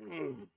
Mm.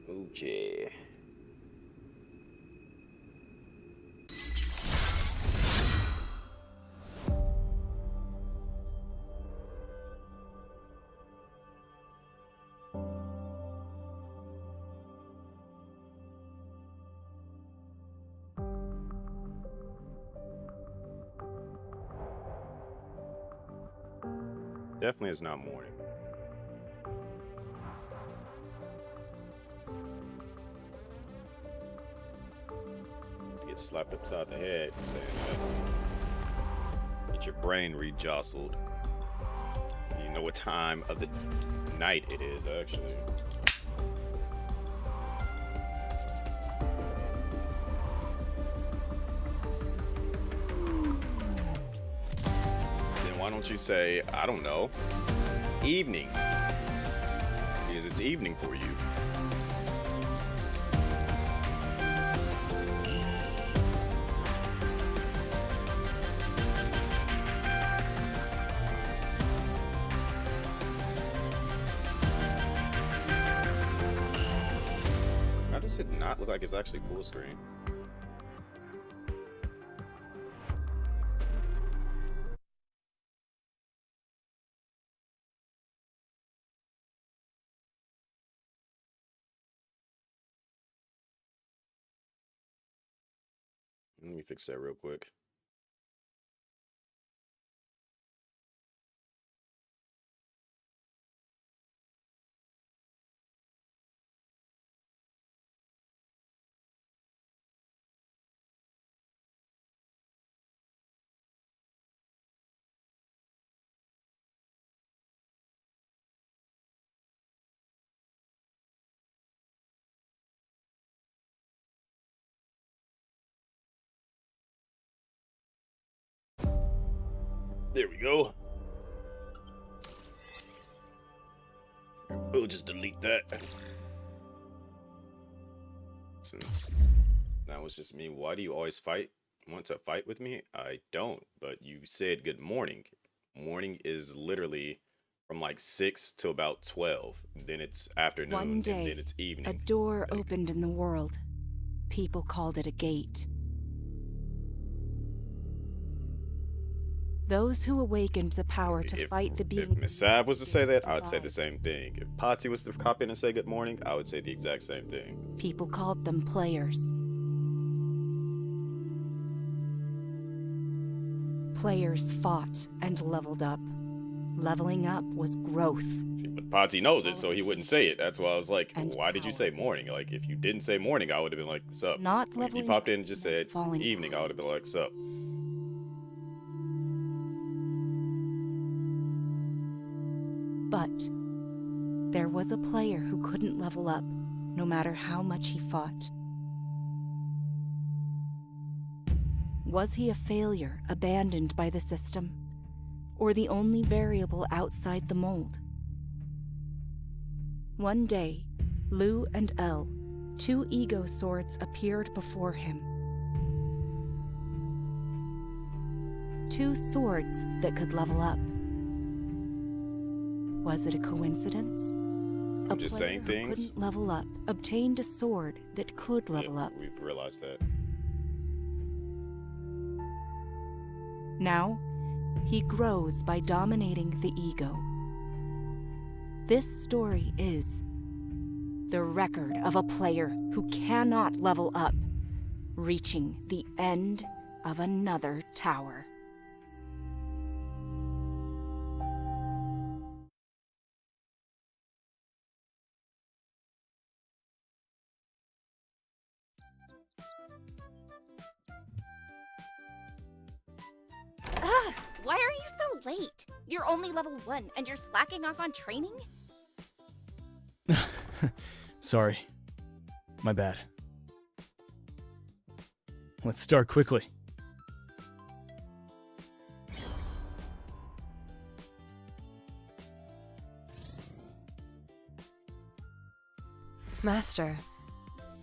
Okay. Definitely is not morning. Get slapped upside the head saying that. Get your brain re-jostled. You know what time of the night it is, actually. Then why don't you say, I don't know, evening? Because it's evening for you. How does it not look like it's actually full screen? Let me fix that real quick. There we go. We'll just delete that. Since that was just me, why do you always want to fight with me? I don't, but you said good morning. Morning is literally from like 6 to about 12. Then it's afternoon, One day, and then it's evening. a door opened in the world. People called it a gate. Those who awakened the power to fight the beings. If Miss Sav was to say that, I would say the same thing. If Patsy was to cop in and say good morning, I would say the exact same thing. People called them players. Players fought and leveled up. Leveling up was growth. See, but Patsy knows it, so he wouldn't say it. That's why I was like, And why did you say morning? Like, if you didn't say morning, I would have been like, sup. Not Like, if you leveling popped up, in and just said falling evening, I would have been like, sup. But there was a player who couldn't level up, no matter how much he fought. Was he a failure, abandoned by the system, or the only variable outside the mold? One day, Lou and Elle, two ego swords, appeared before him. Two swords that could level up. Was it a coincidence? I'm just saying things. Who couldn't level up obtained a sword that could level up. We've realized that. Now, he grows by dominating the ego. This story is the record of a player who cannot level up, reaching the end of another tower. Ugh, why are you so late? You're only level 1 and you're slacking off on training? Sorry. My bad. Let's start quickly. Master,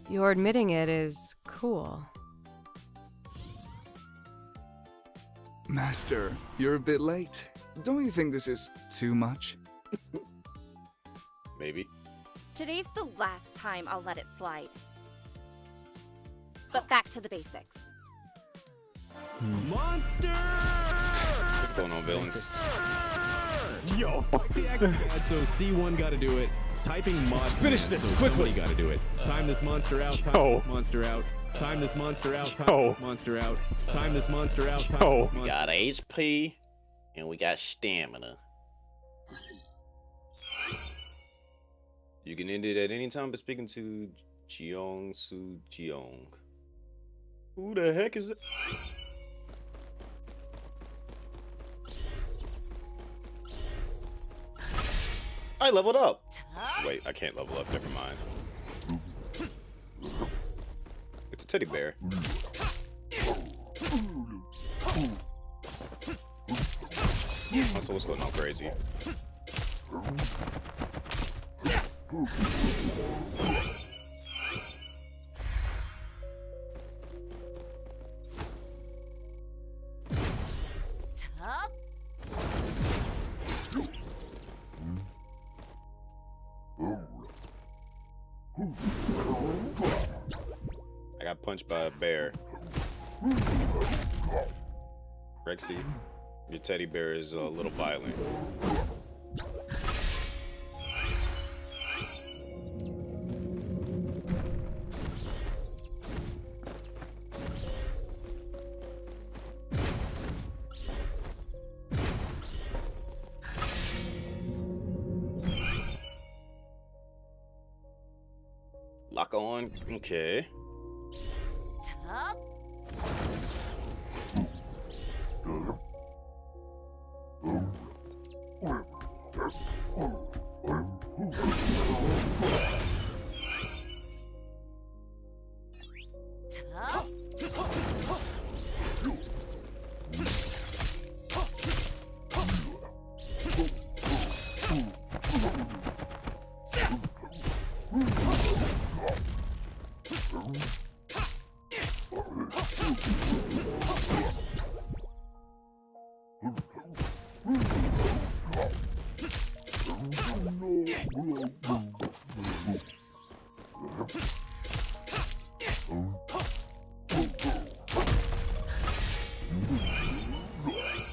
your admitting it is cool. Master, you're a bit late. Don't you think this is too much? Maybe. Today's the last time I'll let it slide. But back to the basics. Monster! What's going on, villains? Yo! So C1 gotta do it. Typing mod. Let's finish command, this so quickly. somebody gotta do it. Time this monster out. Time this monster out. Time this monster out. Time this monster out. Time this monster out. Time this We monster got HP and we got stamina. You can end it at any time by speaking to Jeong Soo Jeong. Who the heck is it? I leveled up. Wait, I can't level up. Never mind. It's a teddy bear. Also, what's going on crazy? I got punched by a bear. Rexy, your teddy bear is a little violent. Lock on. Okay.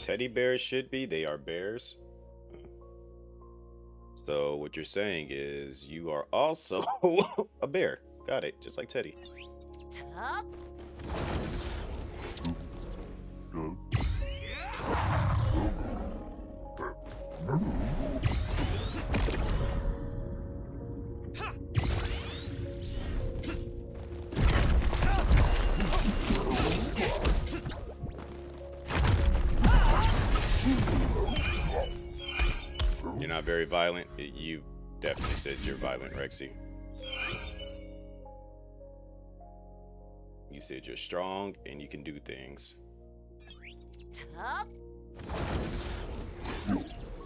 Teddy bears should be. They are bears. So what you're saying is you are also a bear. Got it. Just like Teddy. You're not very violent. You definitely said you're violent, Rexy. You said you're strong and you can do things.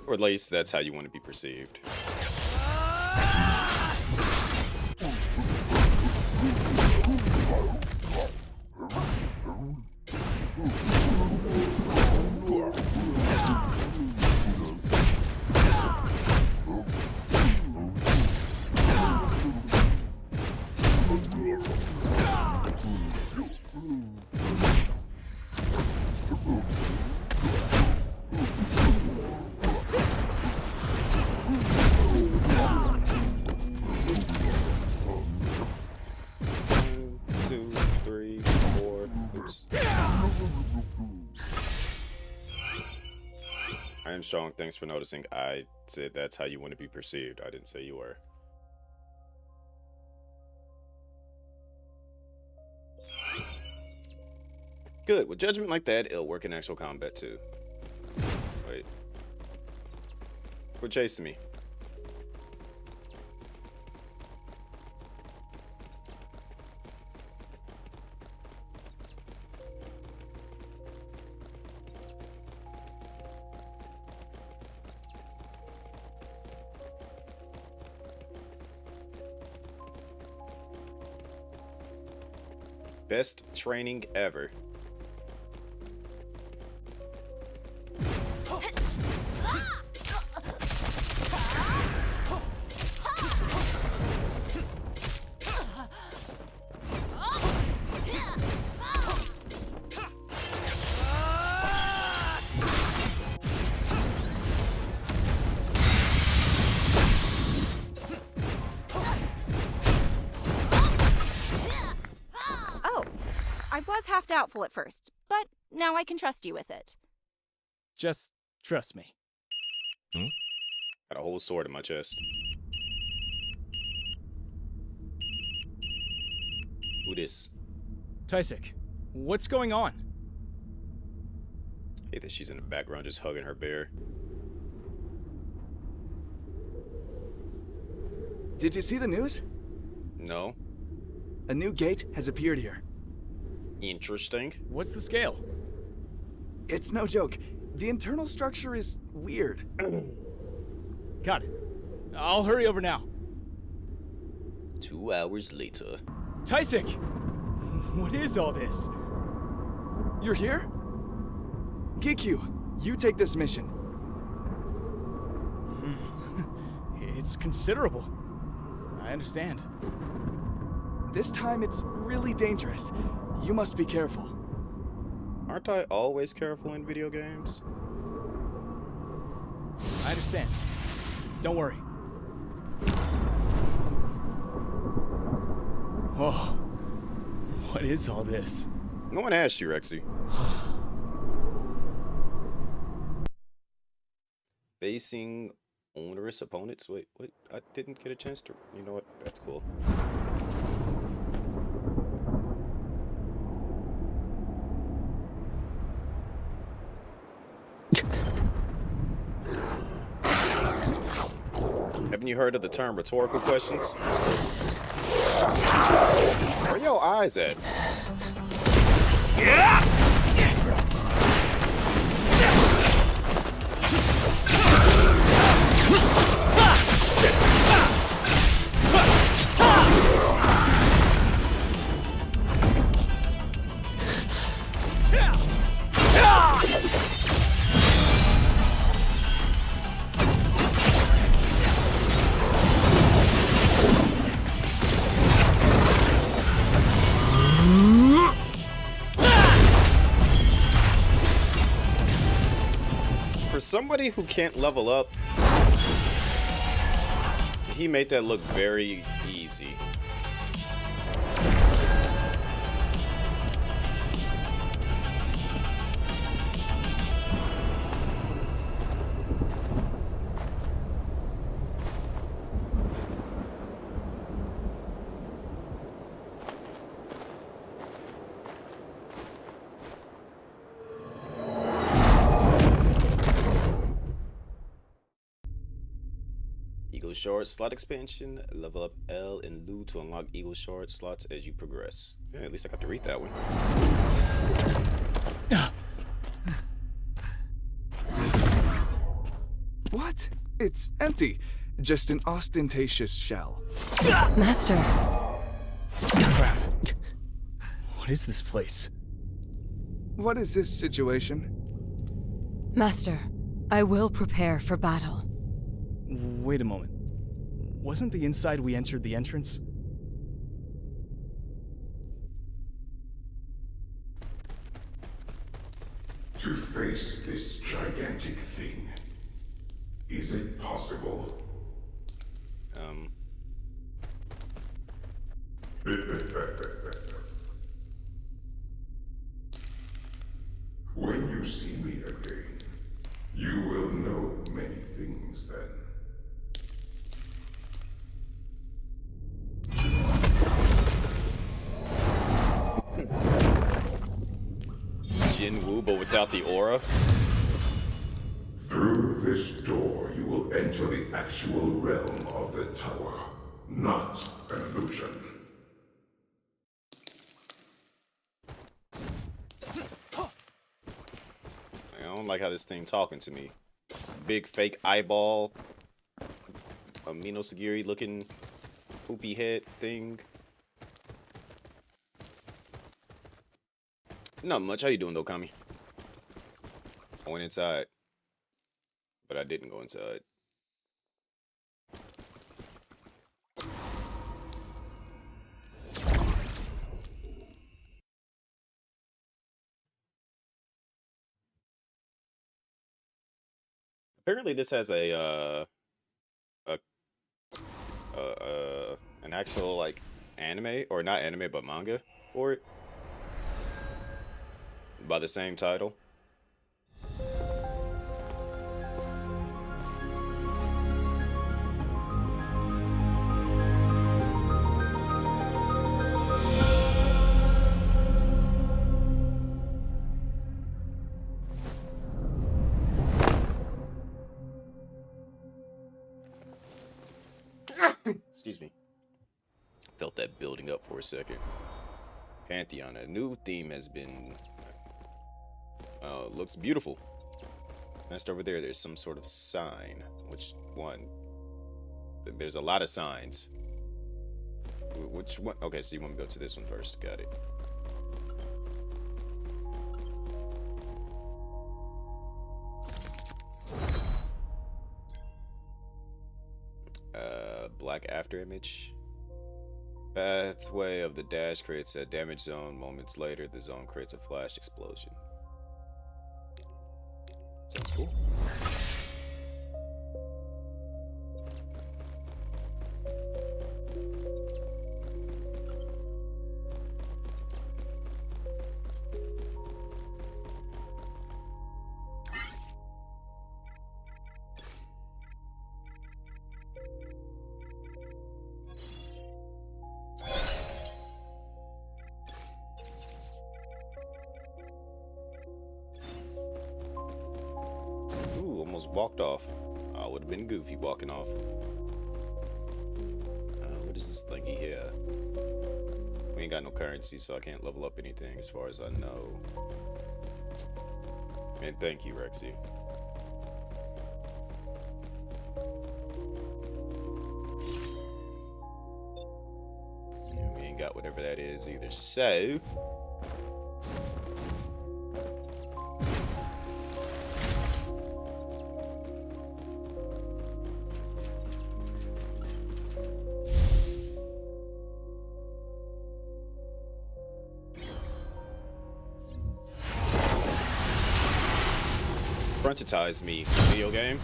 Or at least that's how you want to be perceived. I am strong. Thanks for noticing. I said that's how you want to be perceived. I didn't say you were. Good. With judgment like that, it'll work in actual combat too. Wait. Quit chasing me. Best training ever. Oh, I was half doubtful at first, but now I can trust you with it. Just trust me. Got a whole sword in my chest. Who this? Tysic, what's going on? Hate that she's in the background just hugging her bear. Did you see the news? No? A new gate has appeared here. Interesting. What's the scale? It's no joke. The internal structure is weird. Got it. I'll hurry over now. 2 hours later. Tysic! What is all this? You're here? Gikyu, you take this mission. It's considerable. I understand. This time it's really dangerous. You must be careful. Aren't I always careful in video games? I understand. Don't worry. Oh, what is all this? No one asked you, Rexy. Facing onerous opponents? Wait, what? I didn't get a chance to... You know what? That's cool. Haven't you heard of the term rhetorical questions? Where your eyes at? For somebody who can't level up, he made that look very easy. Eagle Shard slot expansion. Level up L and Lu to unlock Eagle Shard slots as you progress. Yeah, at least I got to read that one. What? It's empty. Just an ostentatious shell. Master, Crap. What is this place? What is this situation? Master, I will prepare for battle. Wait a moment. Wasn't the inside we entered the entrance? To face this gigantic thing, is it possible? When you see me again, you will know many things then. Jinwoo, but without the aura. The Through this door, you will enter the actual realm of the tower, not an illusion. I don't like how this thing talking to me. Big fake eyeball, amino sagiri looking poopy head thing. Not much. How you doing though, Kami? I went inside, but I didn't go inside. Apparently, this has an actual like anime, or not anime but manga for it by the same title. Excuse me. Felt that building up for a second. Pantheon, a new theme has been looks beautiful. Next over there, there's some sort of sign. Which one? There's a lot of signs. Which one? Okay, so you want me to go to this one first. Got it. Black after image. Pathway of the dash creates a damage zone. Moments later, the zone creates a flash explosion. Sounds cool. Almost walked off. I would have been goofy walking off. What is this thingy here? We ain't got no currency, so I can't level up anything as far as I know. And thank you, Rexy. And we ain't got whatever that is either, so... Frontitize me, video game.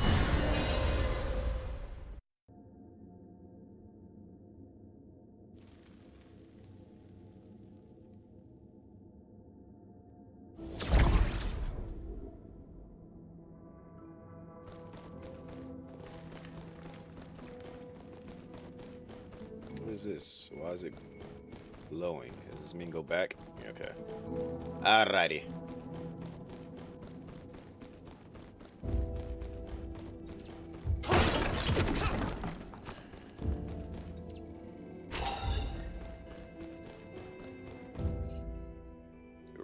What is this? Why is it glowing? Does this mean go back? Okay. Alrighty.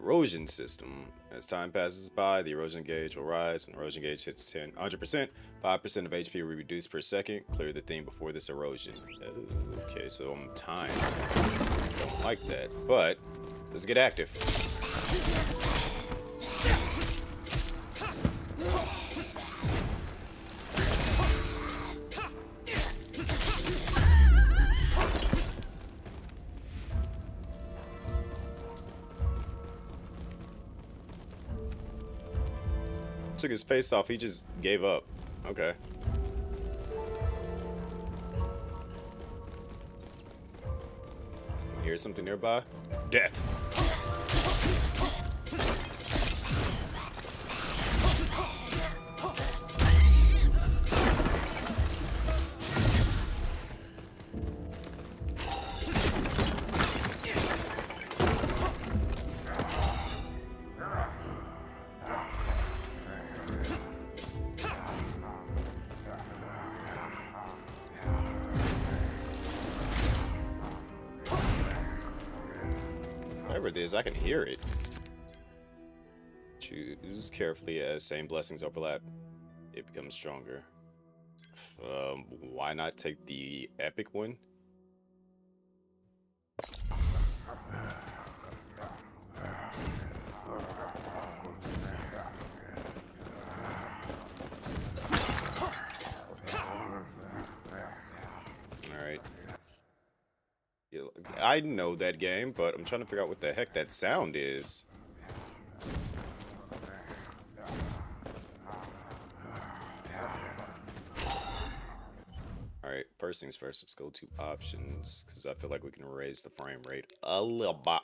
Erosion system. As time passes by, the erosion gauge will rise. When the erosion gauge hits 100%, 5% of HP will be reduced per second. Clear the theme before this erosion. Okay, so I'm timed. Don't like that, but let's get active. Took his face off, he just gave up. Okay. Hear something nearby? Death. Whatever it is, I can hear it. Choose carefully as same blessings overlap. It becomes stronger. Why not take the epic one? Alright. Yeah, I know that game, but I'm trying to figure out what the heck that sound is. Alright, first things first, let's go to options, because I feel like we can raise the frame rate a little bit.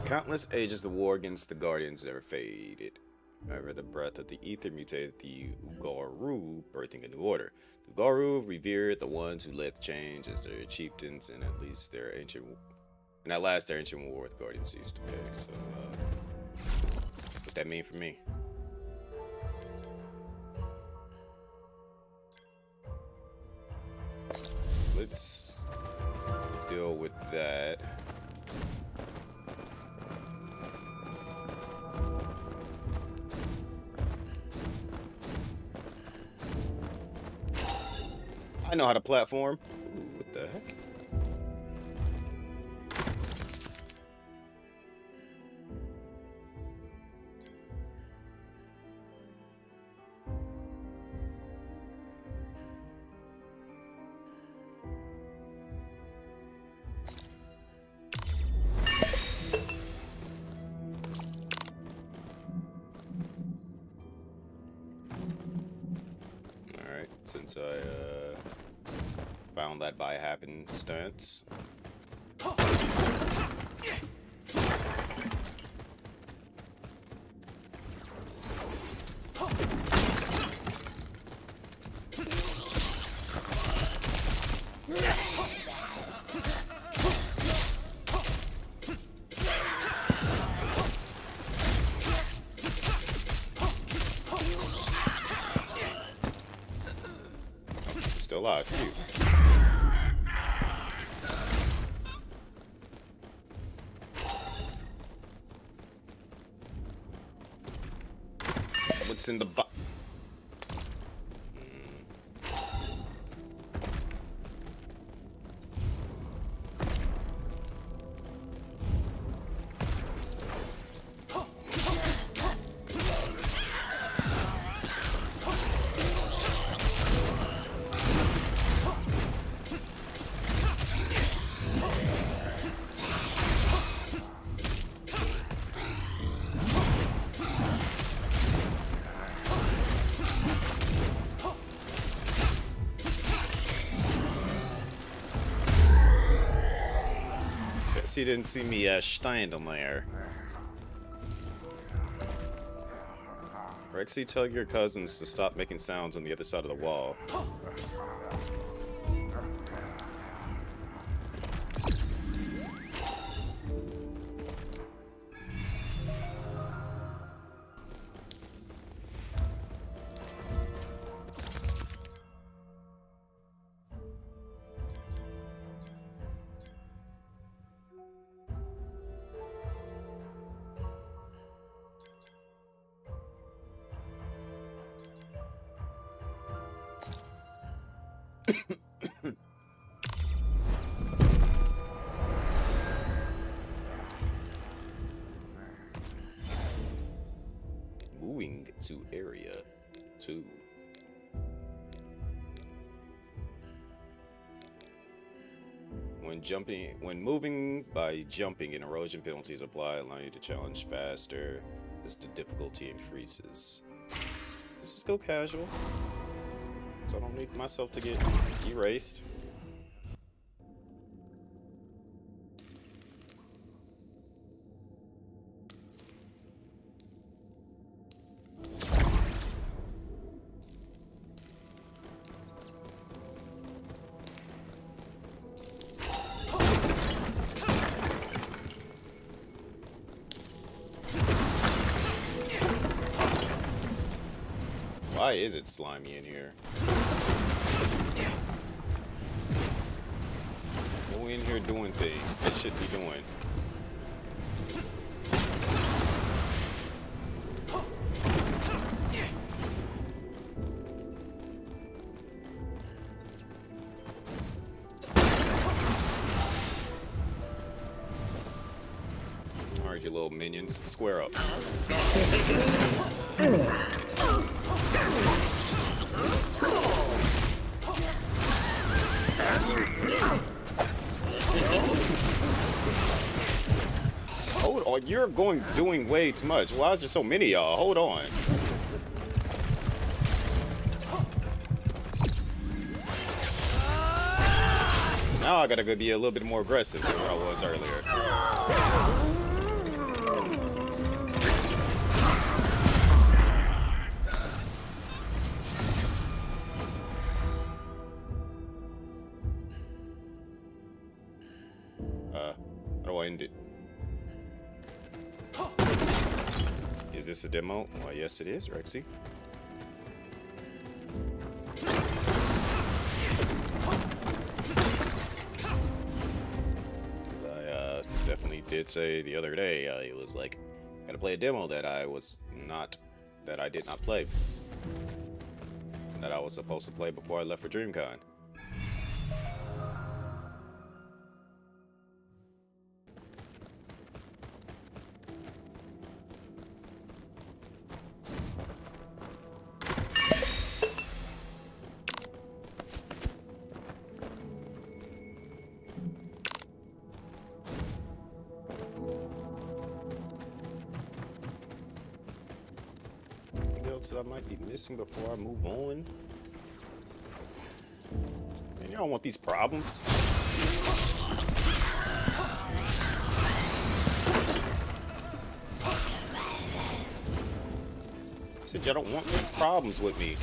Countless ages of war against the Guardians never faded. However, the breath of the ether mutated the Ugaru, birthing a new order. The Ugaru revered the ones who led the change as their chieftains, and at last their ancient war with the Guardians ceased. Okay, so what that mean for me? Let's deal with that. I know how to platform. Ooh, what the heck? All right, since I found that by happenstance. Still alive. Phew. What's in the box? He didn't see me standing there. Rexy, tell your cousins to stop making sounds on the other side of the wall. moving to area 2. When moving by jumping, and erosion penalties apply, allowing you to challenge faster as the difficulty increases. Let's just go casual, so I don't need myself to get erased. Why is it slimy in here? Go in here doing things they shouldn't be doing. Alright, you little minions, square up. Hold on, you're doing way too much. Why is there so many of y'all? Hold on. Now I gotta go be a little bit more aggressive than I was earlier. How do I end it? Is this a demo? Well, yes it is, Rexy. I definitely did say the other day, it was like, gotta play a demo that I did not play. That I was supposed to play before I left for DreamCon. That I might be missing before I move on. Man, y'all want these problems? I said y'all don't want these problems with me.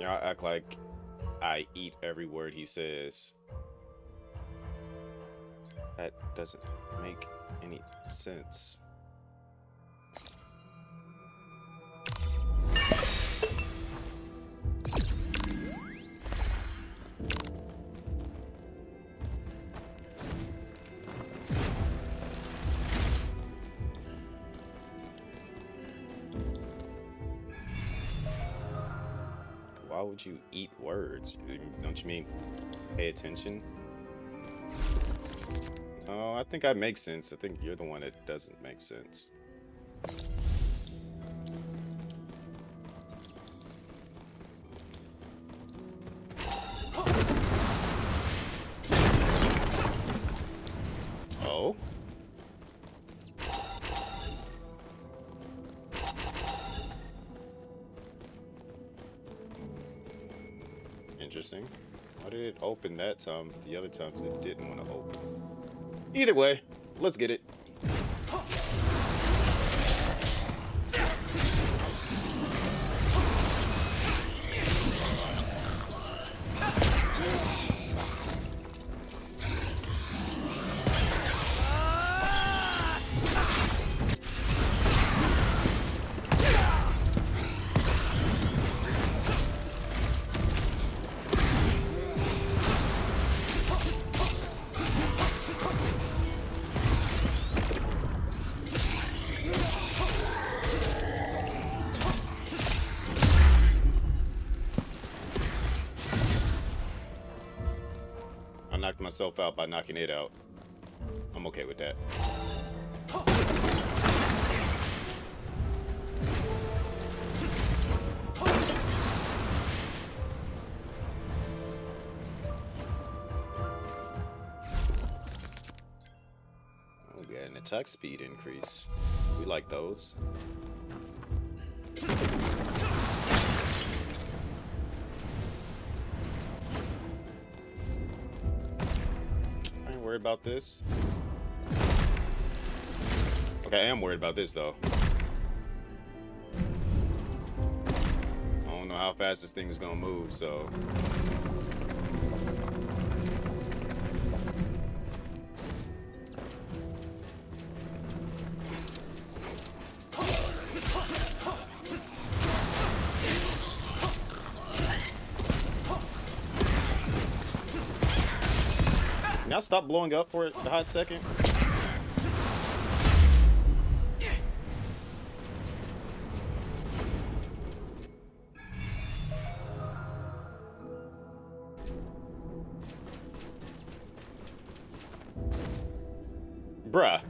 Y'all act like I eat every word he says. That doesn't make any sense. Why would you eat words? Don't you mean pay attention? Oh, I think I make sense. I think you're the one that doesn't make sense. Oh? Interesting. Why did it open that time? The other times it didn't want to open. Either way, let's get it. myself out by knocking it out. I'm okay with that. Oh, we got an attack speed increase. We like those. I ain't worried about this. Okay, I am worried about this though. I don't know how fast this thing is gonna move, so. Now stop blowing up for a hot second. Bruh.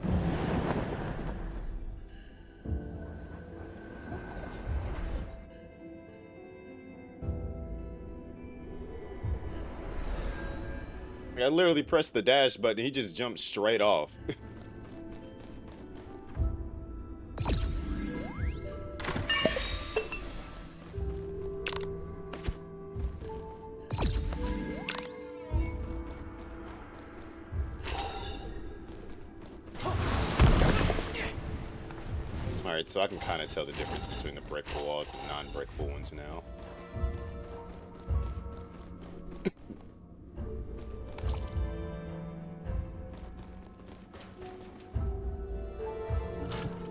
I literally pressed the dash button, he just jumped straight off. Alright, so I can kind of tell the difference between the breakable walls and non-breakable ones now.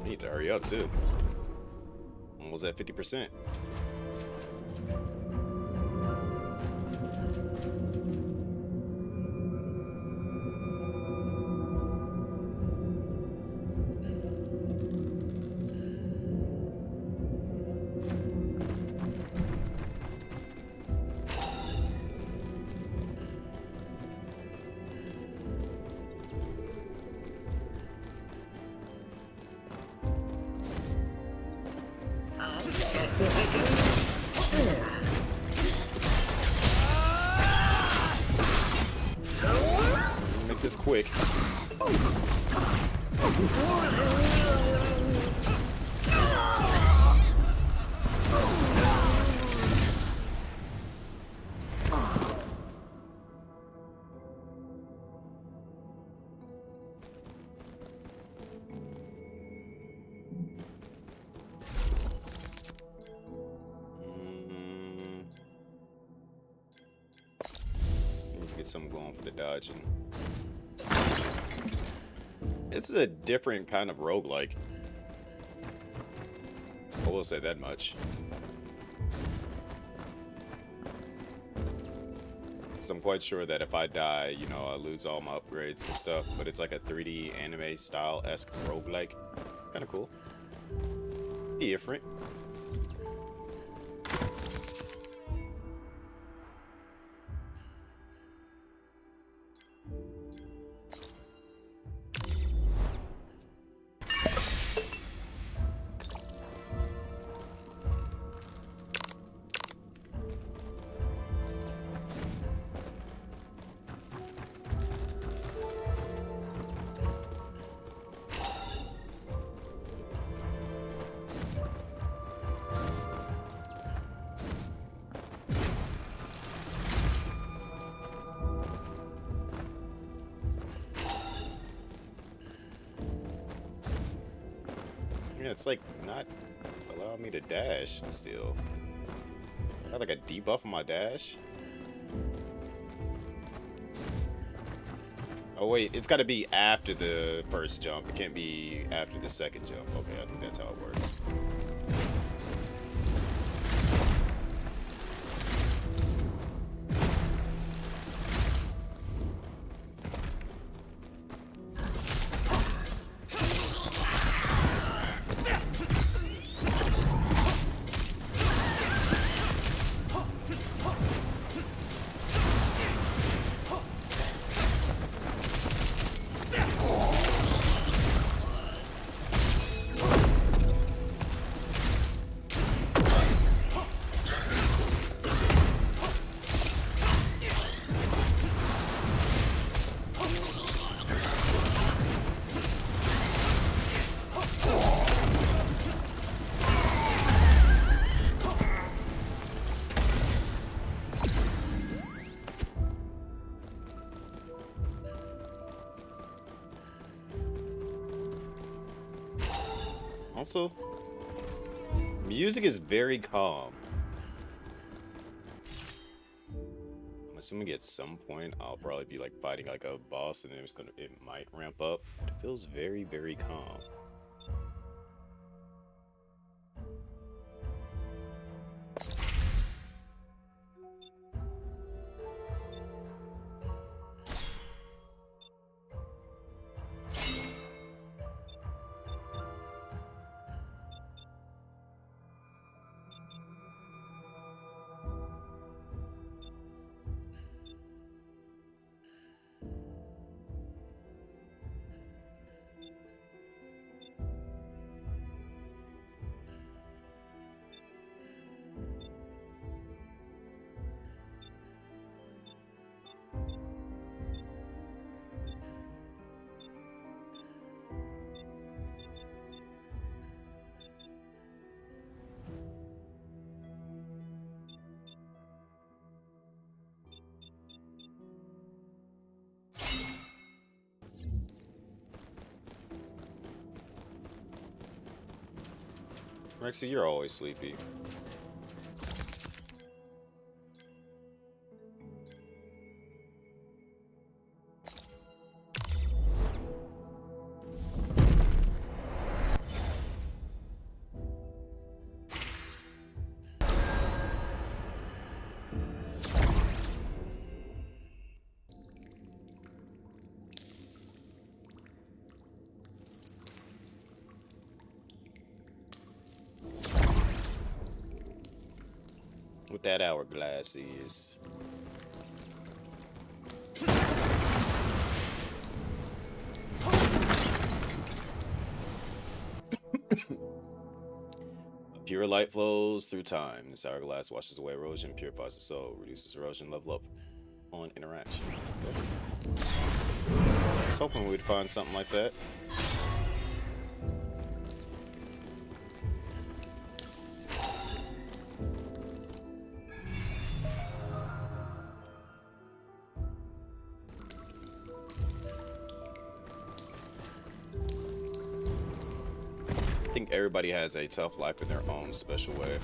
I need to hurry up too. Almost at 50%. Make this quick. Get something going for the dodging. This is a different kind of roguelike. I will say that much. So I'm quite sure that if I die, you know, I lose all my upgrades and stuff, but it's like a 3D anime style-esque roguelike. Kinda cool. Different. Yeah, it's like not allowing me to dash still. I got like a debuff on my dash. Oh wait, it's got to be after the first jump. It can't be after the second jump. Okay, I think that's how it works. Also, music is very calm. I'm assuming at some point I'll probably be like fighting like a boss, and then it might ramp up. But it feels very, very calm. Rexy, you're always sleepy. What that hourglass is. Pure light flows through time. This hourglass washes away erosion, purifies the soul, reduces erosion, level up on interaction. I was hoping we'd find something like that. I think everybody has a tough life in their own special way.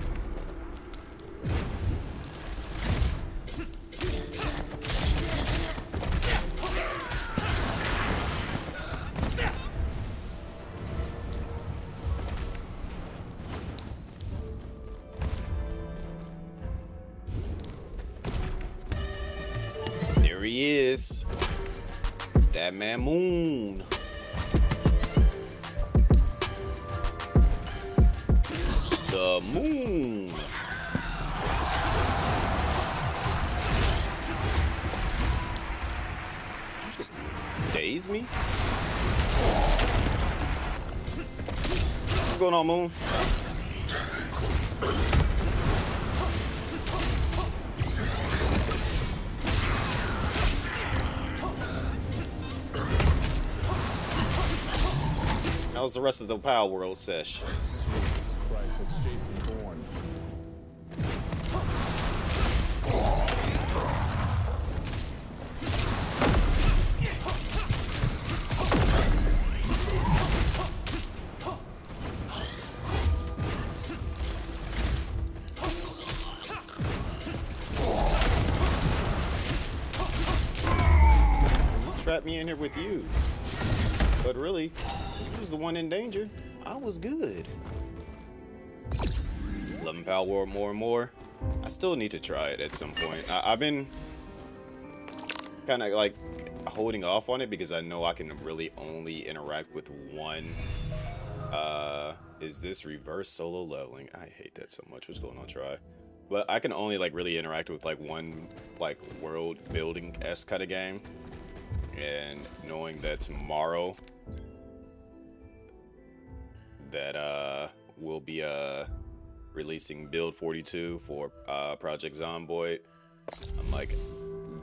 There he is. That man Moon. The moon. You just daze me? What's going on, Moon? How's the rest of the Power World sesh? Jesus Christ, it's Jason Bourne. You trapped me in here with you. But really, he was the one in danger. I was good. Loving Power World more and more. I still need to try it at some point. I've been kind of like holding off on it because I know I can really only interact with one. Is this reverse solo leveling? I hate that so much. What's going on? Try. But I can only like really interact with like one like world building-esque kind of game. And knowing that tomorrow that we'll be releasing build 42 for Project Zomboid, I'm like,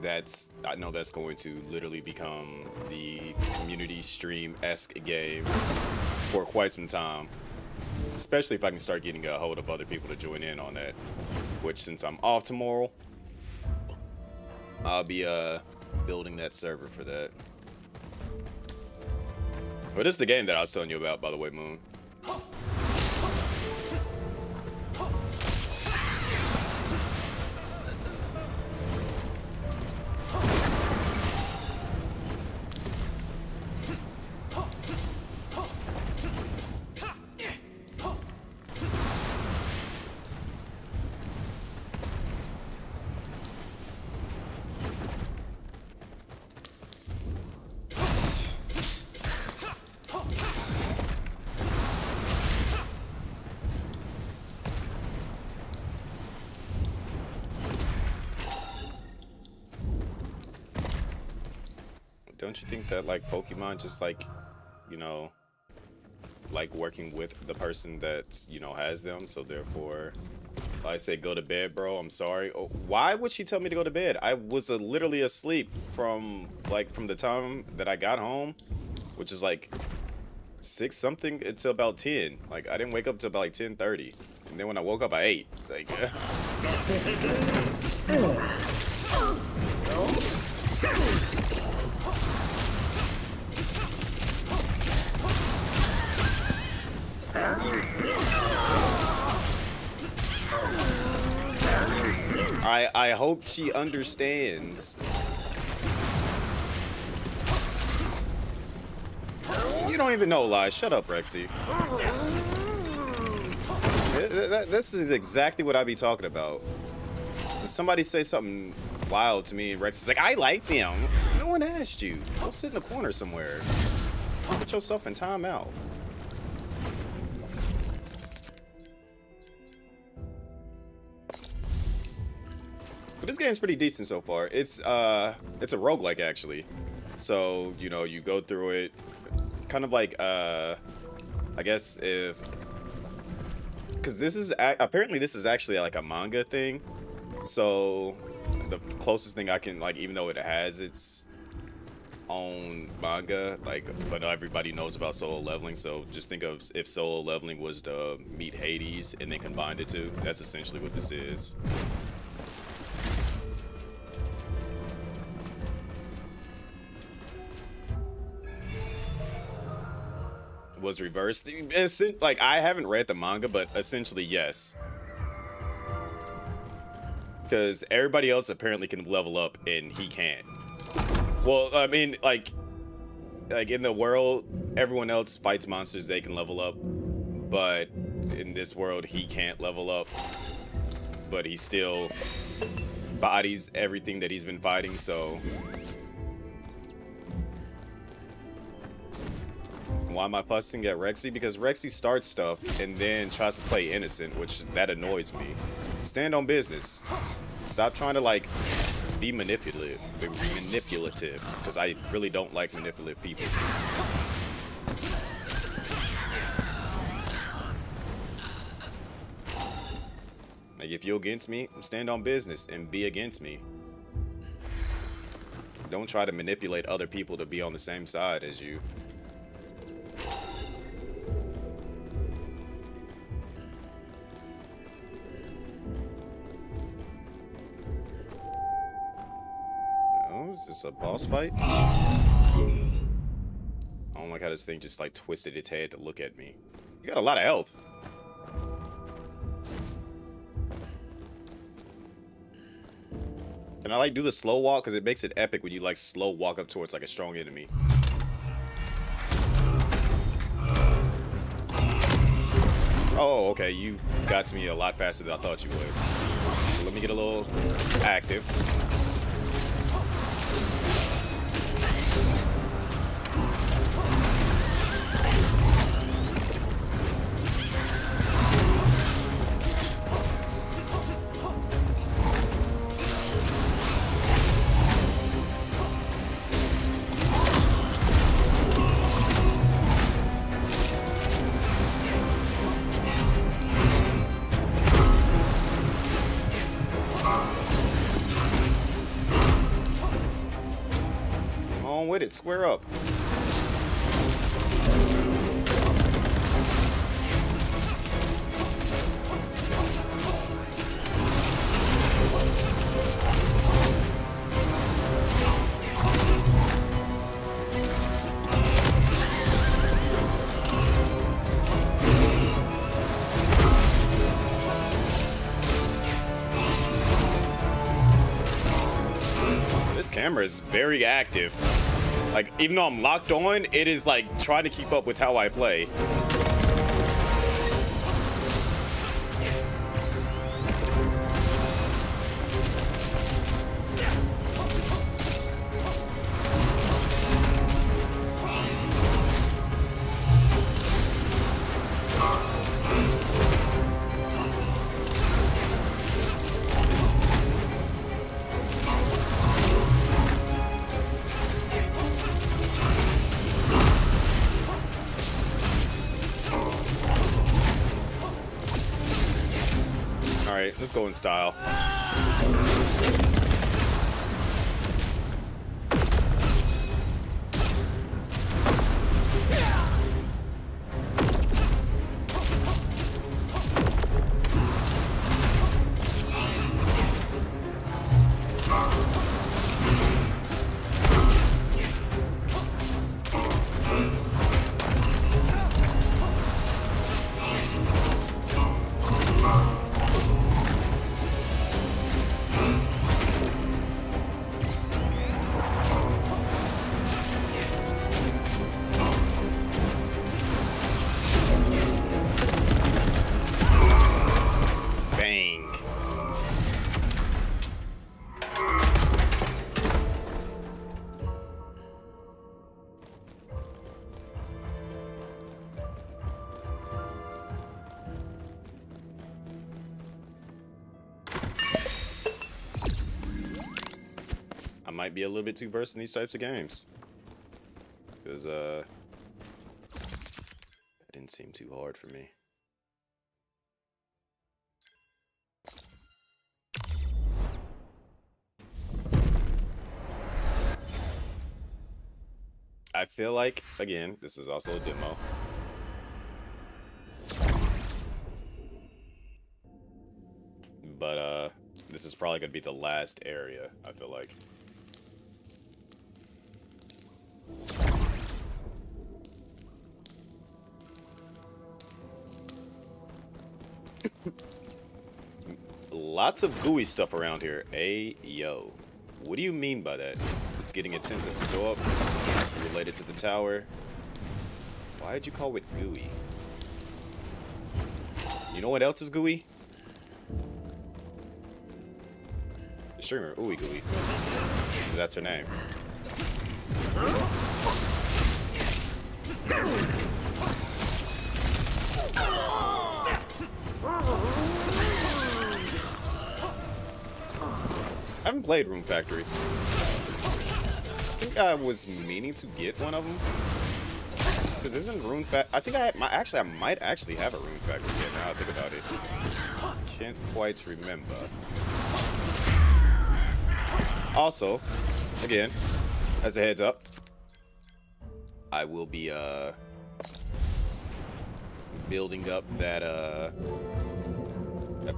I know that's going to literally become the community stream-esque game for quite some time, especially if I can start getting a hold of other people to join in on that, which since I'm off tomorrow, I'll be building that server for that. But this is the game that I was telling you about, by the way, Moon. don't you think that like Pokemon just like, you know, like working with the person that, you know, has them, so therefore if I say go to bed, bro, I'm sorry. Oh, why would she tell me to go to bed? I was literally asleep from the time that I got home, which is like 6 something until about 10. Like I didn't wake up till about like 10:30, and then when I woke up I ate. Like I hope she understands. You don't even know, lies. Shut up, Rexy. This is exactly what I be talking about. Somebody say something wild to me, and Rexy's like, I like them. No one asked you. Go sit in the corner somewhere. Put yourself in timeout. But this game's pretty decent so far. It's a roguelike actually. So, you know, you go through it kind of like I guess if because this is apparently this is actually like a manga thing. So the closest thing I can like, even though it has its own manga, like, but everybody knows about solo leveling, so just think of if solo leveling was to meet Hades and they combined the two. That's essentially what this is. Was reversed. Like, I haven't read the manga, but essentially yes, because everybody else apparently can level up and he can't. Well, I mean, like in the world, everyone else fights monsters, they can level up, but in this world he can't level up, but he still bodies everything that he's been fighting. So why am I fussing at Rexy? Because Rexy starts stuff and then tries to play innocent, which that annoys me. Stand on business. Stop trying to like be manipulative, because I really don't like manipulative people. Like, if you're against me, stand on business and be against me. Don't try to manipulate other people to be on the same side as you. Is this a boss fight? I don't like how this thing just like twisted its head to look at me. You got a lot of health. Can I like do the slow walk? Because it makes it epic when you like slow walk up towards like a strong enemy. Oh, okay. You got to me a lot faster than I thought you would. So let me get a little active. With it, square up. This camera is very active. Like, even though I'm locked on, it is like trying to keep up with how I play. right, let's go in style. Bang. I might be a little bit too versed in these types of games. Because, that didn't seem too hard for me. I feel like, again, this is also a demo. But, this is probably going to be the last area, I feel like. Lots of gooey stuff around here. Yo. What do you mean by that? It's getting intense as we go up. It's related to the tower. Why did you call it gooey? You know what else is gooey? The streamer, Ooey Gooey. 'Cause that's her name. I haven't played Room Factory. I think I was meaning to get one of them. Because isn't Rune Factory... I think I might actually have a Rune Factory yet now I think about it. Can't quite remember. Also, again, as a heads up, I will be building up that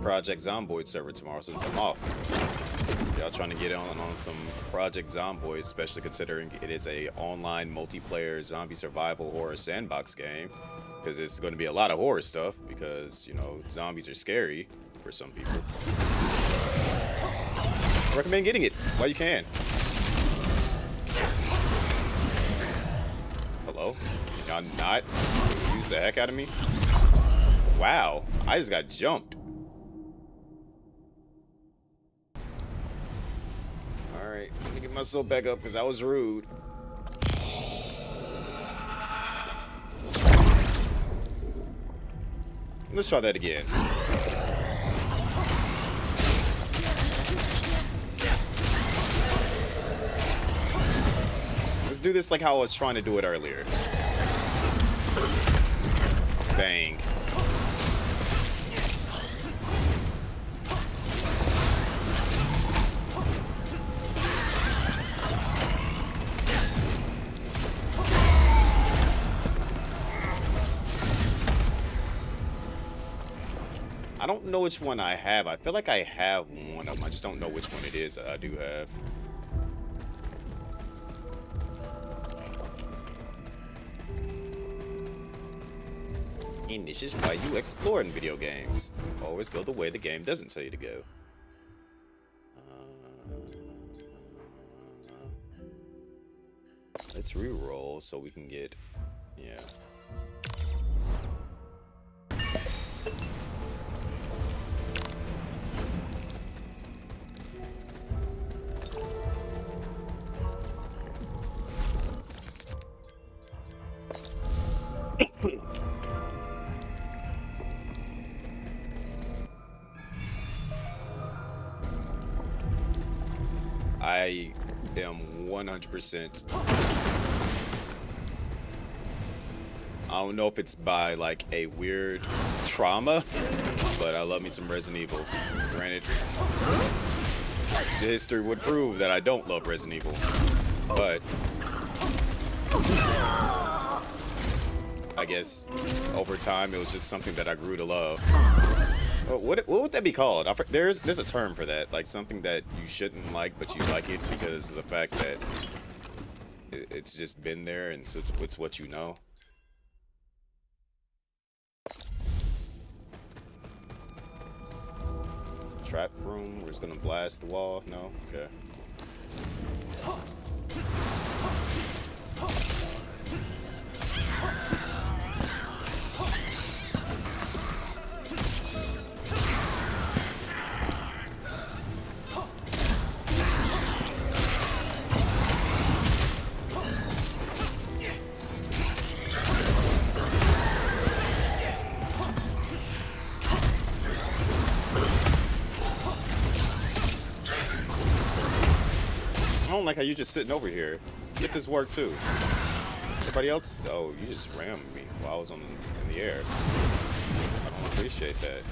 Project Zomboid server tomorrow since I'm off. Y'all trying to get on some Project Zomboid, especially considering it is a online multiplayer zombie survival horror sandbox game, because it's going to be a lot of horror stuff because, you know, zombies are scary for some people. I recommend getting it while you can. Hello? Y'all not use the heck out of me? Wow, I just got jumped. Alright, let me get myself back up because I was rude. Let's try that again. Let's do this like how I was trying to do it earlier. Bang. I don't know which one I have. I feel like I have one of them. I just don't know which one it is that I do have. And this is why you explore in video games. Always go the way the game doesn't tell you to go. Let's re-roll so we can get... Yeah. I am 100%. I don't know if it's by like a weird trauma, but but I love me some Resident Evil. Granted, the history would prove that I don't love Resident Evil, but I guess over time it was just something that I grew to love. What would that be called? There's a term for that, like something that you shouldn't like, but you like it because of the fact that it's just been there and so it's what you know. Trap room, we're just gonna blast the wall. No? Okay. I don't like how you just sitting over here. Get this work too. Everybody else? Oh, you just rammed me while I was in the air. I don't appreciate that.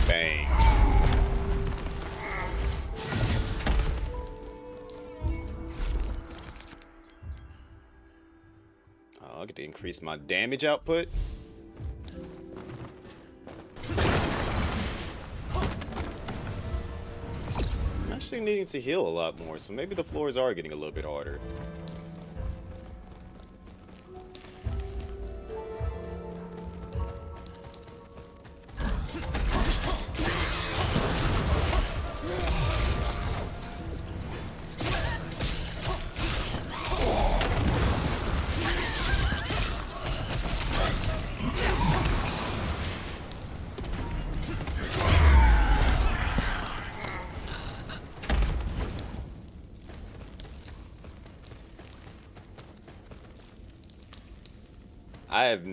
Bang. Oh, I get to increase my damage output. Actually needing to heal a lot more, so maybe the floors are getting a little bit harder. I have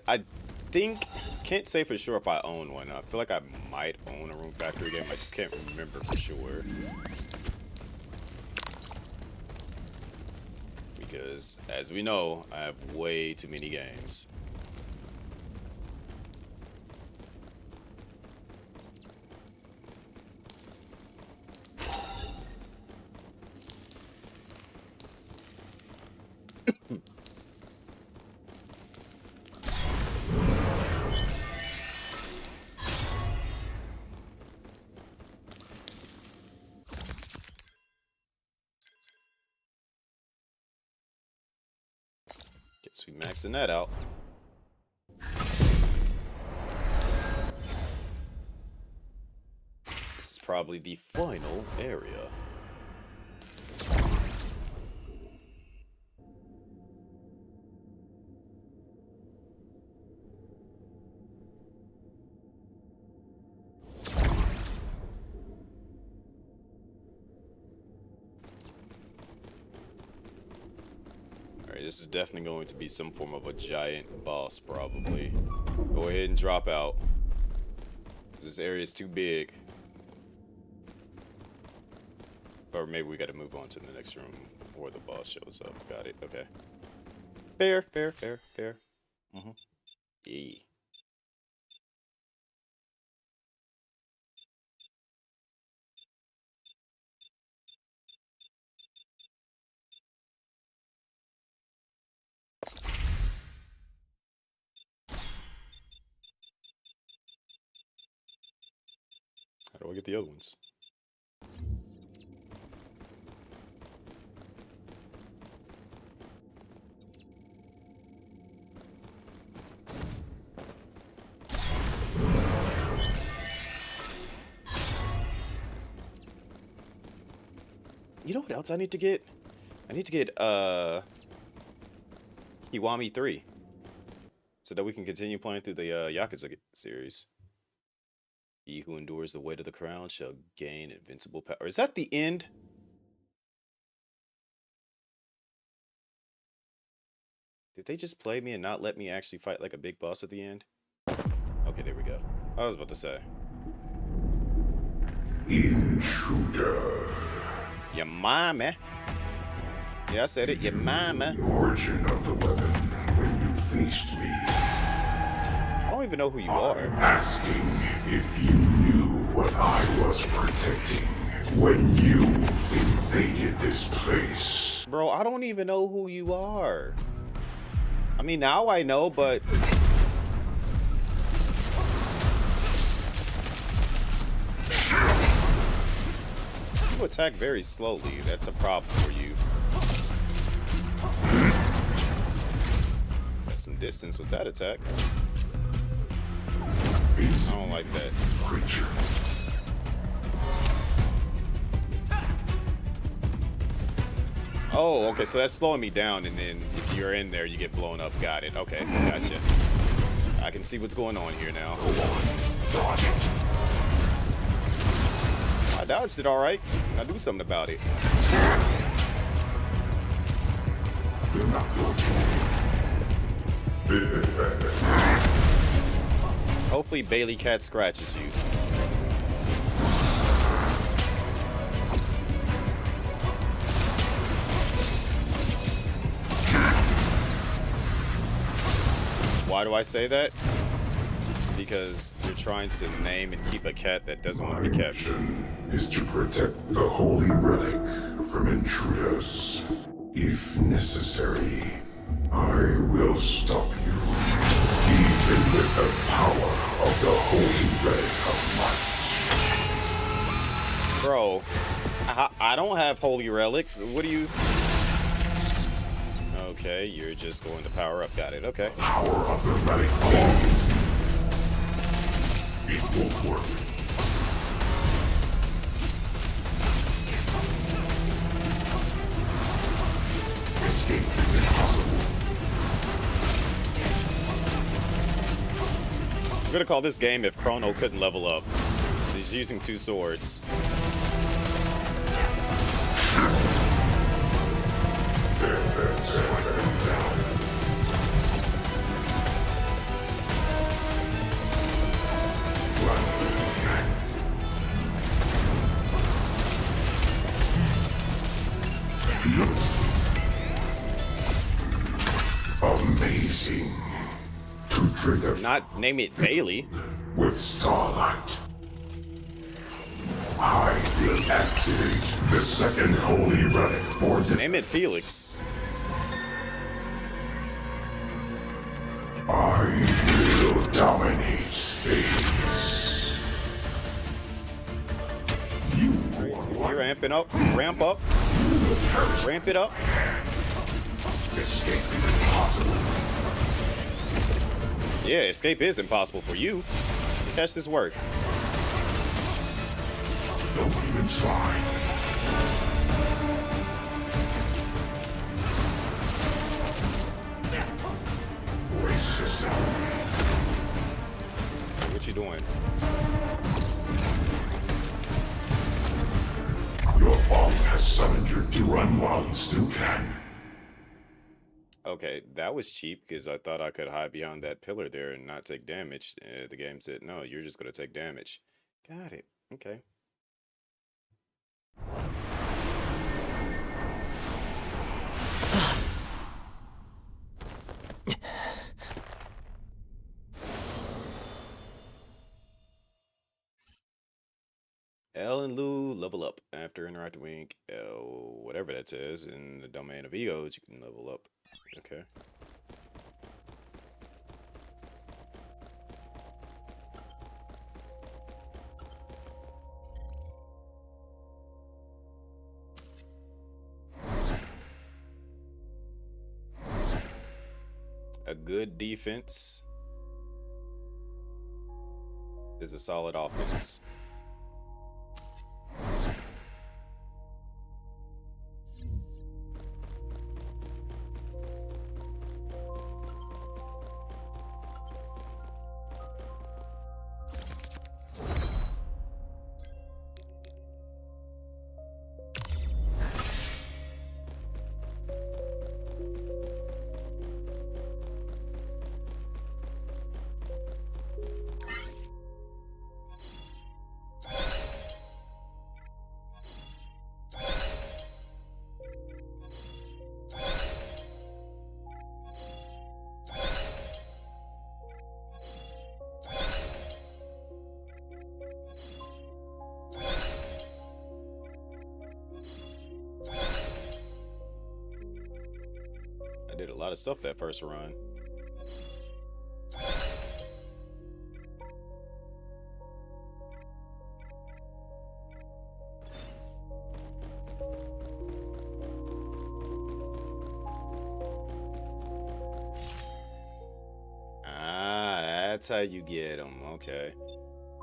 I think, can't say for sure if I own one. I feel like I might own a Room Factory game. I just can't remember for sure. Because, as we know, I have way too many games. Guess we maxing that out. This is probably the final area. This is definitely going to be some form of a giant boss, probably. Go ahead and drop out. This area is too big. Or maybe we gotta move on to the next room before the boss shows up. Got it, okay. Fair, fair, fair, fair. Yeah. How do I get the other ones? You know what else I need to get? I need to get Kiwami 3. So that we can continue playing through the Yakuza series. He who endures the weight of the crown shall gain invincible power. Is that the end? Did they just play me and not let me actually fight like a big boss at the end? Okay, there we go. I was about to say. Intruder. Your mommy. Yeah, I said it. Your mama. The origin of the weapon when you faced me. I don't even know who you are. I'm asking if you knew what I was protecting when you invaded this place. Bro, I don't even know who you are. I mean, now I know, but... You attack very slowly. That's a problem for you. Got some distance with that attack. I don't like that. Creature. Oh, okay, so that's slowing me down, and then if you're in there, you get blown up. Got it. Okay, gotcha. I can see what's going on here now. I dodged it all right. Now do something about it. You're not going to. Hopefully Bailey Cat scratches you. Why do I say that? Because you're trying to name and keep a cat that doesn't want to be kept. Is to protect the holy relic from intruders. If necessary, I will stop you. Even with the power of the holy relic of might. Bro, I don't have holy relics. What do you... Okay, you're just going to power up. Got it. Okay. Power of the relic awakens me. It won't work. Escape is impossible. I'm gonna call this game if Chrono couldn't level up. He's using 2 swords. Amazing. To trigger Not name it Bailey. with starlight. I will activate the second holy relic for Name it Felix. I will dominate space. You You're ramping up. Ramp up. Ramp it up. escape is impossible. Yeah, escape is impossible for you. Catch this work. Don't even try. Brace yourself. What you doing? Your folly has summoned your Duran while you still can. Okay, that was cheap because I thought I could hide behind that pillar there and not take damage. The game said, no, you're just going to take damage. Got it. Okay. L and Lou level up after interacting L, whatever that says, in the domain of egos, you can level up. Okay. A good defense is a solid offense. of stuff that first run. Ah, that's how you get them. Okay.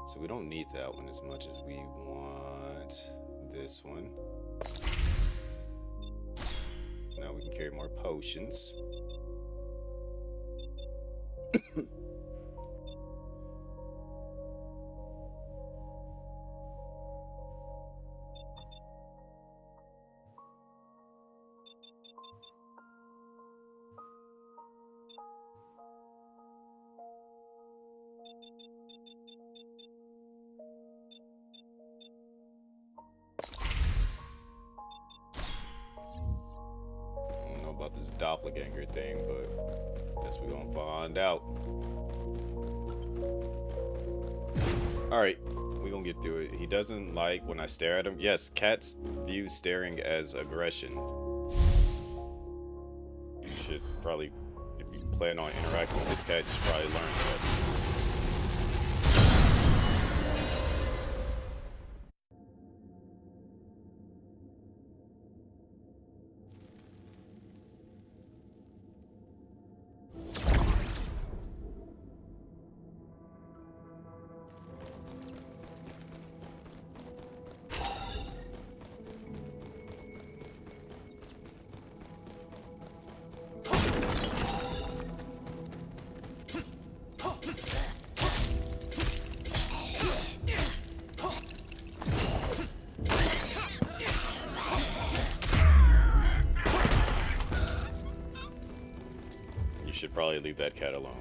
So we don't need that one as much as we want this one. Now we can carry more potions. I don't know about this doppelganger thing, but guess we're gonna find out. Alright, we're gonna get through it. He doesn't like when I stare at him. Yes, cats view staring as aggression. You should probably, if you plan on interacting with this cat, you should probably learn that. You should probably leave that cat alone.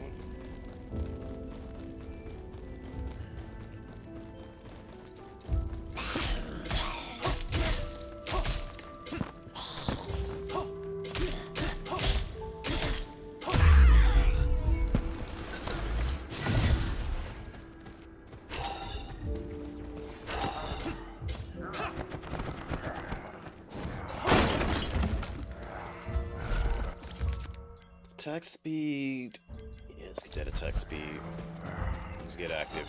Attack speed. Yeah, let's get that attack speed. Let's get active.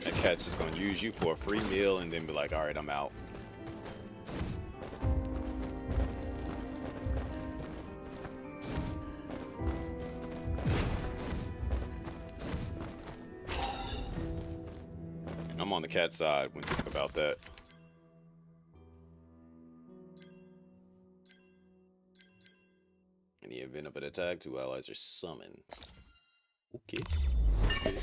That cat's just gonna use you for a free meal and then be like, alright, I'm out. And I'm on the cat side when thinking about that. In the event of an attack, 2 allies are summoned. Okay. That's good.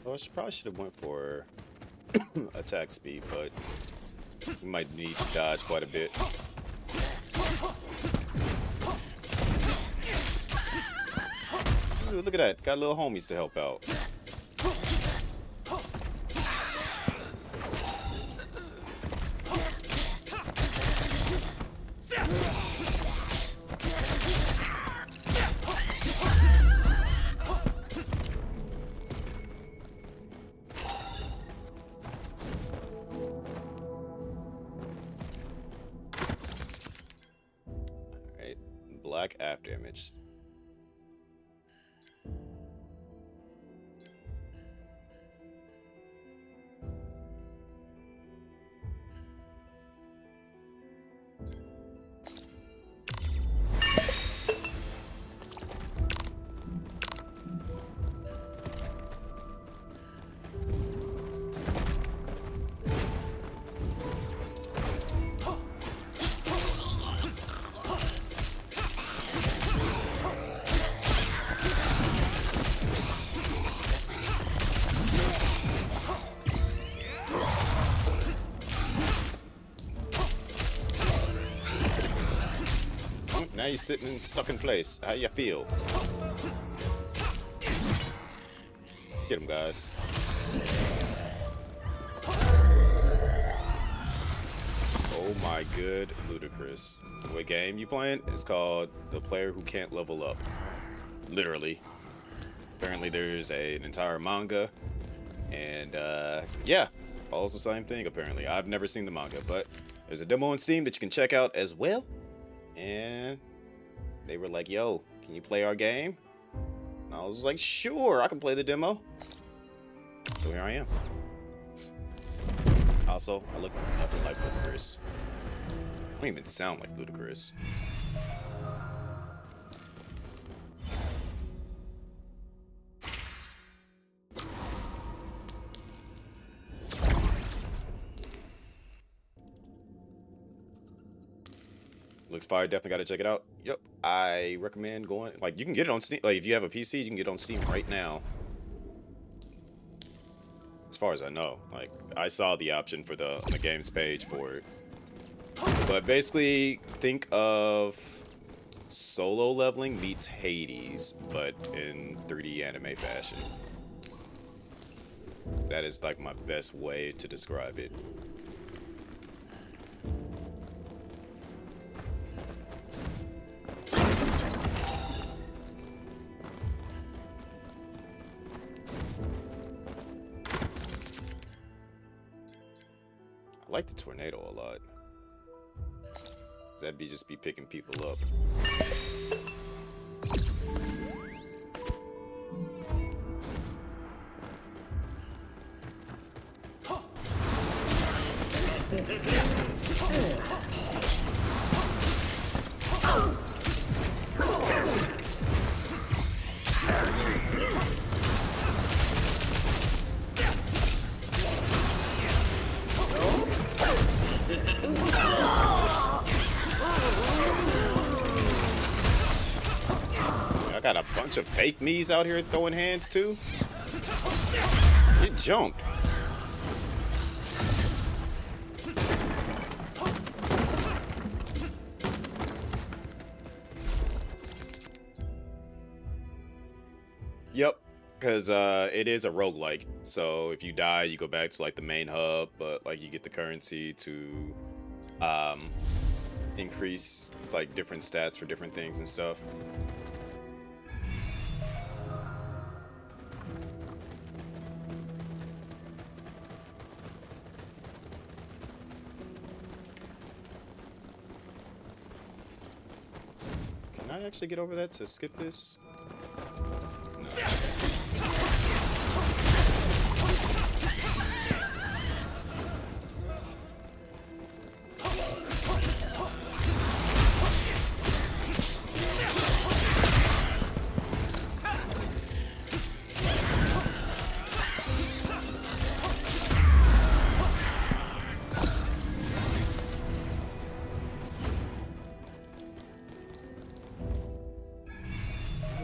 Well, I probably should have went for attack speed, but we might need to dodge quite a bit. Ooh, look at that. Got little homies to help out. Alright, black after image. you sitting stuck in place? How you feel? Get him, guys. Oh my good ludicrous. What game you playing? It's called The Player Who Can't Level Up. Literally. Apparently there's an entire manga. And yeah, follows the same thing apparently. I've never seen the manga, but there's a demo on Steam that you can check out as well. And they were like, yo, can you play our game? And I was like, sure, I can play the demo. So here I am. Also, I look nothing like Ludacris. I don't even sound like Ludacris. Looks fire, definitely gotta check it out. Yep, I recommend going, like, you can get it on Steam, like, if you have a PC, you can get it on Steam right now. As far as I know, like, I saw the option for the games page for it. But basically, think of Solo Leveling meets Hades, but in 3D anime fashion. That is, like, my best way to describe it. I like the tornado a lot. That'd be just be picking people up. I got a bunch of fake me's out here throwing hands too. Get jumped. Yep, because it is a roguelike. So if you die, you go back to like the main hub, but like you get the currency to increase like different stats for different things and stuff. Can I actually get over that to skip this? No.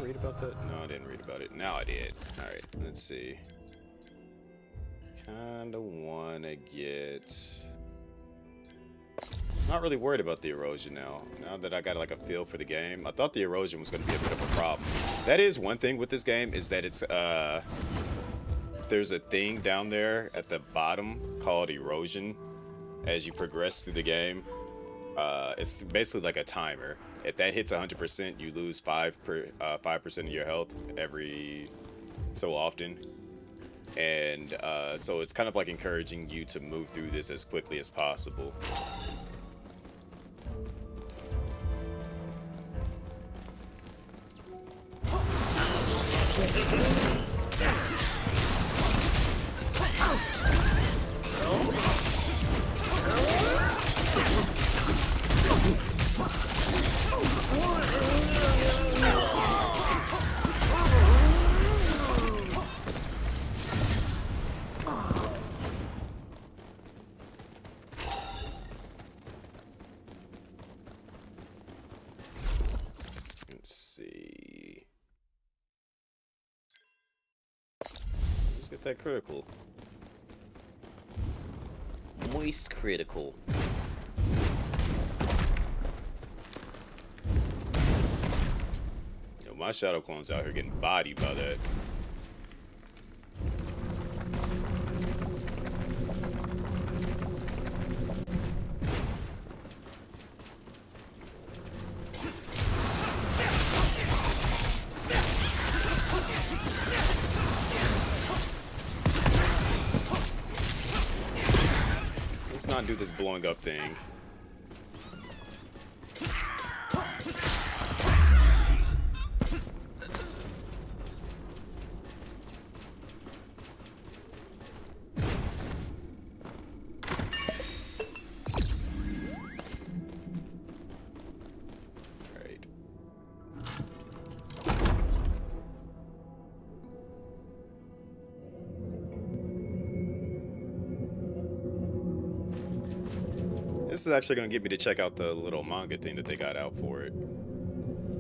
Read about that? No, I didn't read about it. Now I did. Alright, let's see. Kinda wanna get... Not really worried about the erosion now. Now that I got like a feel for the game. I thought the erosion was gonna be a bit of a problem. That is one thing with this game, is that it's there's a thing down there at the bottom called erosion as you progress through the game. It's basically like a timer. If that hits 100%, you lose 5% of your health every so often. And so it's kind of like encouraging you to move through this as quickly as possible. Let's see. Let's get that critical. Moist critical. My shadow clone's out here getting bodied by that. Let's not do this blowing up thing. Right. This is actually going to get me to check out the little manga thing that they got out for it.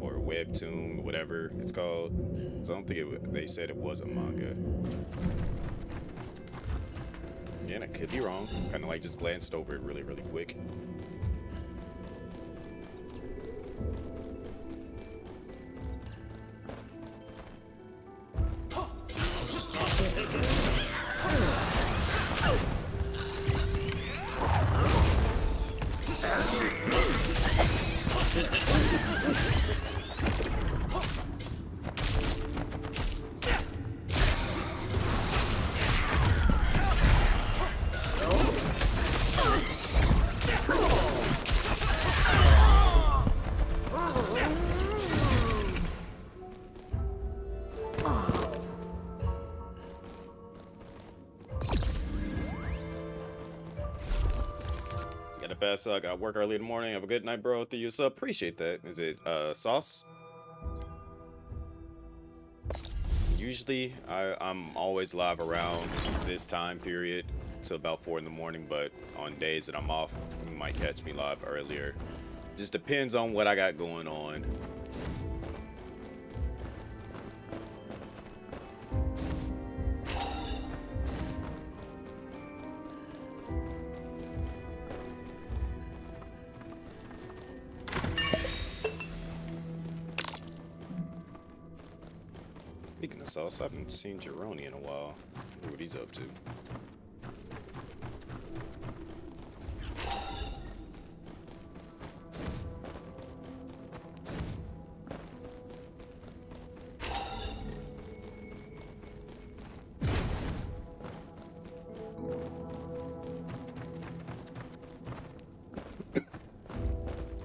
Or webtoon, whatever it's called. So I don't think they said it was a manga. Again, I could be wrong. Kind of like just glanced over it really, really quick. Got a bad suck. I work early in the morning. Have a good night, bro. Through you, so appreciate that. Is it sauce? Usually, I'm always live around this time period till about 4 in the morning. But on days that I'm off, you might catch me live earlier. Just depends on what I got going on. Speaking of sauce, I haven't seen Jeroni in a while. Wonder what he's up to.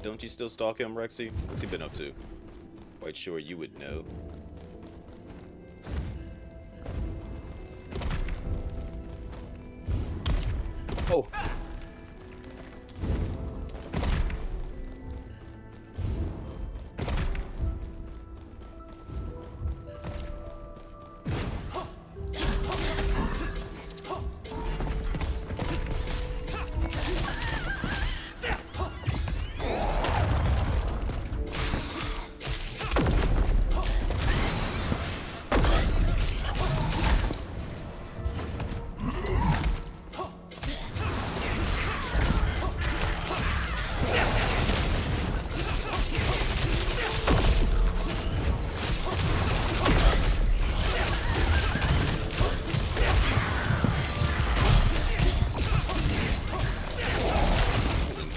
Don't you still stalk him, Rexy? What's he been up to? Quite sure you would know. Oh.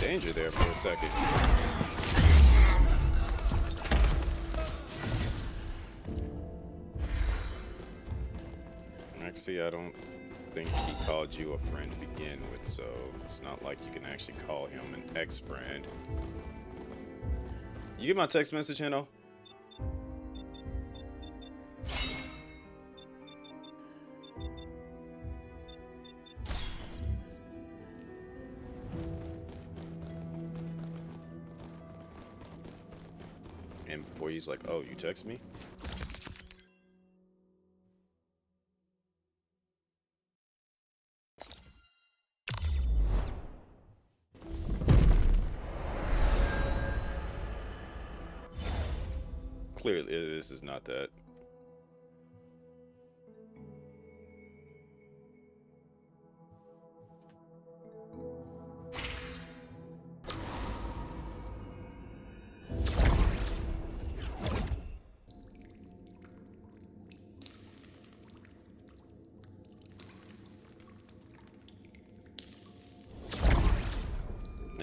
Danger there for a second. Actually, I don't think he called you a friend to begin with, so it's not like you can actually call him an ex-friend. You get my text message, Hino? And before he's like, oh, you text me? Clearly, this is not that.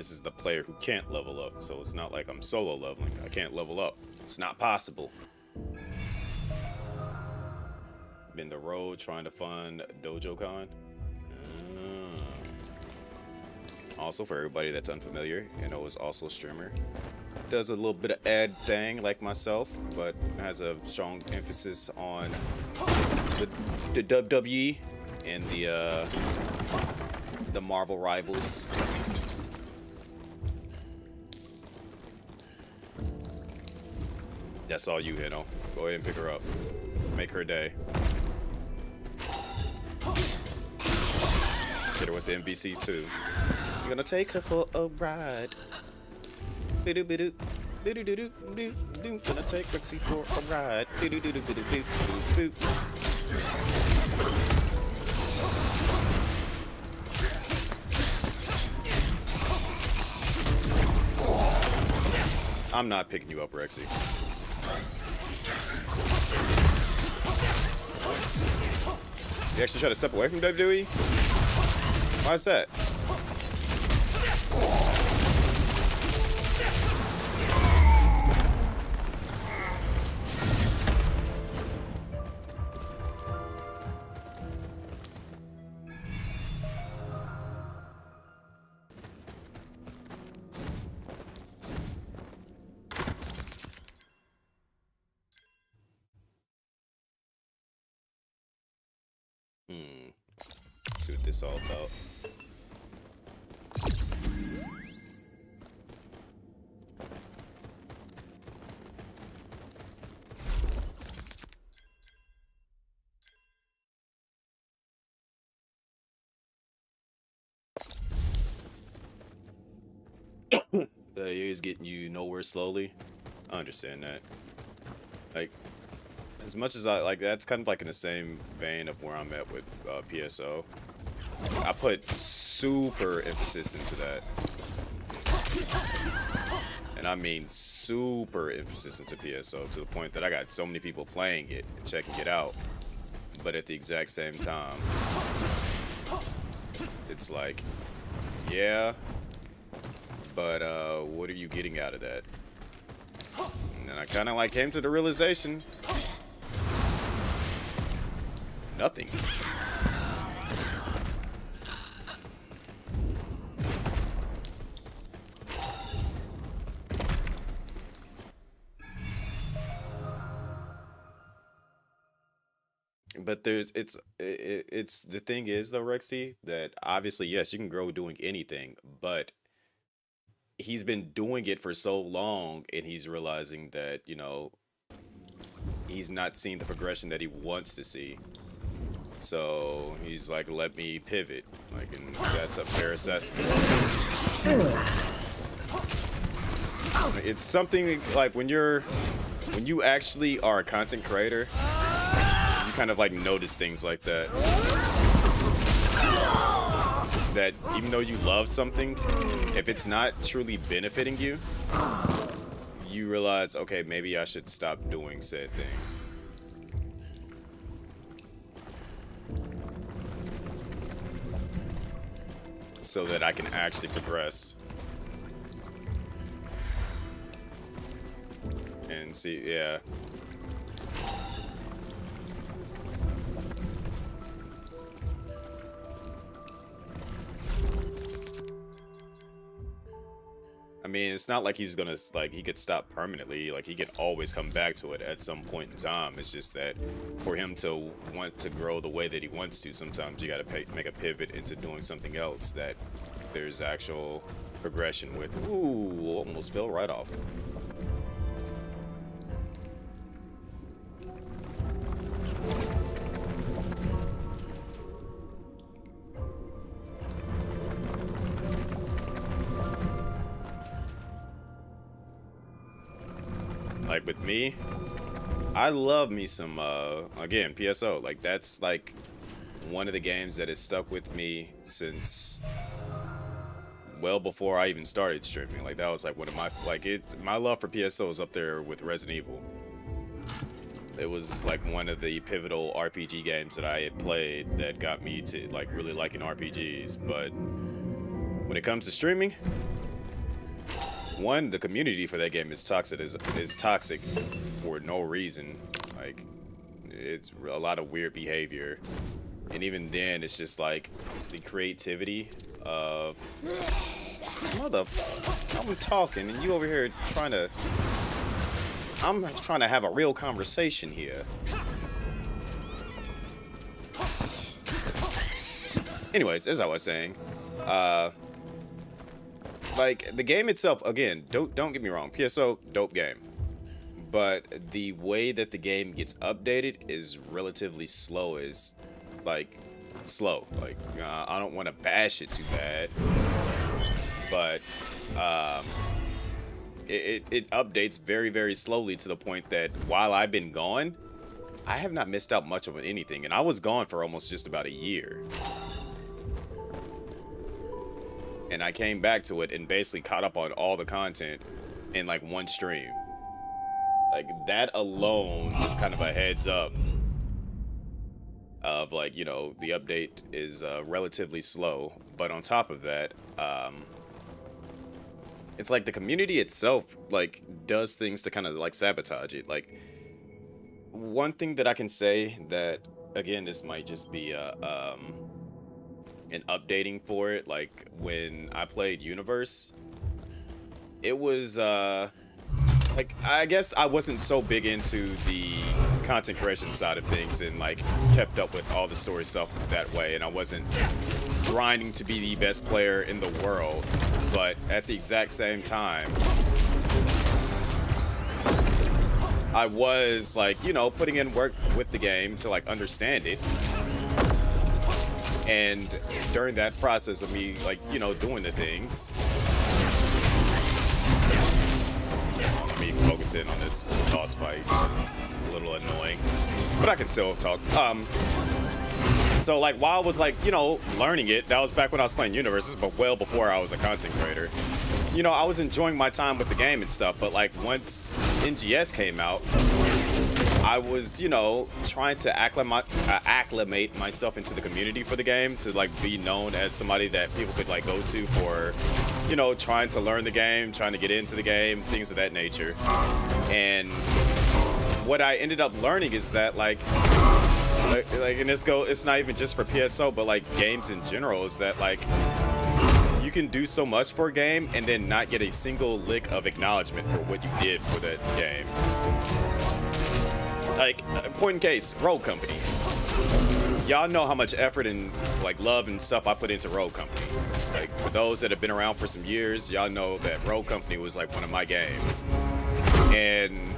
This is the player who can't level up, so it's not like I'm solo leveling. I can't level up. It's not possible. Been the road trying to fund DojoCon. Also, for everybody that's unfamiliar, is also a streamer. Does a little bit of ad thing like myself, but has a strong emphasis on the WWE and the Marvel rivals. That's all you, Hino. Go ahead and pick her up. Make her day. Hit her with the MVC too. I'm gonna take her for a ride. Gonna take Rexy for a ride. I'm not picking you up, Rexy. You actually try to step away from WWE? Why is that? Let's see what this all about. That is getting you nowhere slowly. I understand that. Like, as much as I like, that's kind of like in the same vein of where I'm at with PSO. I put super emphasis into that, and I mean super emphasis into PSO to the point that I got so many people playing it and checking it out, but at the exact same time, it's like, yeah, but what are you getting out of that? And then I kind of like came to the realization, nothing. But it's the thing is though, Rexy, that obviously yes, you can grow doing anything, but he's been doing it for so long and he's realizing that, he's not seeing the progression that he wants to see. So he's like, let me pivot. Like, and that's a fair assessment. It's something like when you actually are a content creator, you kind of like notice things like that. That even though you love something, if it's not truly benefiting you, you realize, okay, maybe I should stop doing said thing. So that I can actually progress. And see, yeah. I mean, it's not like he's gonna, like, he could stop permanently. Like, he could always come back to it at some point in time. It's just that for him to want to grow the way that he wants to, sometimes you gotta make a pivot into doing something else that there's actual progression with. Ooh, almost fell right off. Like with me, I love me some again, PSO. Like that's like one of the games that has stuck with me since well before I even started streaming. Like that was like one of my love for PSO is up there with Resident Evil. It was like one of the pivotal RPG games that I had played that got me to like really liking RPGs. But when it comes to streaming, one, the community for that game is toxic for no reason. Like, it's a lot of weird behavior, and even then, it's just like the creativity of I'm talking, and you over here trying to. I'm trying to have a real conversation here. Anyways, as I was saying, like the game itself, again, don't get me wrong, PSO, dope game, but the way that the game gets updated is relatively slow. Like I don't want to bash it too bad, but it updates very, very slowly to the point that while I've been gone, I have not missed out much of anything, and I was gone for almost just about a year. And I came back to it and basically caught up on all the content in like one stream. Like that alone is kind of a heads up of like, you know, the update is relatively slow. But on top of that, it's like the community itself like does things to kind of like sabotage it. Like one thing that I can say that, again, this might just be an updating for it, like when I played Universe, it was like, I guess I wasn't so big into the content creation side of things and like kept up with all the story stuff that way, and I wasn't grinding to be the best player in the world, but at the exact same time I was like, you know, putting in work with the game to like understand it. And during that process of me, like, you know, doing the things, let me focus in on this boss fight. This is a little annoying, but I can still talk. So like while I was like, you know, learning it, that was back when I was playing Universes, but well before I was a content creator. You know, I was enjoying my time with the game and stuff, but like once NGS came out, I was, you know, trying to acclimate myself into the community for the game, to like be known as somebody that people could like go to for, you know, trying to learn the game, trying to get into the game, things of that nature. And what I ended up learning is that like and it's not even just for PSO, but like games in general, is that like you can do so much for a game and then not get a single lick of acknowledgement for what you did for that game. Like, point in case, Rogue Company. Y'all know how much effort and like love and stuff I put into Rogue Company. Like, for those that have been around for some years, y'all know that Rogue Company was like one of my games. And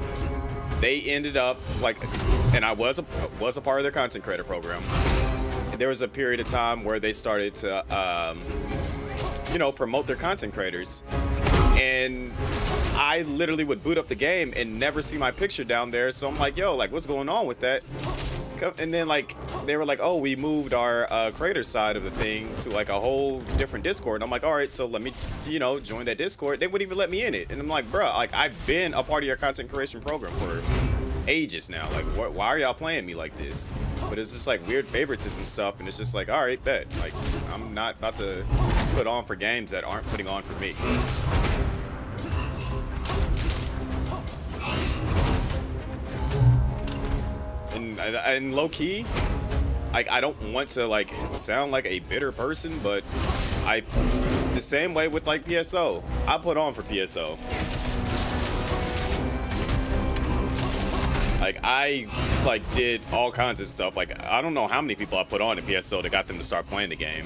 they ended up like, and I was a part of their content creator program. And there was a period of time where they started to, you know, promote their content creators. And I literally would boot up the game and never see my picture down there. So I'm like, yo, like, what's going on with that? And then like they were like, oh, we moved our creator side of the thing to like a whole different Discord. And I'm like, all right, so let me, you know, join that Discord. They wouldn't even let me in it. And I'm like, bruh, like I've been a part of your content creation program for ages now. Like, why are y'all playing me like this? But it's just like weird favoritism stuff, and it's just like, all right, bet. Like, I'm not about to put on for games that aren't putting on for me. And low key, I don't want to like sound like a bitter person, but the same way with like PSO, I put on for PSO. Like I like did all kinds of stuff. Like I don't know how many people I put on in PSO that got them to start playing the game.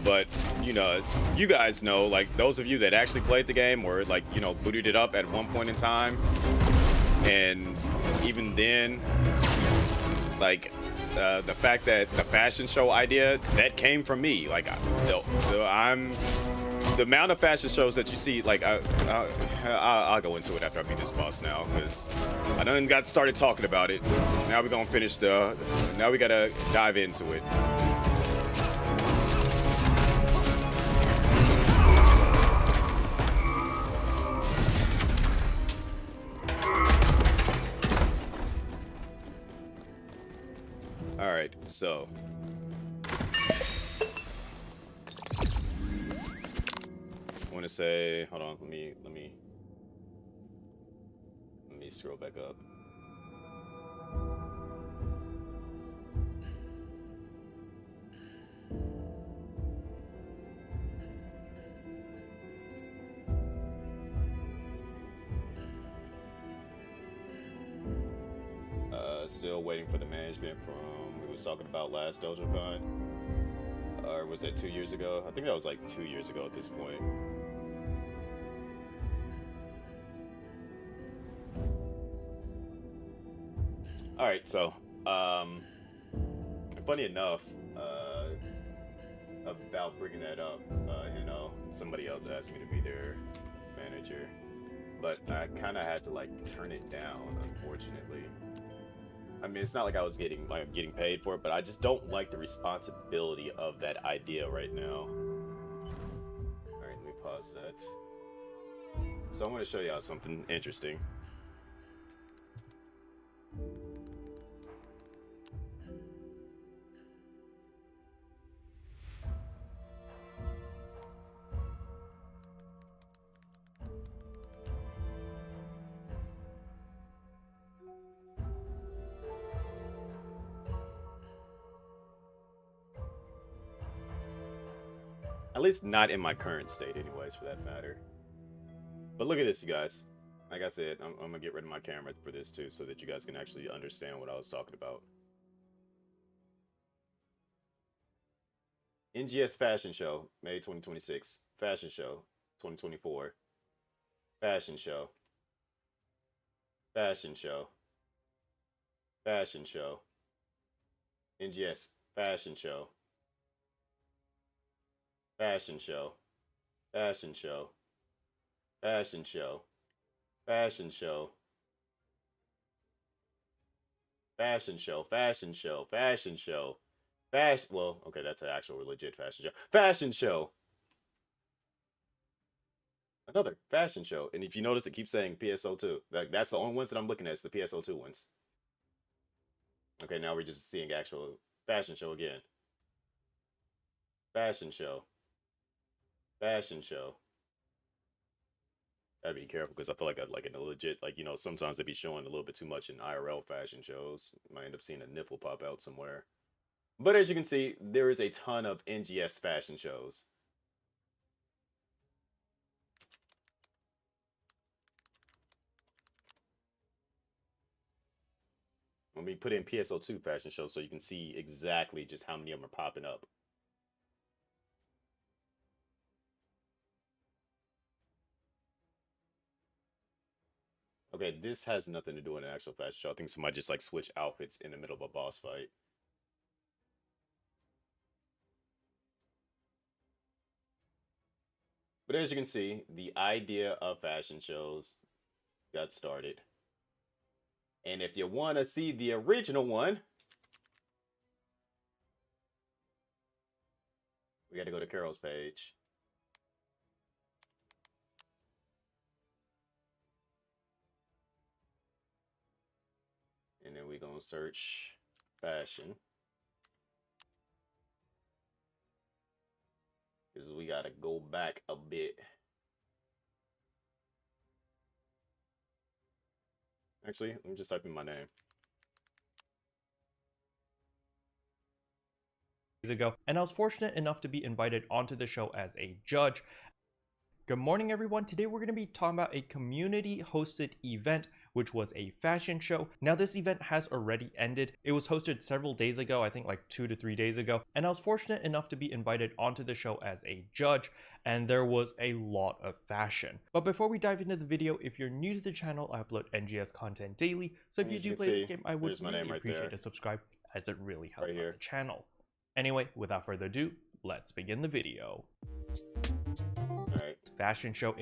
But you know, you guys know, like those of you that actually played the game or like, you know, booted it up at one point in time. And even then, like the fact that the fashion show idea, that came from me. Like the amount of fashion shows that you see, like I'll go into it after I beat this boss now, because I done got started talking about it. Now we're gonna finish now we gotta dive into it. All right, so I want to say, hold on, let me me scroll back up. Still waiting for the management from we was talking about last DojoCon. Or was that 2 years ago? I think that was like 2 years ago at this point. Alright, so, funny enough, about bringing that up, you know, somebody else asked me to be their manager, but I kind of had to, like, turn it down, unfortunately. I mean, it's not like I was getting paid for it, but I just don't like the responsibility of that idea right now. Alright, let me pause that. So I'm going to show y'all something interesting. At least not in my current state anyways, for that matter. But look at this, you guys. Like I said, I'm going to get rid of my camera for this too, so that you guys can actually understand what I was talking about. NGS Fashion Show, May 2026. Fashion Show, 2024. Fashion Show. Fashion Show. Fashion Show. NGS Fashion Show. Fashion Show. Fashion Show. Fashion Show. Fashion Show. Fashion Show. Fashion Show. Fashion Show. Well, okay, that's an actual legit fashion show. Fashion Show. Another fashion show. And if you notice, it keeps saying PSO2. That's the only ones that I'm looking at, is the PSO2 ones. Okay, now we're just seeing actual fashion show again. Fashion show. Fashion show. Gotta be careful, because I feel like in a legit, like, you know, sometimes they be showing a little bit too much in IRL fashion shows. You might end up seeing a nipple pop out somewhere. But as you can see, there is a ton of NGS fashion shows. Let me put in PSO2 fashion show so you can see exactly just how many of them are popping up. Okay, this has nothing to do with an actual fashion show. I think somebody just like switch outfits in the middle of a boss fight. But as you can see, the idea of fashion shows got started. And if you want to see the original one, we got to go to Carol's page. And then we're going to search fashion. Because we got to go back a bit. Actually, let me just type in my name. Ago, and I was fortunate enough to be invited onto the show as a judge. Good morning, everyone. Today we're going to be talking about a community hosted event, which was a fashion show. Now, this event has already ended. It was hosted several days ago, I think like 2 to 3 days ago, and I was fortunate enough to be invited onto the show as a judge, and there was a lot of fashion. But before we dive into the video, if you're new to the channel, I upload NGS content daily, so if you do play this game, I would really appreciate a subscribe, as it really helps out the channel. Anyway, without further ado, let's begin the video. Alright. Fashion show.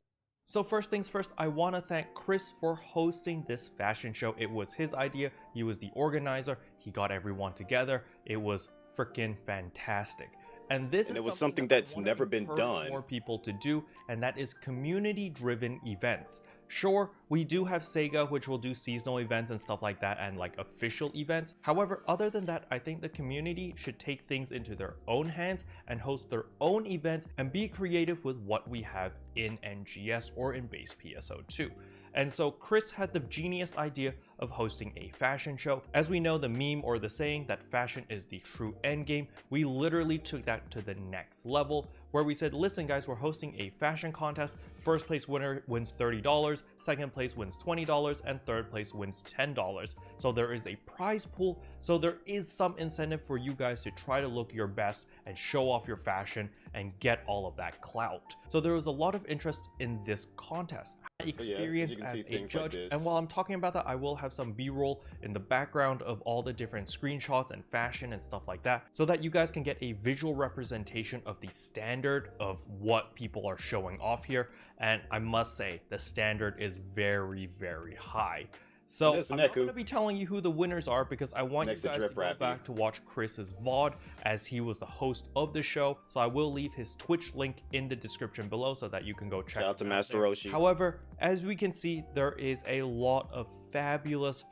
So first things first, I want to thank Chris for hosting this fashion show. It was his idea. He was the organizer. He got everyone together. It was freaking fantastic. And it was something that's never been done. More people to do, and that is community-driven events. Sure, we do have Sega, which will do seasonal events and stuff like that, and like official events. However, other than that, I think the community should take things into their own hands and host their own events and be creative with what we have in NGS or in base PSO2. And so Chris had the genius idea of hosting a fashion show. As we know, the meme or the saying that fashion is the true end game, we literally took that to the next level, where we said, listen guys, we're hosting a fashion contest. First place winner wins $30, second place wins $20, and third place wins $10. So there is a prize pool, so there is some incentive for you guys to try to look your best and show off your fashion and get all of that clout. So there was a lot of interest in this contest. Experience as a judge, and while I'm talking about that, I will have some b-roll in the background of all the different screenshots and fashion and stuff like that, so that you guys can get a visual representation of the standard of what people are showing off here. And I must say, the standard is very, very high. So I'm not going to be telling you who the winners are, because I want you guys to go back to watch Chris's VOD, as he was the host of the show. So I will leave his Twitch link in the description below so that you can go check out to Master Roshi. However, as we can see, there is a lot of fabulous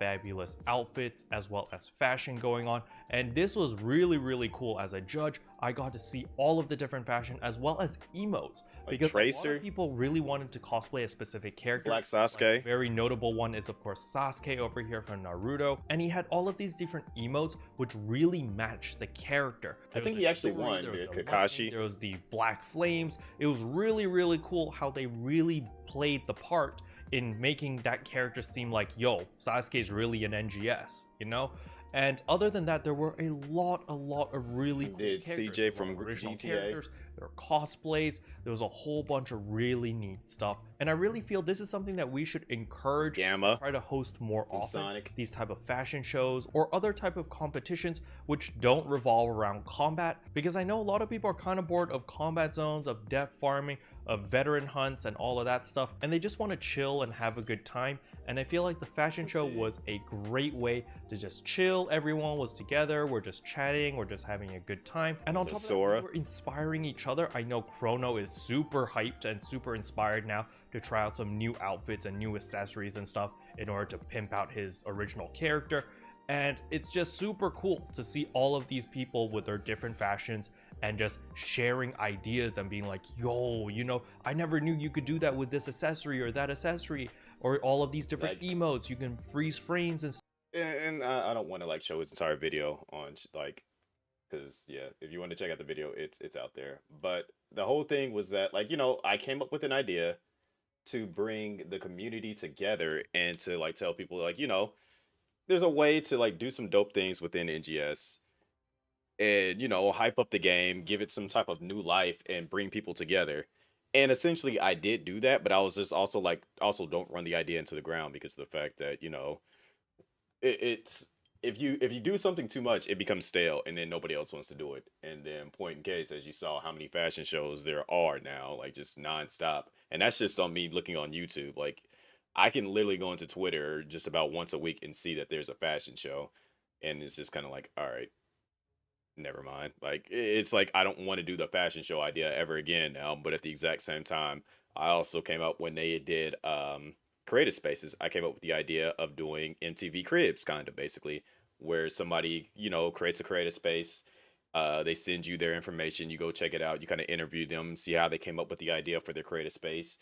outfits as well as fashion going on, and this was really cool. As a judge, I got to see all of the different fashion as well as emotes, because Tracer, a lot of people really wanted to cosplay a specific character. Black Sasuke. Like, very notable one is of course Sasuke over here from Naruto, and he had all of these different emotes which really matched the character. I think he actually won, Kakashi. There was the black flames. It was really cool how they really played the part in making that character seem like, yo, Sasuke is really an NGS, you know? And other than that, there were a lot of really cool characters. CJ from GTA. There were cosplays. There was a whole bunch of really neat stuff, and I really feel this is something that we should encourage. Gamma. Try to host more often. Sonic. These type of fashion shows or other type of competitions which don't revolve around combat, because I know a lot of people are kind of bored of combat zones, of death farming, of veteran hunts and all of that stuff, and they just want to chill and have a good time. And I feel like the fashion show was a great way to just chill. Everyone was together, we're just chatting, we're just having a good time, and on top of that, we're inspiring each other. I know Chrono is super hyped and super inspired now to try out some new outfits and new accessories and stuff in order to pimp out his original character. And it's just super cool to see all of these people with their different fashions and just sharing ideas and being like, yo, you know, I never knew you could do that with this accessory or that accessory, or all of these different emotes. You can freeze frames and stuff. And I don't want to like show his entire video on like, because yeah, if you want to check out the video, it's out there. But the whole thing was that, like, you know, I came up with an idea to bring the community together and to like tell people, like, you know, there's a way to like do some dope things within NGS and, you know, hype up the game, give it some type of new life and bring people together. And essentially I did do that, but I was just also like, also don't run the idea into the ground, because of the fact that, you know, it's if you do something too much, it becomes stale and then nobody else wants to do it. And then point in case, as you saw how many fashion shows there are now, like just nonstop. And that's just on me looking on YouTube. Like, I can literally go into Twitter just about once a week and see that there's a fashion show. And it's just kind of like, all right, never mind. Like, it's like, I don't want to do the fashion show idea ever again now. But at the exact same time, I also came up when they did creative spaces. I came up with the idea of doing MTV Cribs, kind of basically, where somebody, you know, creates a creative space. They send you their information. You go check it out. You kind of interview them, see how they came up with the idea for their creative space.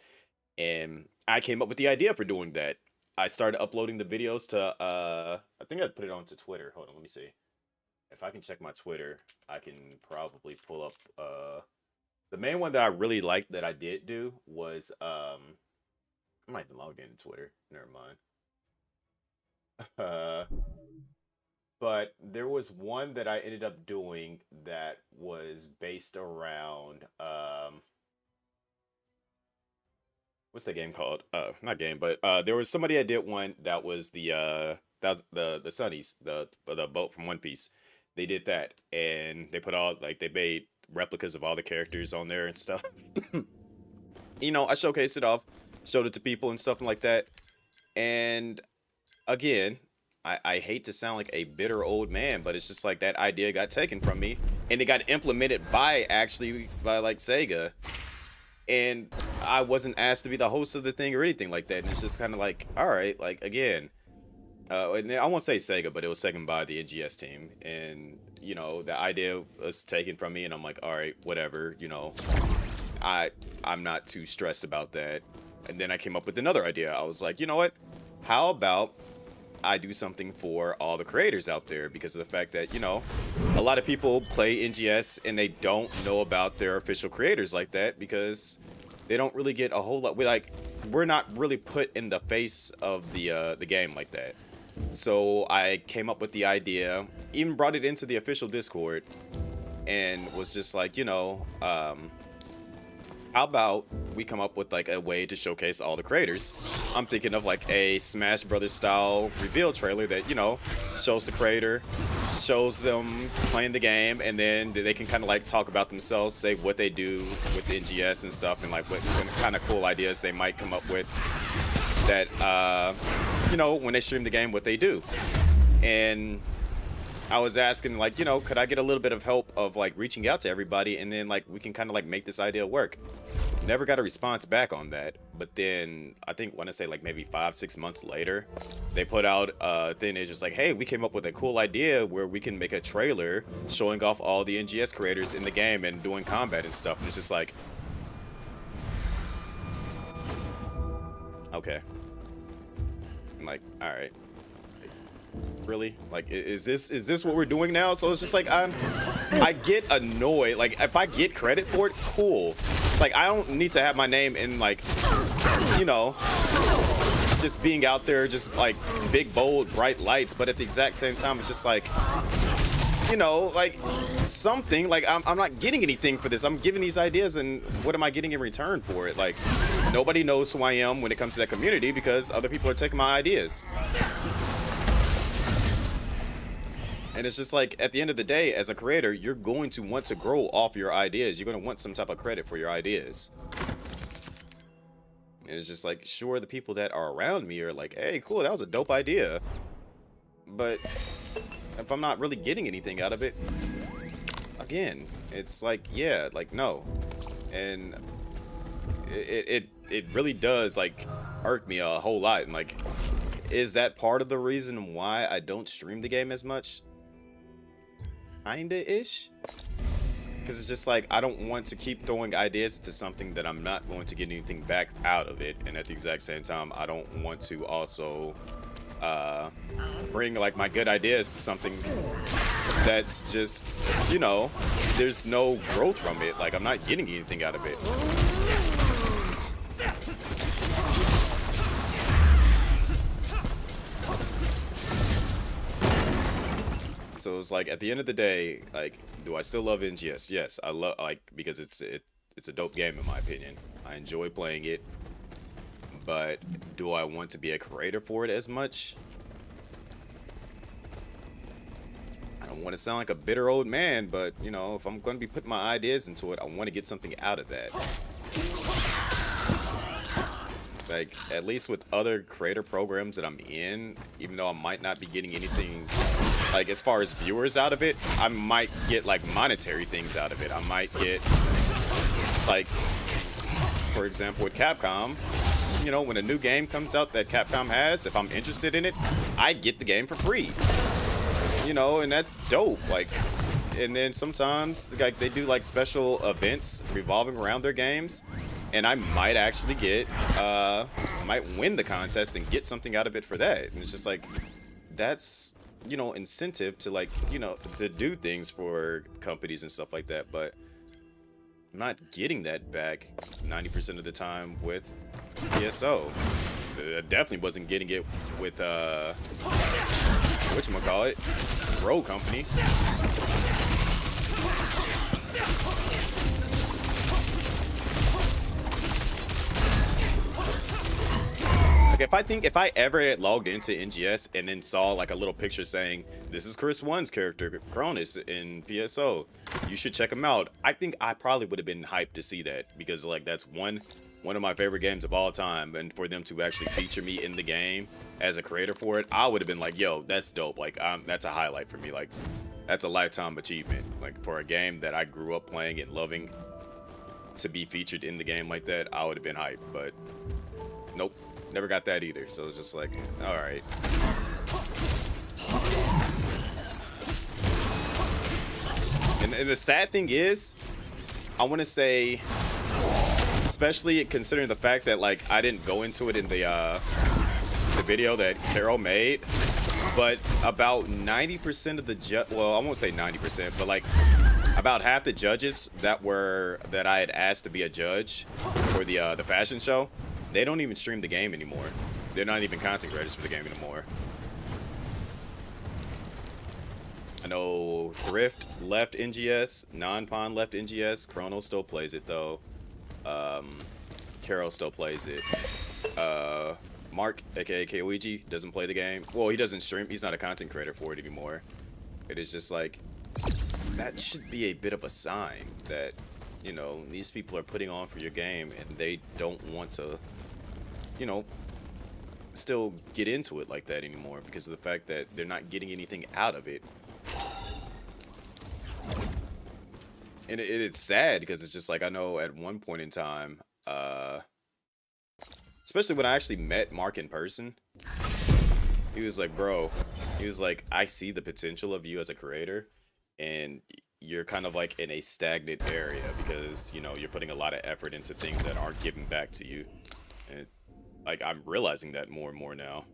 And I came up with the idea for doing that. I started uploading the videos to, I think I put it onto Twitter. Hold on, let me see. If I can check my Twitter, I can probably pull up, the main one that I really liked that I did do was, I might have logged into Twitter. Never mind. But there was one that I ended up doing that was based around, what's that game called? Not game, but there was somebody that did one that was the Sunnies, the boat from One Piece. They did that, and they put all, like, they made replicas of all the characters on there and stuff. You know, I showcased it off, showed it to people and stuff like that. And again, I hate to sound like a bitter old man, but it's just like that idea got taken from me, and it got implemented by like Sega. And I wasn't asked to be the host of the thing or anything like that. And it's just kind of like, all right, like, again, and I won't say Sega, but it was taken by the NGS team. And, you know, the idea was taken from me, and I'm like, all right, whatever, you know, I'm not too stressed about that. And then I came up with another idea. I was like, you know what? How about I do something for all the creators out there, because of the fact that, you know, a lot of people play NGS and they don't know about their official creators like that, because they don't really get a whole lot. We're not really put in the face of the game like that. So I came up with the idea, even brought it into the official Discord, and was just like, you know, how about we come up with like a way to showcase all the creators? I'm thinking of like a Smash Brothers style reveal trailer that, you know, shows the creator, shows them playing the game, and then they can kind of like talk about themselves, say what they do with NGS and stuff, and like what kind of cool ideas they might come up with that, you know, when they stream the game, what they do. And I was asking, like, you know, could I get a little bit of help of like reaching out to everybody, and then like we can kind of like make this idea work. Never got a response back on that. But then I think, want to say like maybe 5-6 months later, they put out a thing. It's just like, hey, we came up with a cool idea where we can make a trailer showing off all the NGS creators in the game and doing combat and stuff. And it's just like, okay. I'm like, all right. Really? Like, is this what we're doing now? So it's just like, I get annoyed. Like, if I get credit for it, cool. Like, I don't need to have my name in, like, you know, just being out there, just like big, bold, bright lights. But at the exact same time, it's just like, you know, like something. Like, I'm not getting anything for this. I'm giving these ideas, and what am I getting in return for it? Like, nobody knows who I am when it comes to that community, because other people are taking my ideas. And it's just like, at the end of the day, as a creator, you're going to want to grow off your ideas. You're going to want some type of credit for your ideas. And it's just like, sure, the people that are around me are like, hey, cool, that was a dope idea. But if I'm not really getting anything out of it, again, it's like, yeah, like, no. And it really does, like, irk me a whole lot. And like, is that part of the reason why I don't stream the game as much? Kinda-ish. Because it's just like, I don't want to keep throwing ideas to something that I'm not going to get anything back out of it. And at the exact same time, I don't want to also bring like my good ideas to something that's just, you know, there's no growth from it. Like, I'm not getting anything out of it. So it's like, at the end of the day, like, do I still love NGS? Yes, I love, like, because it's a dope game in my opinion. I enjoy playing it, but do I want to be a creator for it as much? I don't want to sound like a bitter old man, but you know, if I'm going to be putting my ideas into it, I want to get something out of that. Like, at least with other creator programs that I'm in, even though I might not be getting anything, like, as far as viewers out of it, I might get, like, monetary things out of it. I might get, like, for example, with Capcom, you know, when a new game comes out that Capcom has, if I'm interested in it, I get the game for free. You know, and that's dope. Like, and then sometimes, like, they do, like, special events revolving around their games, and I might actually get, might win the contest and get something out of it for that. And it's just like, that's, you know, incentive to, like, you know, to do things for companies and stuff like that. But I'm not getting that back 90% of the time with PSO. I definitely wasn't getting it with, whatchamacallit, Rogue Company. If I ever logged into NGS and then saw like a little picture saying, this is Chris One's character, Cronus, in PSO, you should check him out, I think I probably would have been hyped to see that, because like, that's one of my favorite games of all time, and for them to actually feature me in the game as a creator for it, I would have been like, yo, that's dope. Like, that's a highlight for me. Like, that's a lifetime achievement. Like, for a game that I grew up playing and loving, to be featured in the game like that, I would have been hyped. But nope, never got that either. So it's just like, all right. And the sad thing is, I want to say especially considering the fact that like I didn't go into it in the video that Carol made, but about 90% of the well, I won't say 90%, but like about half the judges that I had asked to be a judge for the fashion show, they don't even stream the game anymore. They're not even content creators for the game anymore. I know Thrift left NGS, Non-Pon left NGS, Chrono still plays it though. Carol still plays it. Mark, aka Koiji, doesn't play the game. Well, he doesn't stream. He's not a content creator for it anymore. It is just like, that should be a bit of a sign that, you know, these people are putting on for your game and they don't want to, you know, still get into it like that anymore because of the fact that they're not getting anything out of it. And it's sad because it's just like, I know at one point in time, especially when I actually met Mark in person, he was like, bro, he was like, I see the potential of you as a creator, and you're kind of like in a stagnant area because, you know, you're putting a lot of effort into things that aren't giving back to you. And like, I'm realizing that more and more now.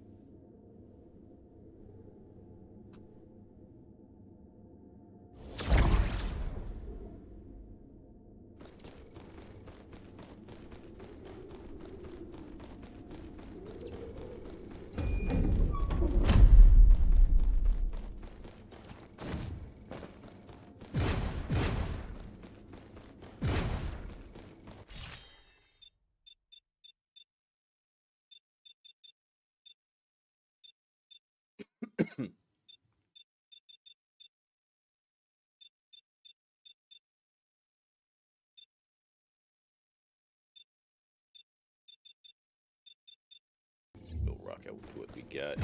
We'll rock out with what we got.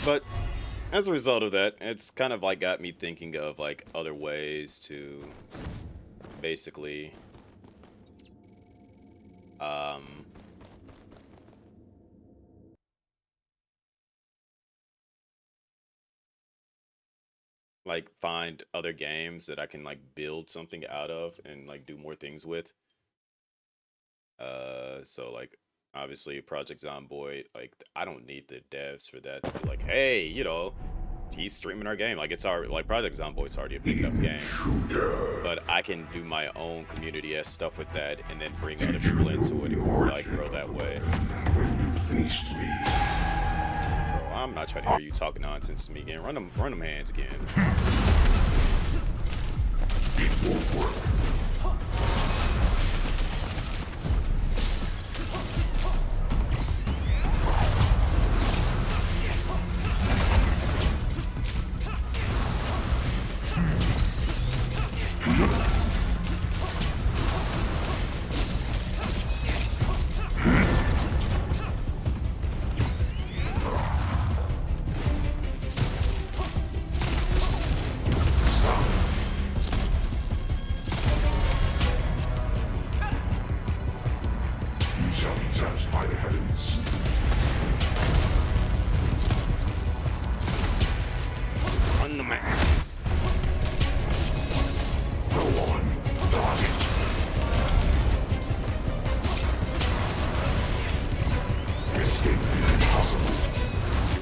But as a result of that, it's kind of like got me thinking of like other ways to basically like find other games that I can like build something out of and like do more things with. So like obviously Project Zomboid, like I don't need the devs for that to be like, hey, you know, he's streaming our game. Like it's already like Project Zomboid's already a big enough game. But I can do my own community-esque stuff with that and then bring other people into it and like grow that way. Bro, I'm not trying to hear you talking nonsense to me again. Run them hands again. It won't work.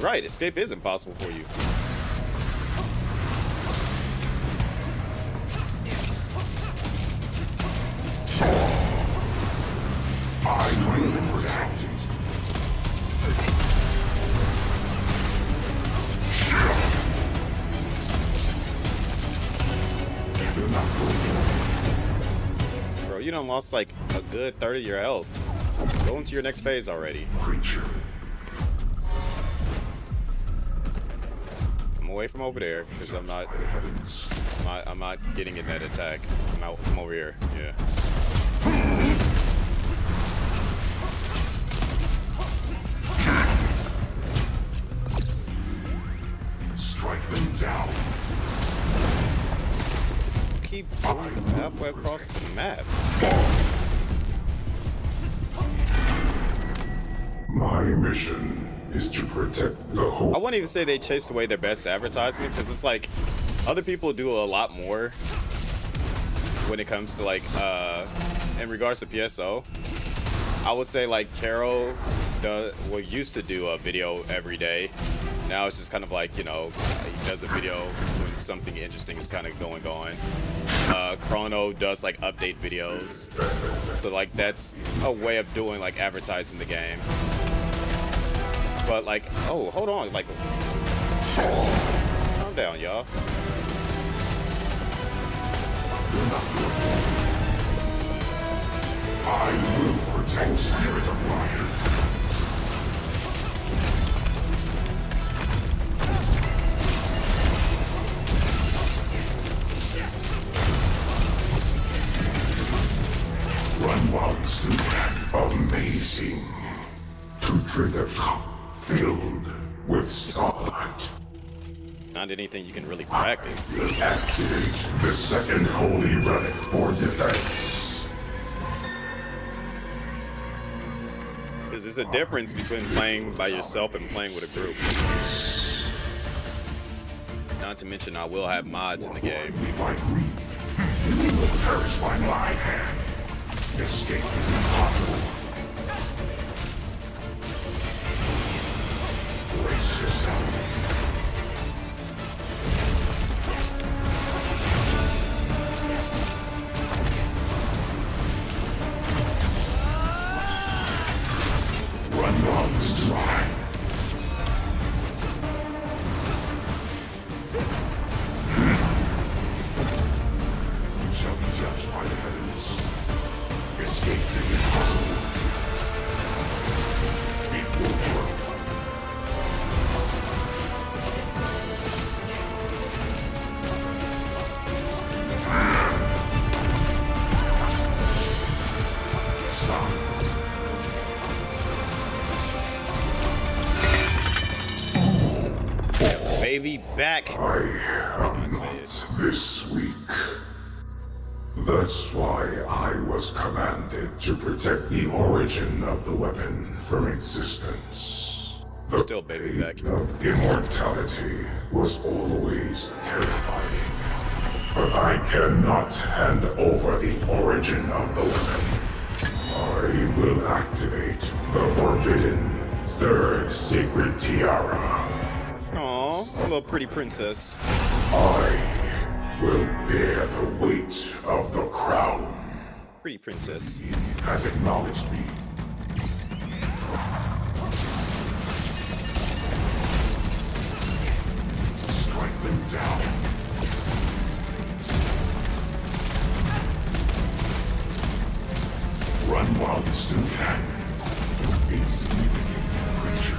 Right, escape is impossible for you. I will protect it. Bro, you done lost like a good 30 of your health. Go into your next phase already. Creature. Away from over there because I'm not getting in that attack. I'm over here. Yeah. Strike them down. Keep going halfway across the map. My mission is to protect the I whole. wouldn't even say they chased away their best advertisement, because it's like other people do a lot more when it comes to like in regards to PSO. I would say like Carol used to do a video every day. Now it's just kind of like, you know, he does a video when something interesting is kind of going on. Chrono does like update videos. So like that's a way of doing like advertising the game. But like, oh, hold on, like, calm down, y'all. I will protect Spirit of Fire. Run while you still can. Amazing. To drink a cup filled with starlight. It's not anything you can really practice. Will activate the second holy relic for defense. Because there's a difference between playing by yourself and playing with a group. Not to mention, I will have mods in the game. With my greed, you will perish by my hand. Escape is impossible. Brace yourself. Run while you still can. You shall be judged by the heavens. Escape is impossible. It will work. Stop. Baby, back. I am not this weak. That's why I was commanded to protect the origin of the weapon from existence. The Still baby back. pain of immortality was always terrifying. But I cannot hand over the origin of the weapon. I will activate the forbidden third sacred tiara. Aw, little pretty princess. I will bear the weight of the crown. Pretty princess. He has acknowledged me. Strike them down. Run while you still can. Insignificant creature.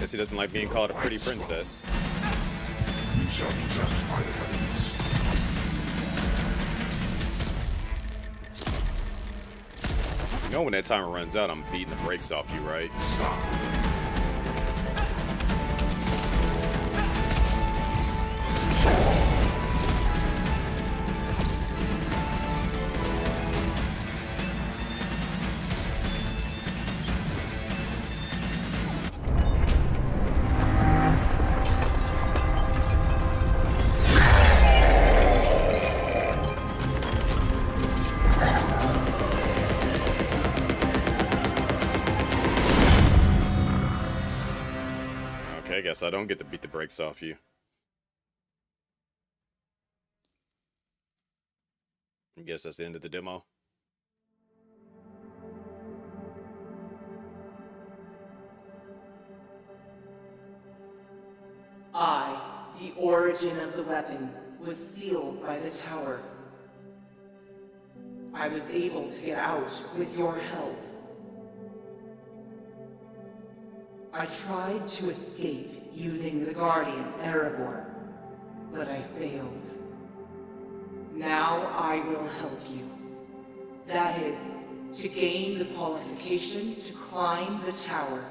Guess he doesn't like being called a pretty princess. You shall be judged by the heavens. You know when that timer runs out, I'm beating the brakes off you, right? Stop. Okay, I guess I don't get to beat the brakes off you. I guess that's the end of the demo. I, the origin of the weapon, was sealed by the tower. I was able to get out with your help. I tried to escape using the Guardian Erebor, but I failed. Now I will help you. That is, to gain the qualification to climb the tower.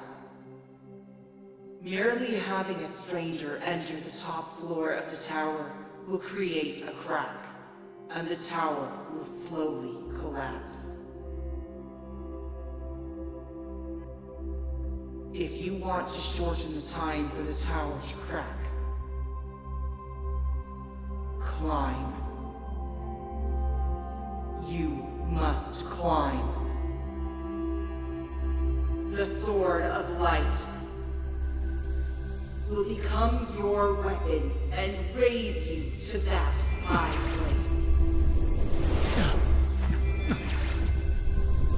Merely having a stranger enter the top floor of the tower will create a crack, and the tower will slowly collapse. If you want to shorten the time for the tower to crack, climb. You must climb. The Sword of Light will become your weapon and raise you to that high place.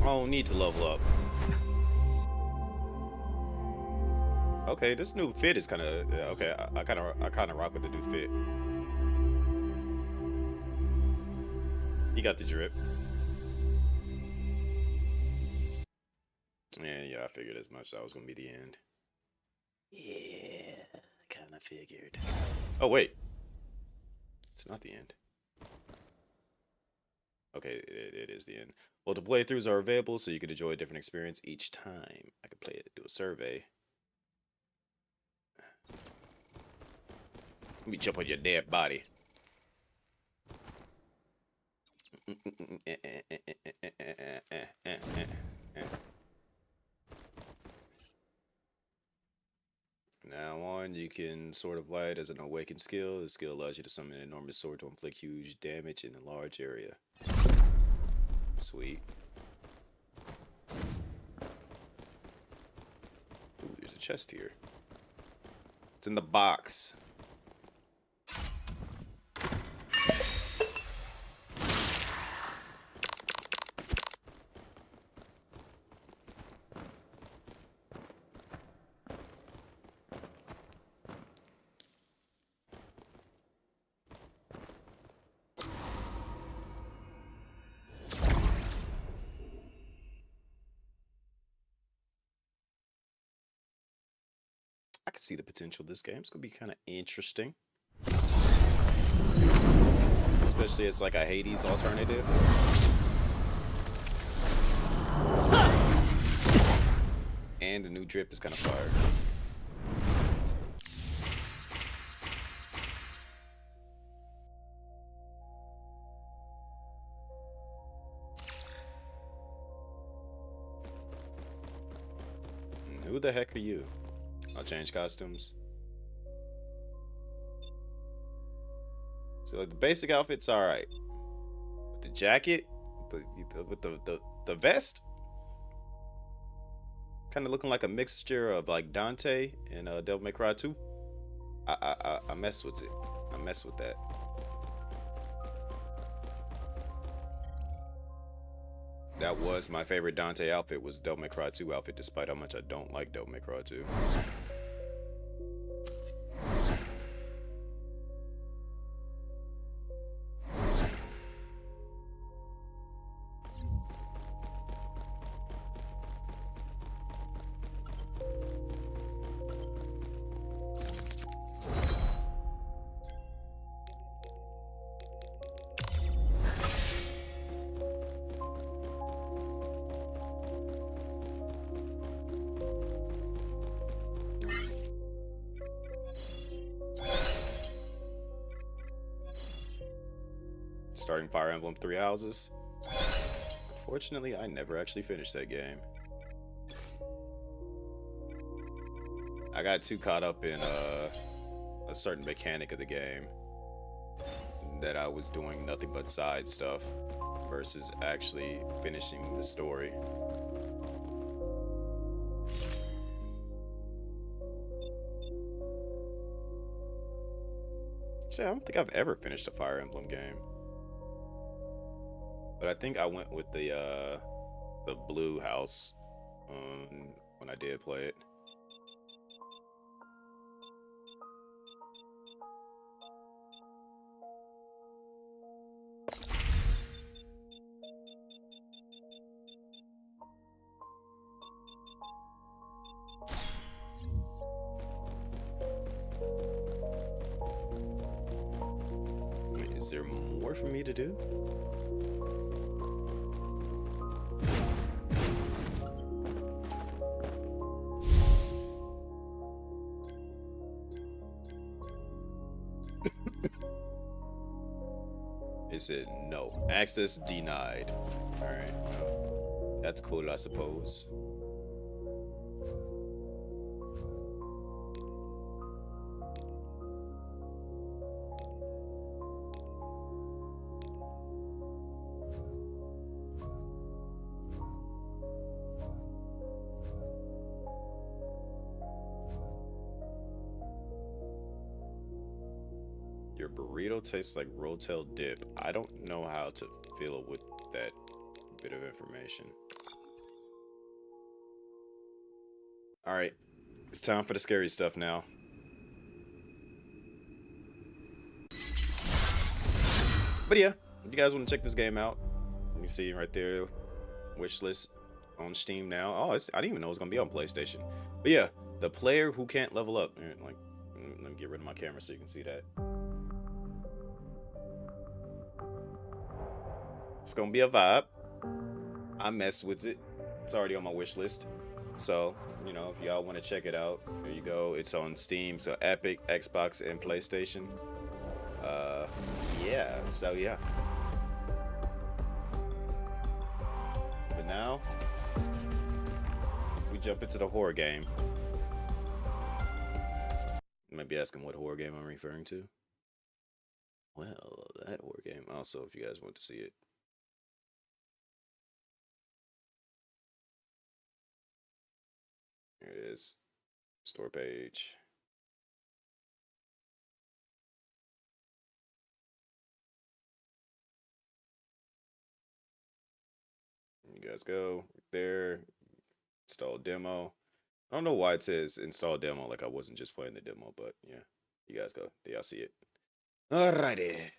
I don't need to level up. Okay, this new fit is kind of okay. I kind of rock with the new fit. You got the drip. Yeah, I figured as much. That was gonna be the end. Yeah, kind of figured. Oh wait, it's not the end. Okay, it is the end. Well, the playthroughs are available, so you can enjoy a different experience each time. I could play it, do a survey. Let me jump on your dead body. Now on, you can Sword of Light as an awakened skill. The skill allows you to summon an enormous sword to inflict huge damage in a large area. Sweet. Ooh, there's a chest here. It's in the box. I can see the potential of this game. It's gonna be kind of interesting, especially as like a Hades alternative. And the new drip is kind of fire. Who the heck are you? I'll change costumes. So like the basic outfit's alright. With the jacket, with the vest, kind of looking like a mixture of like Dante and Devil May Cry 2. I mess with it. I mess with that. That was my favorite Dante outfit, was Devil May Cry 2 outfit, despite how much I don't like Devil May Cry 2. Starting Fire Emblem Three Houses. Unfortunately, I never actually finished that game. I got too caught up in a certain mechanic of the game that I was doing nothing but side stuff versus actually finishing the story. Actually, I don't think I've ever finished a Fire Emblem game. But I think I went with the blue house when I did play it. Wait, is there more for me to do? It said no. Access denied. Alright, well, that's cool, I suppose. Your burrito tastes like Rotel dip. I don't know how to feel with that bit of information. Alright, it's time for the scary stuff now. But yeah, if you guys want to check this game out, let me see right there. Wishlist on Steam now. Oh, I didn't even know it was going to be on PlayStation. But yeah, The Player Who Can't Level Up. Like, let me get rid of my camera so you can see that. It's gonna be a vibe. I mess with it. It's already on my wish list. So, you know, if y'all want to check it out, there you go. It's on Steam, so Epic, Xbox, and PlayStation. Yeah, so yeah. But now, we jump into the horror game. You might be asking what horror game I'm referring to. Well, that horror game. Also, if you guys want to see it. Here it is. Store page. You guys go there. Install demo. I don't know why it says install demo like I wasn't just playing the demo, but yeah. You guys go. Y'all see it. Alrighty.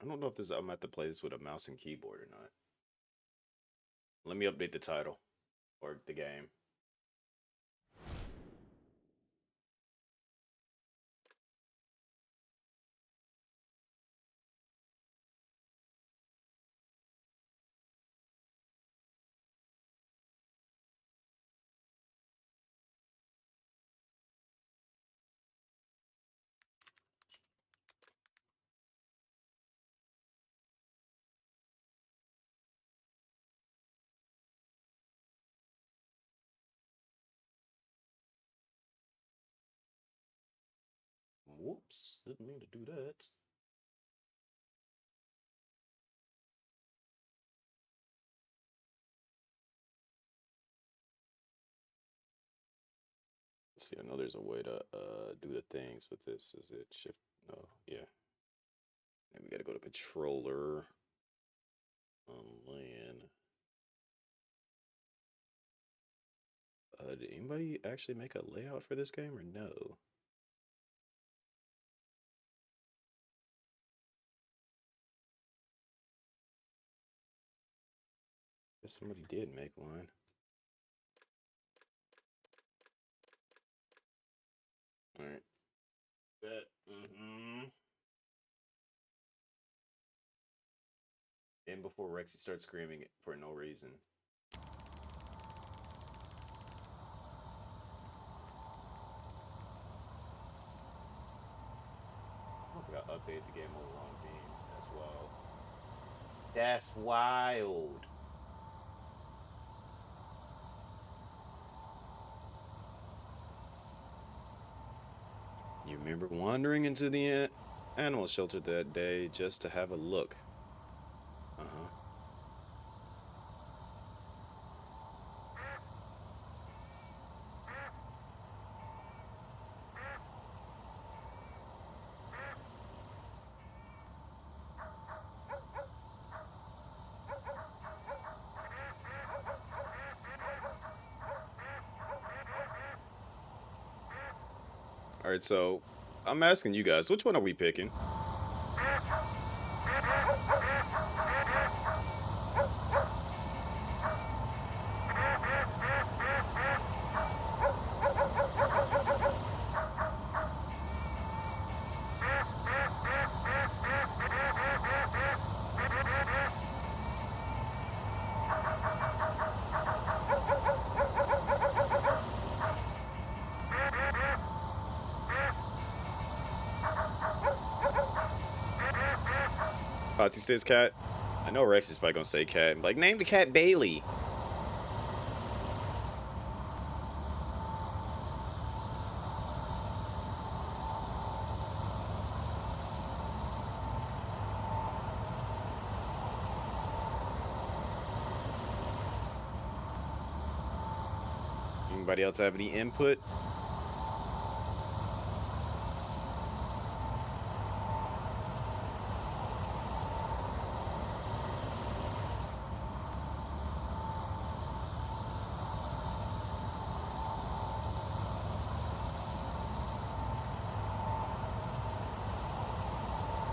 I don't know if I'm at the play this with a mouse and keyboard or not. Let me update the title or the game. Whoops, didn't mean to do that. Let's see, I know there's a way to do the things with this. Is it shift? No, yeah. And we gotta go to controller on LAN. Did anybody actually make a layout for this game or no? Guess somebody did make one. All right. Bet. And before Rexy starts screaming for no reason. I don't think I updated the game over on Beam. That's wild. That's wild. You remember wandering into the animal shelter that day just to have a look. Uh-huh. All right, so I'm asking you guys, which one are we picking? Patsy says cat. I know Rex is probably gonna say cat. Like, name the cat Bailey. Anybody else have any input?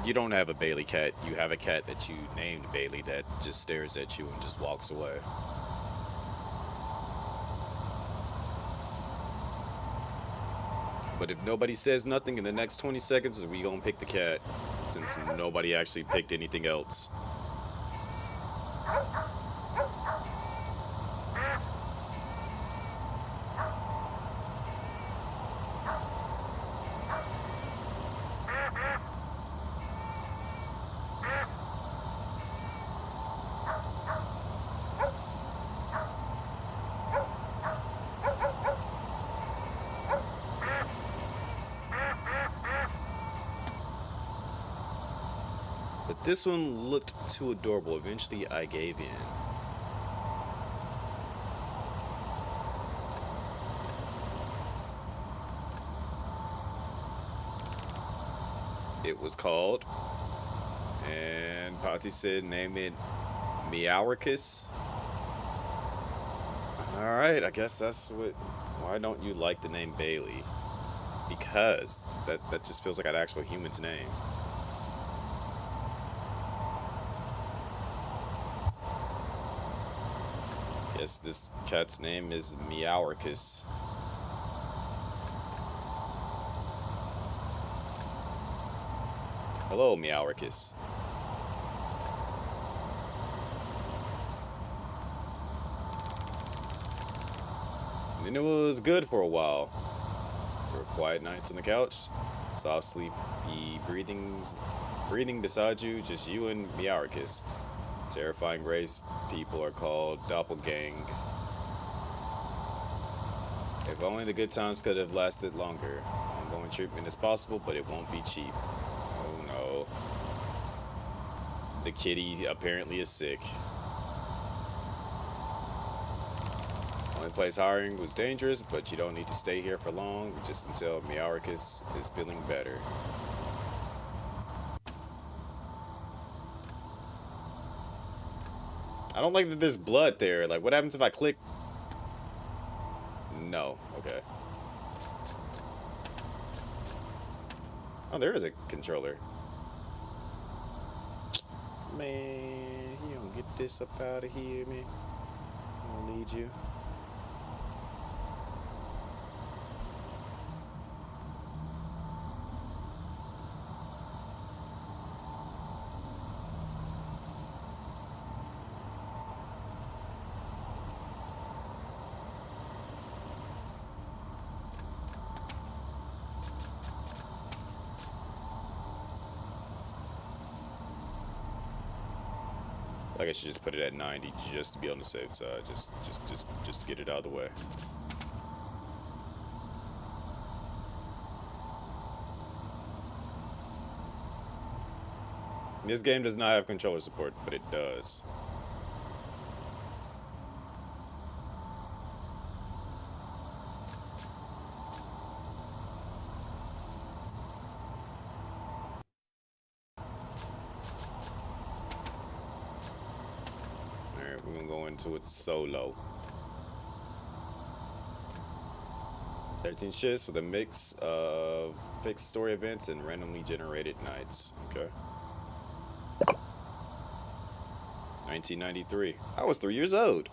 You don't have a Bailey cat. You have a cat that you named Bailey that just stares at you and just walks away. But if nobody says nothing in the next 20 seconds, we gonna pick the cat, since nobody actually picked anything else. But this one looked too adorable. Eventually, I gave in. It was called, and Patsy said, name it Meowarcus. Alright, I guess that's what... Why don't you like the name Bailey? Because that just feels like an actual human's name. Yes, this cat's name is Meowarcus. Hello, Meowarcus. And it was good for a while. There were quiet nights on the couch, soft sleepy breathing beside you, just you and Meowarcus. Terrifying race people are called doppelgang. If only the good times could have lasted longer. Ongoing treatment is possible, but it won't be cheap. Oh no. The kitty apparently is sick. Only place hiring was dangerous, but you don't need to stay here for long, just until Meowarcus is feeling better. I don't like that there's blood there. Like, what happens if I click? No. Okay. Oh, there is a controller. Man, you don't get this up out of here, man. I don't need you. Like I should just put it at 90 just to be on the safe side, just to get it out of the way. This game does not have controller support, but it does. Alright, we're gonna go into it solo. 13 shifts with a mix of fixed story events and randomly generated nights. Okay. 1993. I was 3 years old.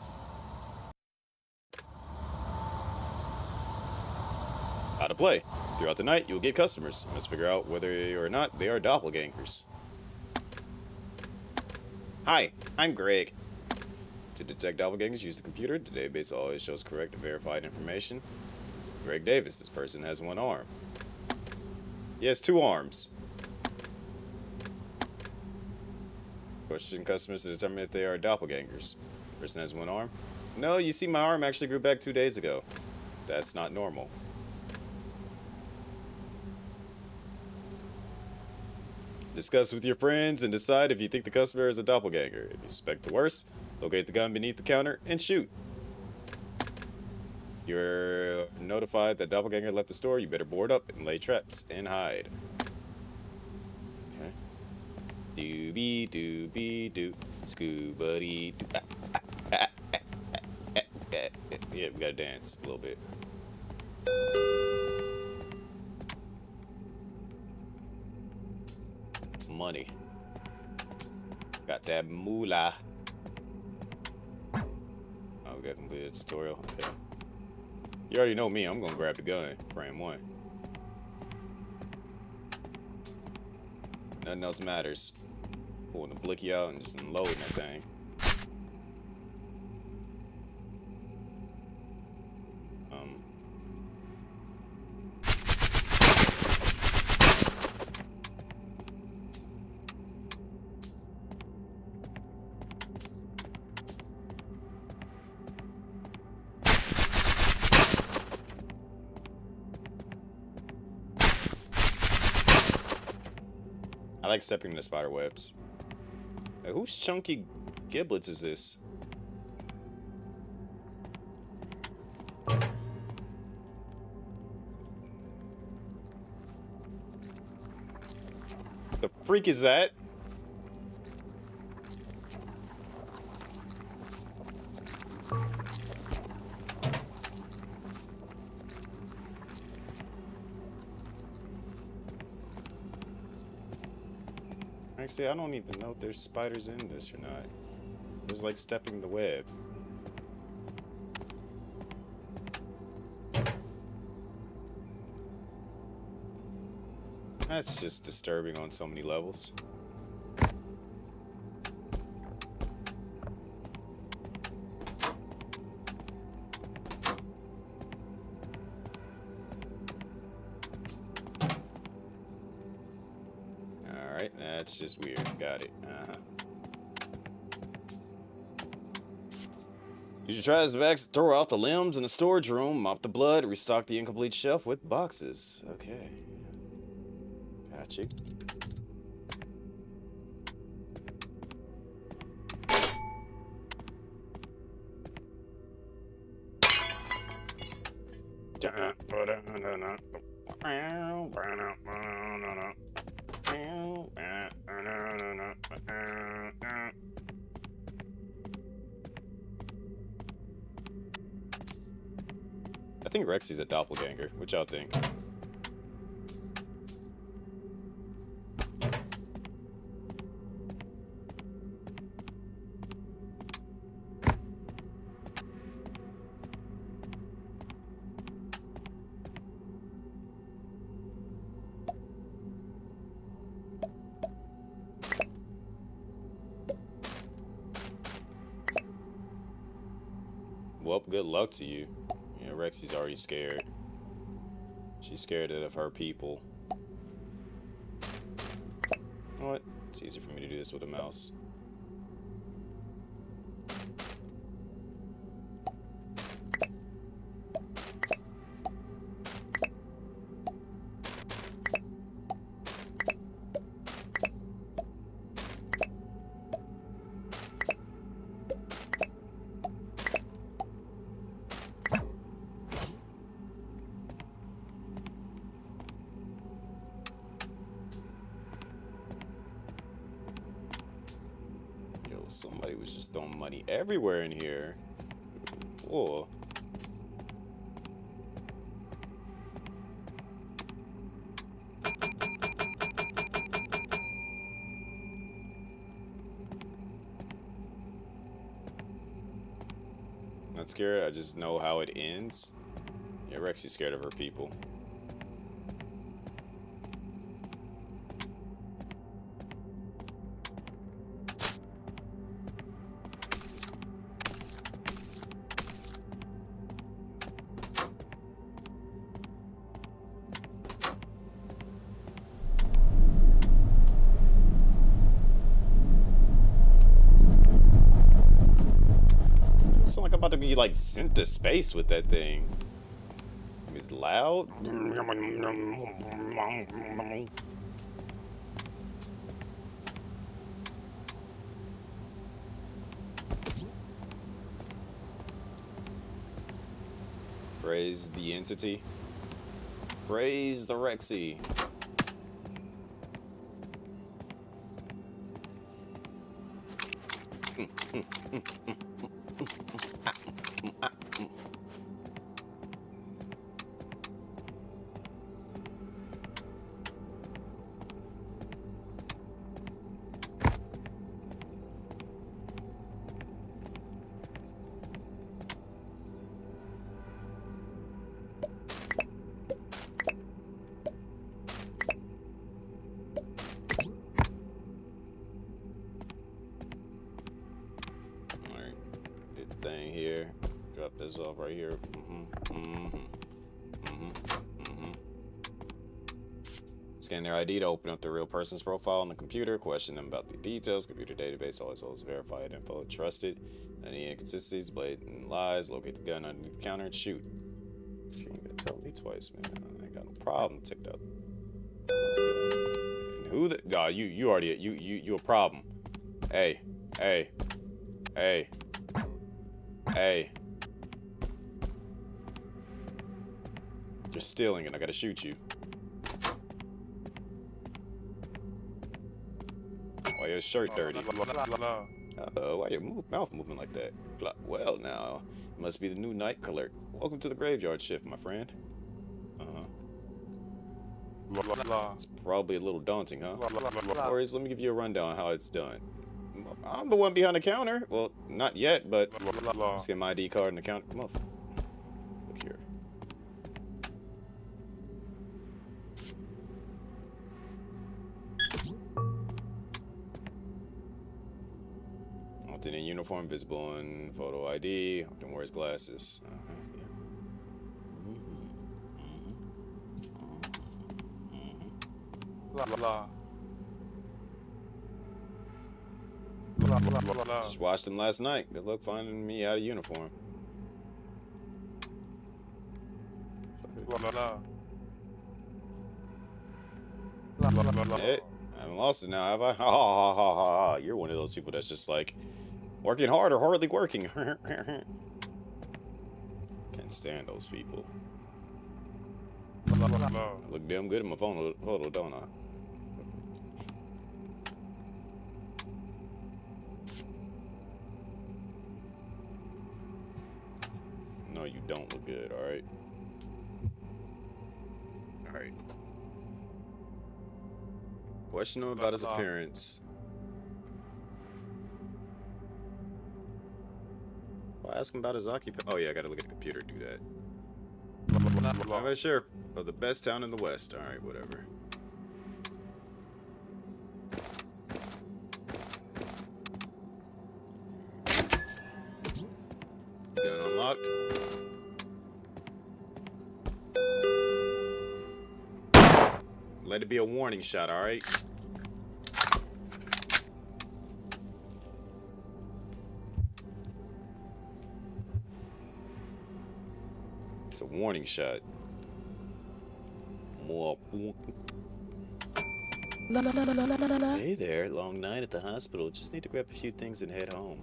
How to play. Throughout the night, you'll get customers. You must figure out whether or not they are doppelgangers. Hi, I'm Greg. To detect doppelgangers, use the computer. The database always shows correct and verified information. Greg Davis. This person has one arm. He has 2 arms. Question customers to determine if they are doppelgangers. Person has one arm. No, you see, my arm actually grew back 2 days ago. That's not normal. Discuss with your friends and decide if you think the customer is a doppelganger. If you suspect the worst, locate the gun beneath the counter and shoot. You're notified that doppelganger left the store. You better board up and lay traps and hide. Okay. Doobie doobie doo. Scuba dee doo. Yeah, we gotta dance a little bit. Money. Got that moolah. Oh, we got completed tutorial. Okay. You already know me. I'm gonna grab the gun. Frame 1. Nothing else matters. Pulling the blicky out and just unloading that thing. I like stepping into spider webs. Whose chunky giblets is this? The freak is that? Actually, I don't even know if there's spiders in this or not. It's like stepping the web. That's just disturbing on so many levels. Alright, that's just weird. Got it. You should try this back, throw out the limbs in the storage room, mop the blood, restock the incomplete shelf with boxes. Okay. Got you. I think Rexy's a doppelganger. What y'all think? Well, good luck to you. Yeah, Rexy's already scared. She's scared of her people. You know what? It's easier for me to do this with a mouse. Somebody was just throwing money everywhere in here. Whoa. Not scared, I just know how it ends. Yeah, Rexy's scared of her people. about to be like sent to space with that thing. It's loud. Praise the entity. Praise the Rexy. Thing here. Drop this off right here. Scan their ID to open up the real person's profile on the computer. Question them about the details. Computer database always holds verified info. Trusted. Any inconsistencies, blatant lies. Locate the gun underneath the counter and shoot. You ain't gonna tell me twice, man. I ain't got no problem. Ticked up. And who the? God, you already you a problem. Hey. You're stealing and I gotta shoot you. Why your shirt dirty? Why your mouth moving like that? Well now, you must be the new night clerk. Welcome to the graveyard shift, my friend. It's probably a little daunting, huh? No worries, let me give you a rundown on how it's done. I'm the one behind the counter. Well, not yet, but let's get my ID card in the counter. Come on. Look here. Often in uniform, visible in photo ID. Often wears glasses. Just watched him last night. Good luck finding me out of uniform. Hey, I haven't lost it now, have I? Ha ha ha ha ha. You're one of those people that's just like working hard or hardly working. Can't stand those people. I look damn good in my photo, don't I? No, you don't look good, alright? Alright. Question him about his appearance. Well, ask him about his occupation. Oh yeah, I gotta look at the computer to do that. I'm not sure. Of the best town in the West. Alright, whatever. Gun unlocked. Let it be a warning shot, alright? It's a warning shot. Hey there, long night at the hospital. Just need to grab a few things and head home.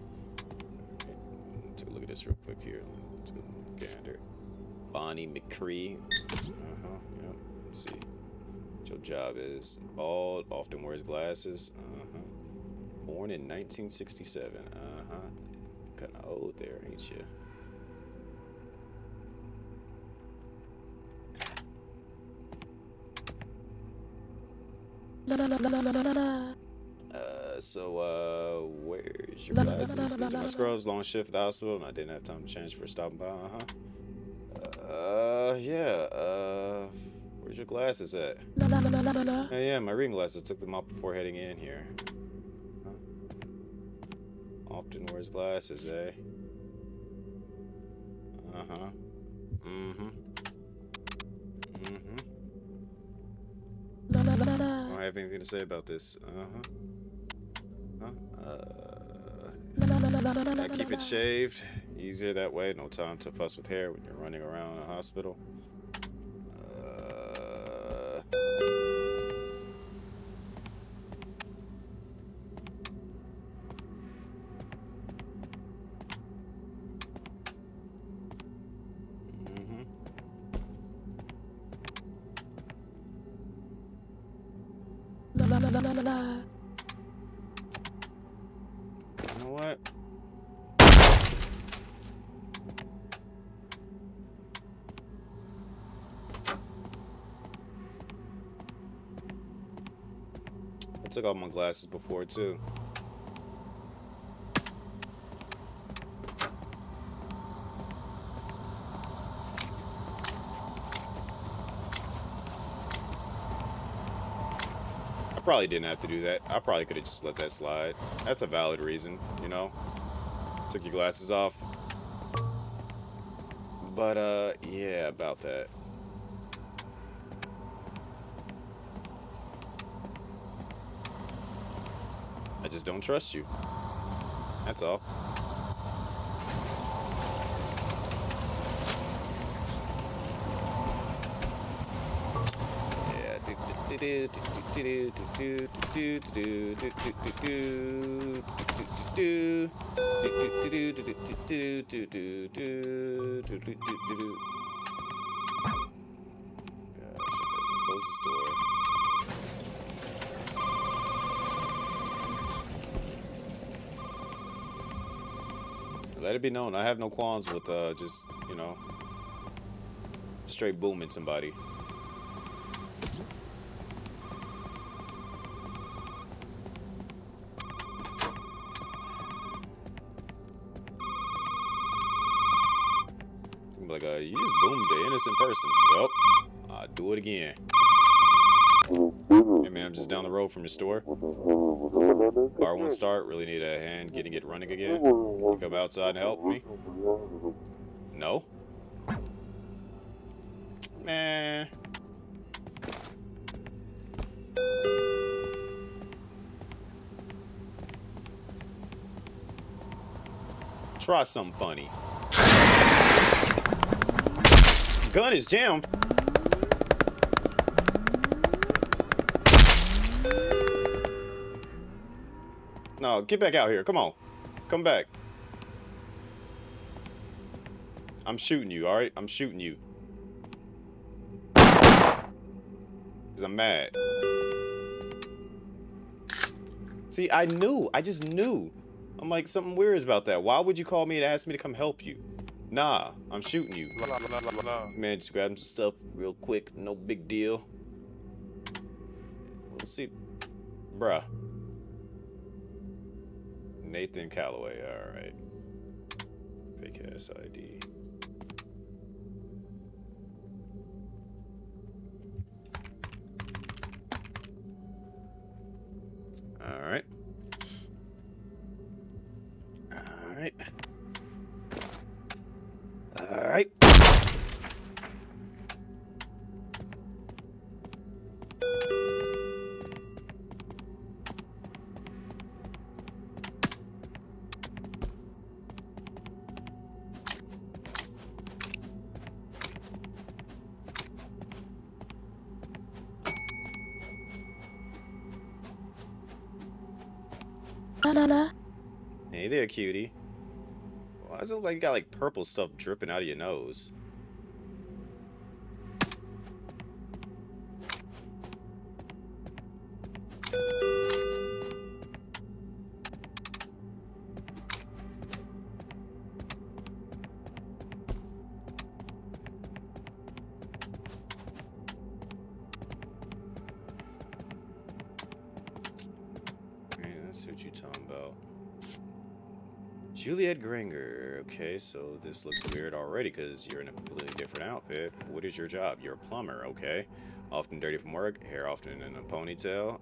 Take a look at this real quick here. Let's go gander. Bonnie McCree. Yep. Let's see. What your job is. Bald, often wears glasses. Born in 1967. Kinda old there, ain't you? Where's your glasses? These are my scrubs, long shift at the hospital, and I didn't have time to change for stopping by, where's your glasses at? Yeah, my reading glasses, took them out before heading in here. Often wears glasses, eh? I don't have anything to say about this. I keep it shaved. Easier that way. No time to fuss with hair when you're running around a hospital. You know what? I took off my glasses before too. I probably didn't have to do that. I probably could have just let that slide. That's a valid reason, you know? Took your glasses off. But, yeah, about that. I just don't trust you. That's all. Close this door. Let it be known, I have no qualms with just, you know, straight booming somebody. Like, you just boomed an innocent person. Yup. I'll do it again. Hey man, I'm just down the road from your store. Car won't start. Really need a hand getting it running again. Can you come outside and help me? No? Man. Try something funny. Gun is jammed. No, get back out here. Come on. Come back. I'm shooting you, alright? I'm shooting you. Because I'm mad. See, I knew. I just knew. I'm like, something weird is about that. Why would you call me and ask me to come help you? Nah, I'm shooting you. Man, just grab some stuff real quick. No big deal. We'll see. Bruh. Nathan Calloway, alright. Fake ass ID. Alright. Alright. Alright. Hey there, cutie. Why does it look like you got like purple stuff dripping out of your nose? That's what you talking about. Juliet Granger. Okay, so this looks weird already because you're in a completely different outfit. What is your job? You're a plumber, okay. Often dirty from work, hair often in a ponytail.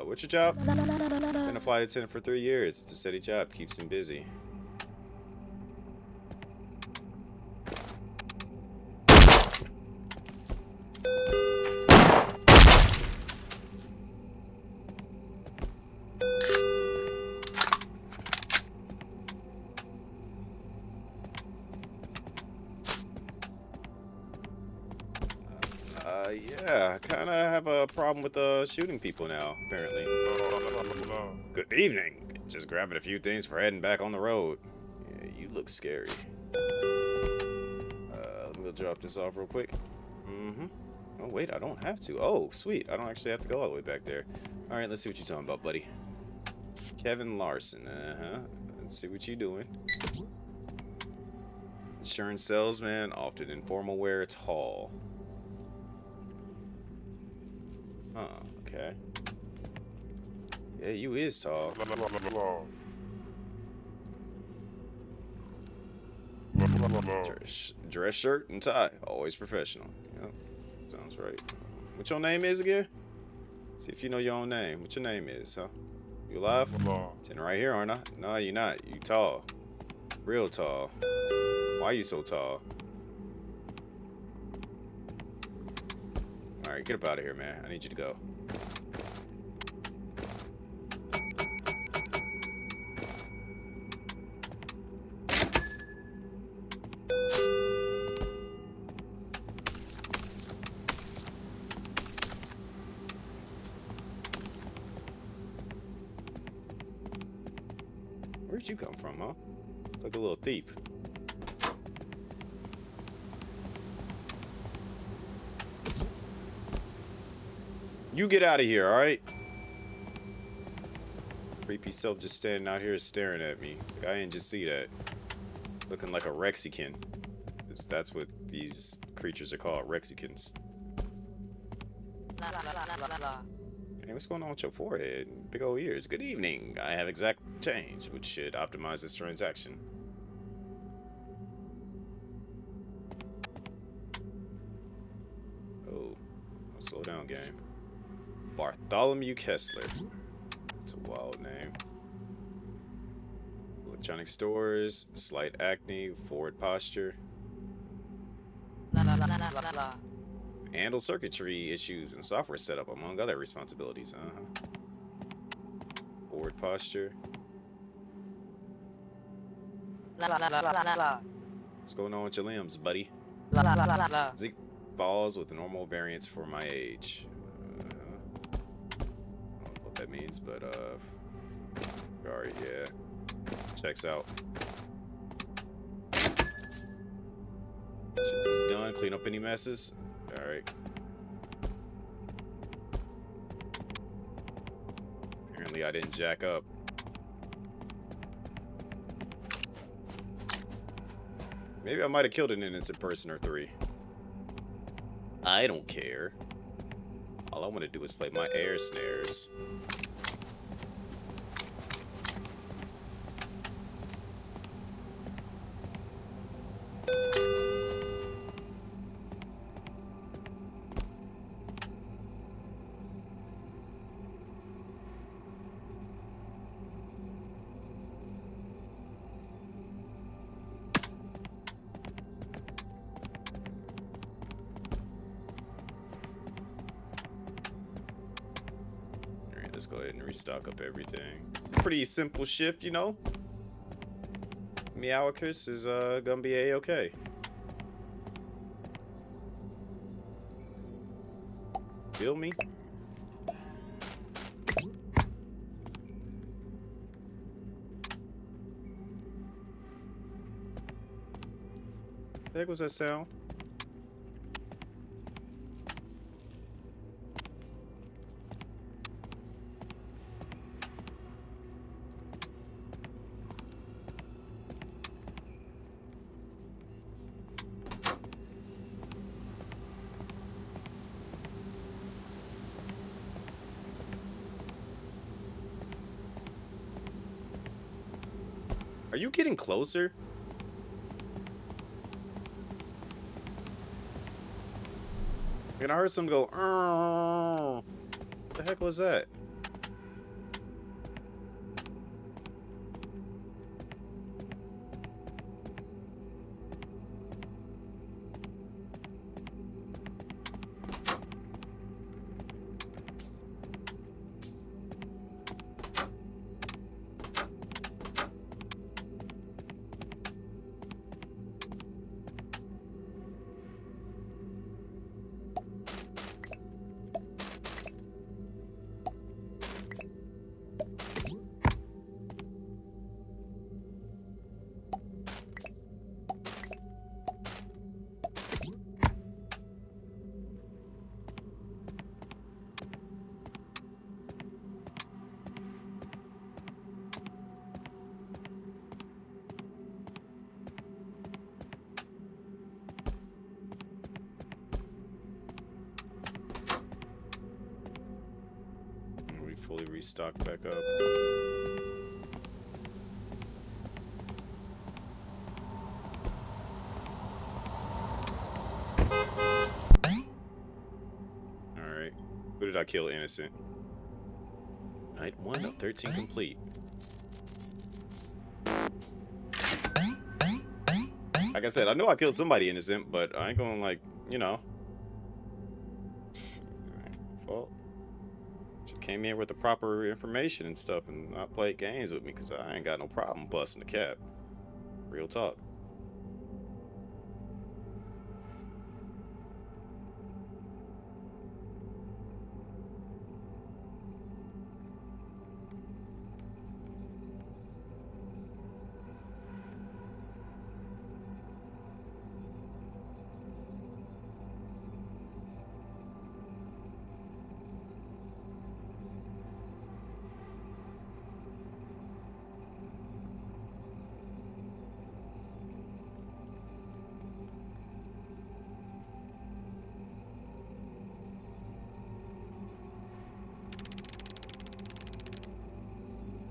What's your job? Been a flight attendant for 3 years. It's a steady job, keeps him busy. Yeah, I kind of have a problem with shooting people now, apparently. Good evening. Just grabbing a few things for heading back on the road. Yeah, you look scary. Let me drop this off real quick. Mm-hmm. Oh, wait, I don't have to. Oh, sweet. I don't actually have to go all the way back there. All right, let's see what you're talking about, buddy. Kevin Larson. Uh-huh. Let's see what you're doing. Insurance salesman, often in formal wear, tall. Huh, okay. Yeah, you is tall. Dress shirt and tie, always professional. Yep, sounds right. What your name is again? See if you know your own name. What your name is, huh? You alive? Sitting right here, aren't I? No, you're not. You tall. Real tall. Why you so tall? Alright, get up out of here, man. I need you to go. Where'd you come from, huh? Like a little thief. You get out of here, alright? Creepy self just standing out here staring at me. Like, I didn't just see that. Looking like a Rexican. That's what these creatures are called, Rexicans. Hey, what's going on with your forehead? Big old ears. Good evening. I have exact change, which should optimize this transaction. Oh, slow down, game. Bartholomew Kessler. That's a wild name. Electronic stores, slight acne, forward posture. Handle circuitry issues and software setup, among other responsibilities. Forward posture. What's going on with your limbs, buddy? Zeke balls with normal variance for my age. I don't know what that means, but alright, yeah. Checks out. Shit is done. Clean up any messes. Alright. Apparently I didn't jack up. Maybe I might have killed an innocent person or three. I don't care. All I want to do is play my air snares. Let's go ahead and restock up everything. Pretty simple shift, you know. Meowicus is gonna be a-okay. Feel me? The heck was that sound? Are you getting closer? And I heard some go, "Arr." What the heck was that? fully restock back up. Alright. Who did I kill innocent? Night 1 of 13 complete. Like I said, I know I killed somebody innocent, but I ain't gonna, like, you know. Fault. She came in with the proper information and stuff and not played games with me because I ain't got no problem busting the cap. Real talk.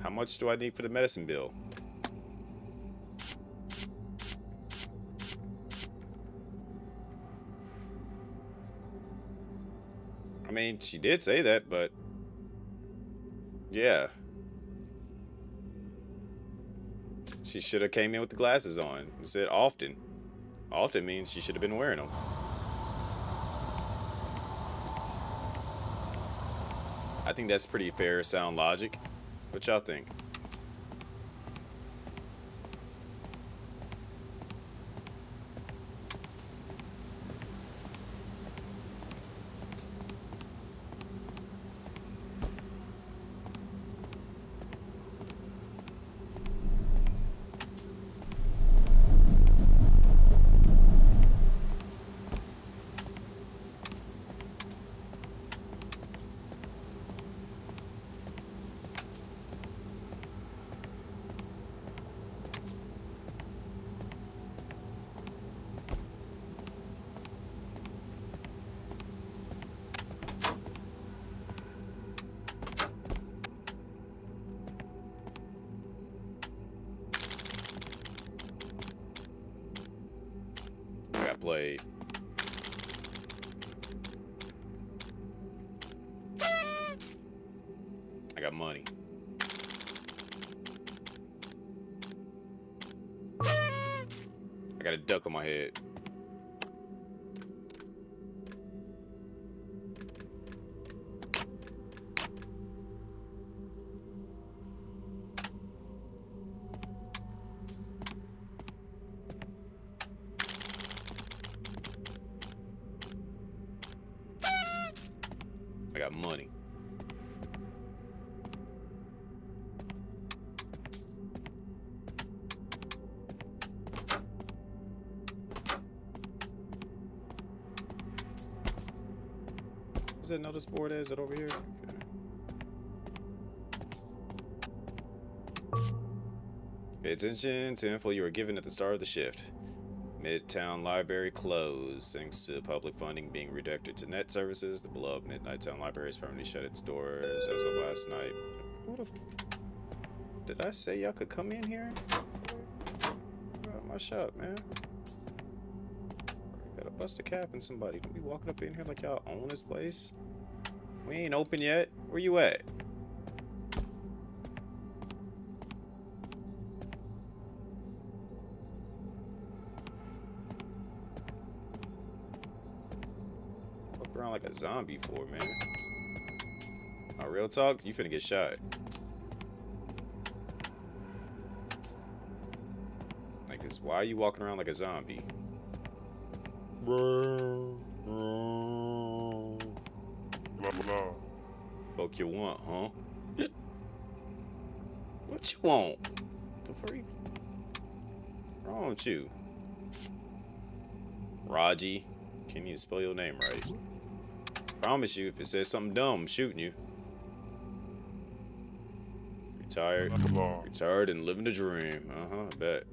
How much do I need for the medicine bill? I mean, she did say that, but yeah. She should have came in with the glasses on. It said often. Often means she should have been wearing them. I think that's pretty fair, sound logic. What y'all think? I got played. I got money. I got a duck on my head. I got money. Is that notice board? Is it over here? Okay. Pay attention to info you were given at the start of the shift. Midtown Library closed. Thanks to public funding being redirected to net services, the beloved Midtown Library has permanently shut its doors as of last night. Who the did I say y'all could come in here? Get out of my shop, man. Gotta bust a cap in somebody. Don't be walking up in here like y'all own this place. We ain't open yet. Where you at? Around like a zombie for, man. Oh, real talk, you finna get shot. Like, this, why are you walking around like a zombie? Fuck you want, huh? What you want? The freak? What's wrong with you? Raji, can you spell your name right? Promise you, if it says something dumb, I'm shooting you. Retired and living the dream. I bet.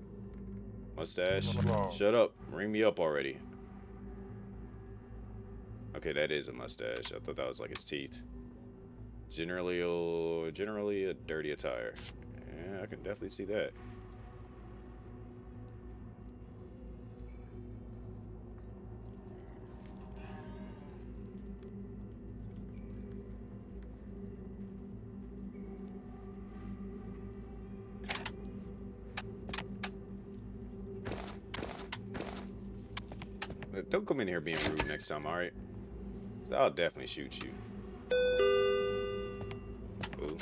Mustache. Shut up. Ring me up already. Okay, that is a mustache. I thought that was like his teeth. Generally a dirty attire. Yeah, I can definitely see that. Look, don't come in here being rude next time, alright? Cause I'll definitely shoot you. Ooh.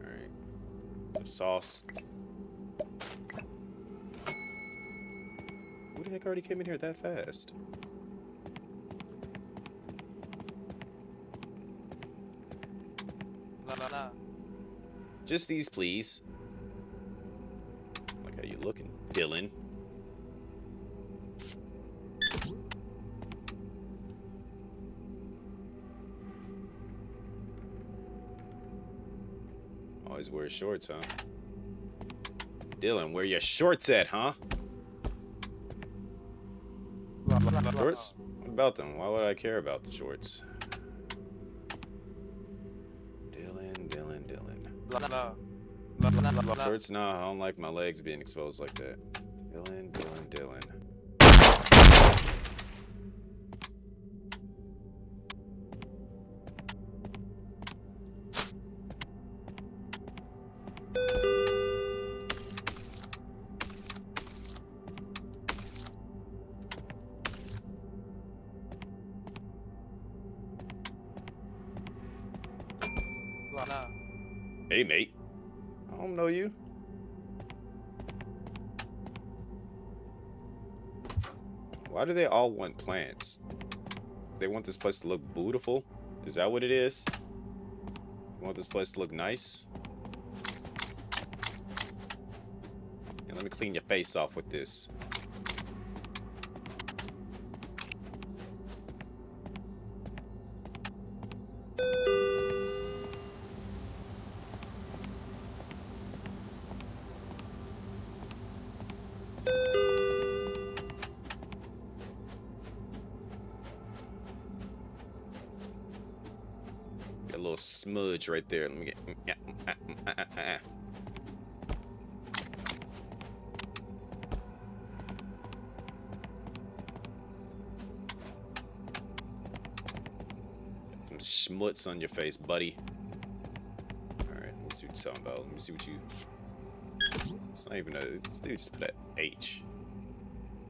Alright. Sauce. Who the heck already came in here that fast? Just these, please. Like how you looking, Dylan? Always wear shorts, huh? Dylan, where your shorts at, huh? Shorts? What about them? Why would I care about the shorts? Shorts? Nah, I don't like my legs being exposed like that. Dylan. Hey, mate. I don't know you. Why do they all want plants? They want this place to look beautiful? Is that what it is? You want this place to look nice? And let me clean your face off with this. Got a little smudge right there. Let me get. Got some schmutz on your face, buddy. Alright, let me see what you're talking about. Let me see what you. It's not even a. Dude, just put a H.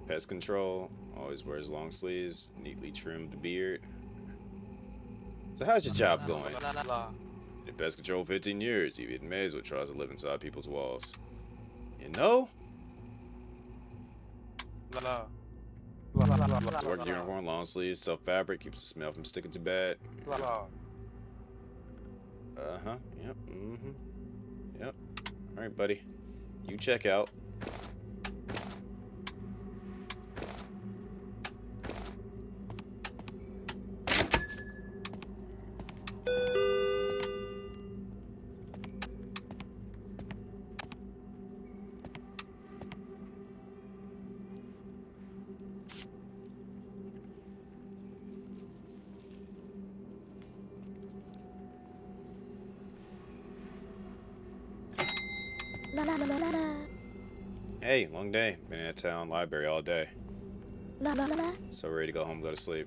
Pest control. Always wears long sleeves. Neatly trimmed beard. So how's your job going? In pest control 15 years. You've been amazed what tries to live inside people's walls. You know? It's work uniform, long sleeves, tough fabric, keeps the smell from sticking to bed. Uh-huh. Yep. Mm-hmm. Yep. Alright, buddy. You check out. Hey, long day. Been in a town library all day. So ready to go home, go to sleep.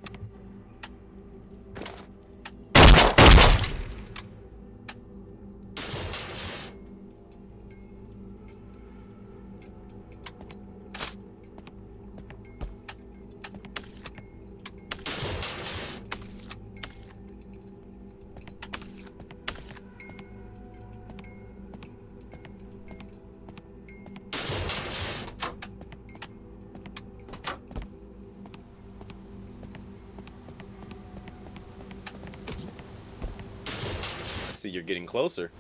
See, you're getting closer.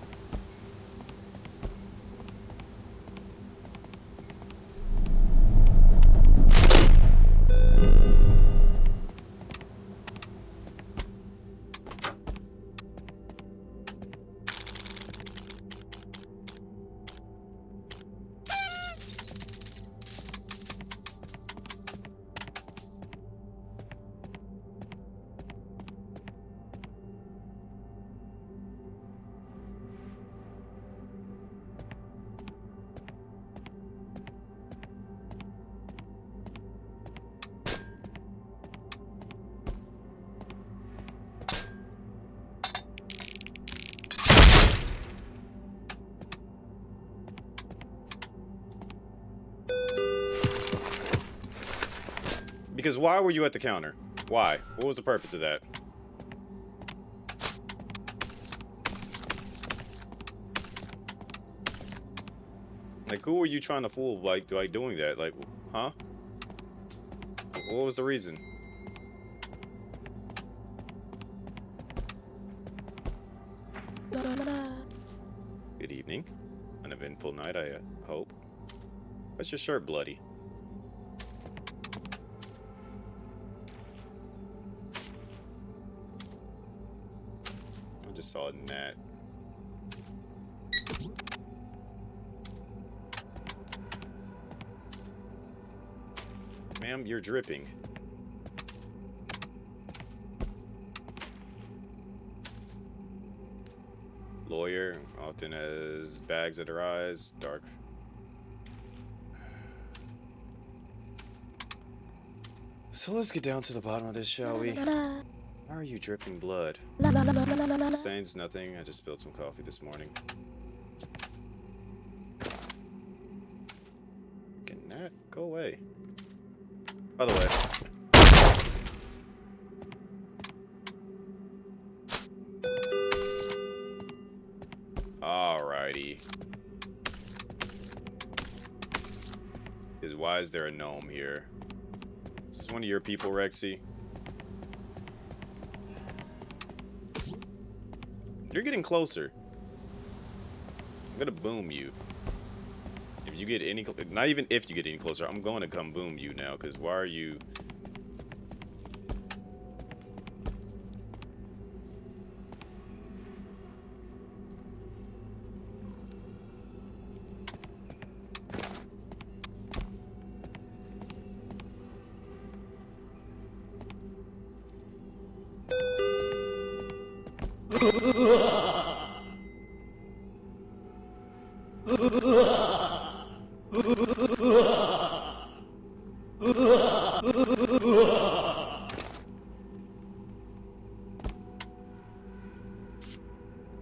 Because why were you at the counter? Why? What was the purpose of that? Like, who were you trying to fool, like doing that? Like, huh? What was the reason? Good evening. An eventful night, I hope. Why's your shirt bloody? I just saw a gnat. Ma'am, you're dripping. Lawyer often has bags under eyes, dark. So let's get down to the bottom of this, shall we? Why are you dripping blood? Stains, nothing. I just spilled some coffee this morning. Can that go away? By the way. Alrighty. Because why is there a gnome here? Is this one of your people, Rexy? You're getting closer. I'm gonna boom you. If you get any, not even if you get any closer, I'm going to come boom you now. Because why are you?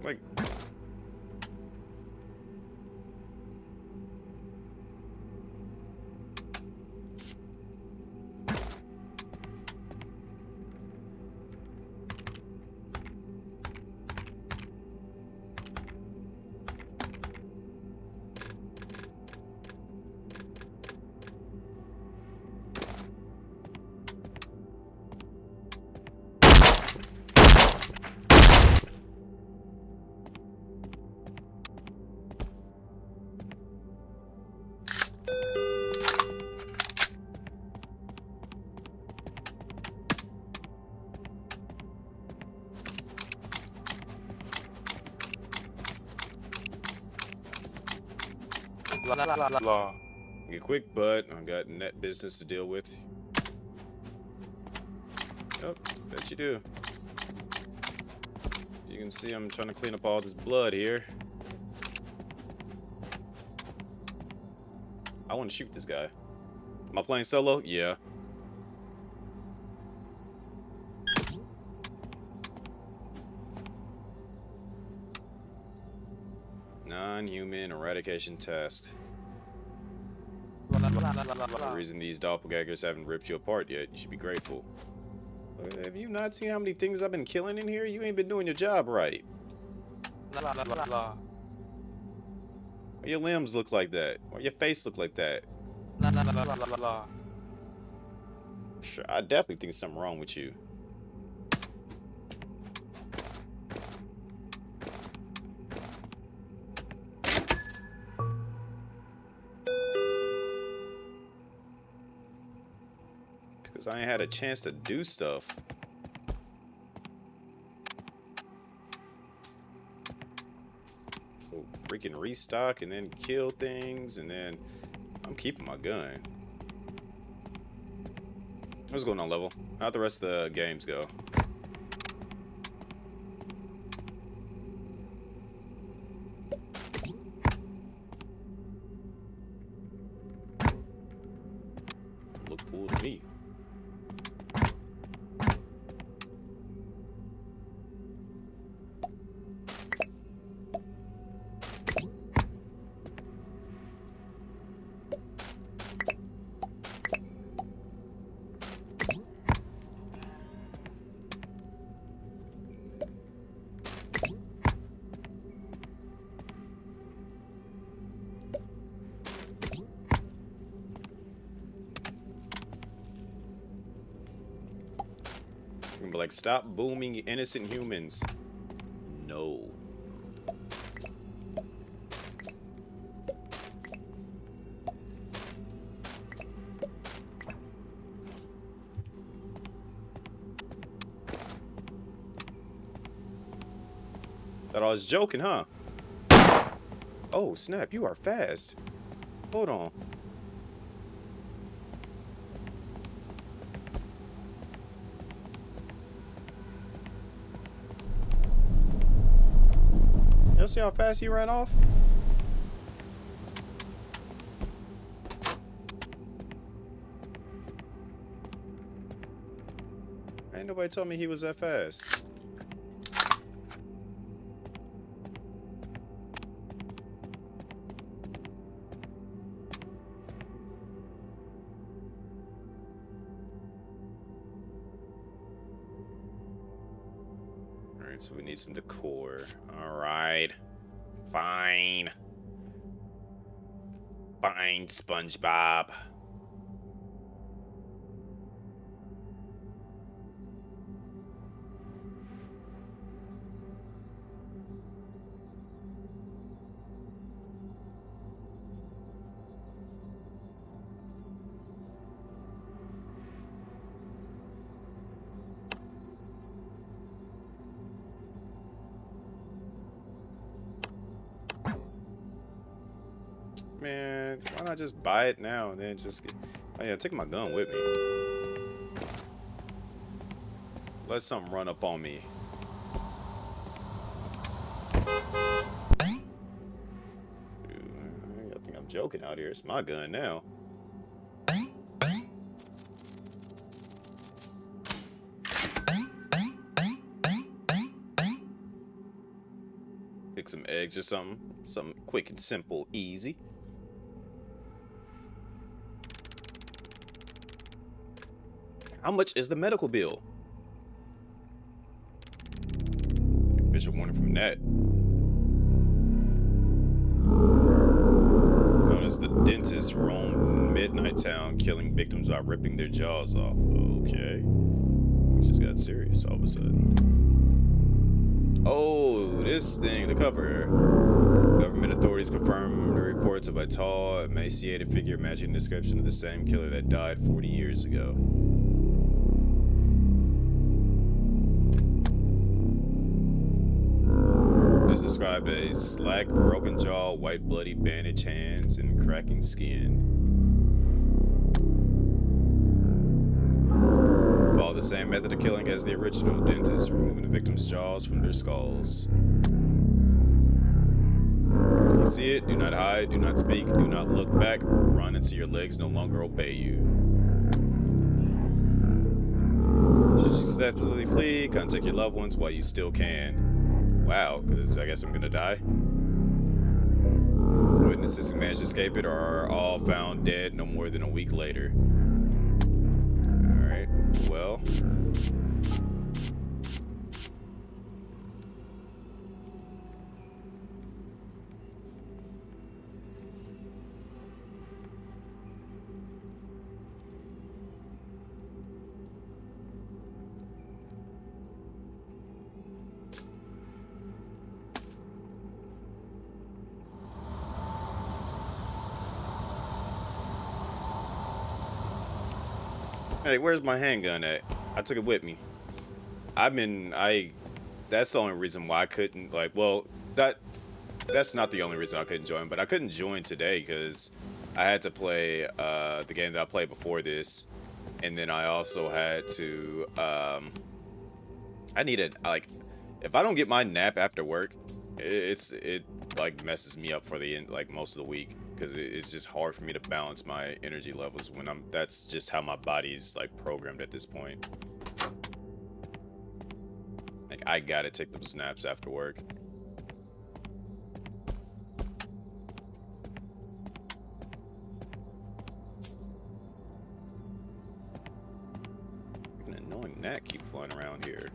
Like, get quick, bud. I got net business to deal with. Oh, bet you do. You can see I'm trying to clean up all this blood here. I want to shoot this guy. Am I playing solo? Yeah. Non-human eradication task. The reason these doppelgangers haven't ripped you apart yet, you should be grateful. Have you not seen how many things I've been killing in here? You ain't been doing your job right. Why your limbs look like that? Why your face look like that? Sure, I definitely think something wrong with you. Because I ain't had a chance to do stuff. Oh, freaking restock and then kill things, and then I'm keeping my gun. What's going on, level? How'd the rest of the games go? Look cool to me. gonna be like, stop booming innocent humans. No. Thought I was joking, huh? Oh, snap, you are fast. Hold on. Y'all see how fast he ran off? Ain't nobody told me he was that fast. Alright, so we need some decor. Alright. Fine. Fine, SpongeBob. Man, why not just buy it now and then just get... Oh yeah, take my gun with me. Let something run up on me. Dude, I think I'm joking out here. It's my gun now. Pick some eggs or something. Something quick and simple, easy. How much is the medical bill? Visual warning from that. Notice the dentist roam Midnight Town, killing victims by ripping their jaws off. Okay. We just got serious all of a sudden. Oh, this thing, the cover. Government authorities confirm the reports of a tall, emaciated figure matching the description of the same killer that died 40 years ago. This described as slack, broken jaw, white, bloody, bandaged hands, and cracking skin. Follow the same method of killing as the original dentist, removing the victim's jaws from their skulls. If you see it, do not hide, do not speak, do not look back, run until your legs no longer obey you. Should you successfully flee, contact your loved ones while you still can. Wow, because I guess I'm gonna die. Witnesses who managed to escape it are all found dead no more than a week later. Alright, well. Hey, where's my handgun at? I took it with me. That's the only reason why I couldn't, like, well, that's not the only reason I couldn't join, but I couldn't join today because I had to play the game that I played before this, and then I also had to, I needed, like, if I don't get my nap after work, it like messes me up for the end, like most of the week. Because it's just hard for me to balance my energy levels when that's just how my body's like programmed at this point. Like I gotta take those naps after work. An annoying gnat keep flying around here.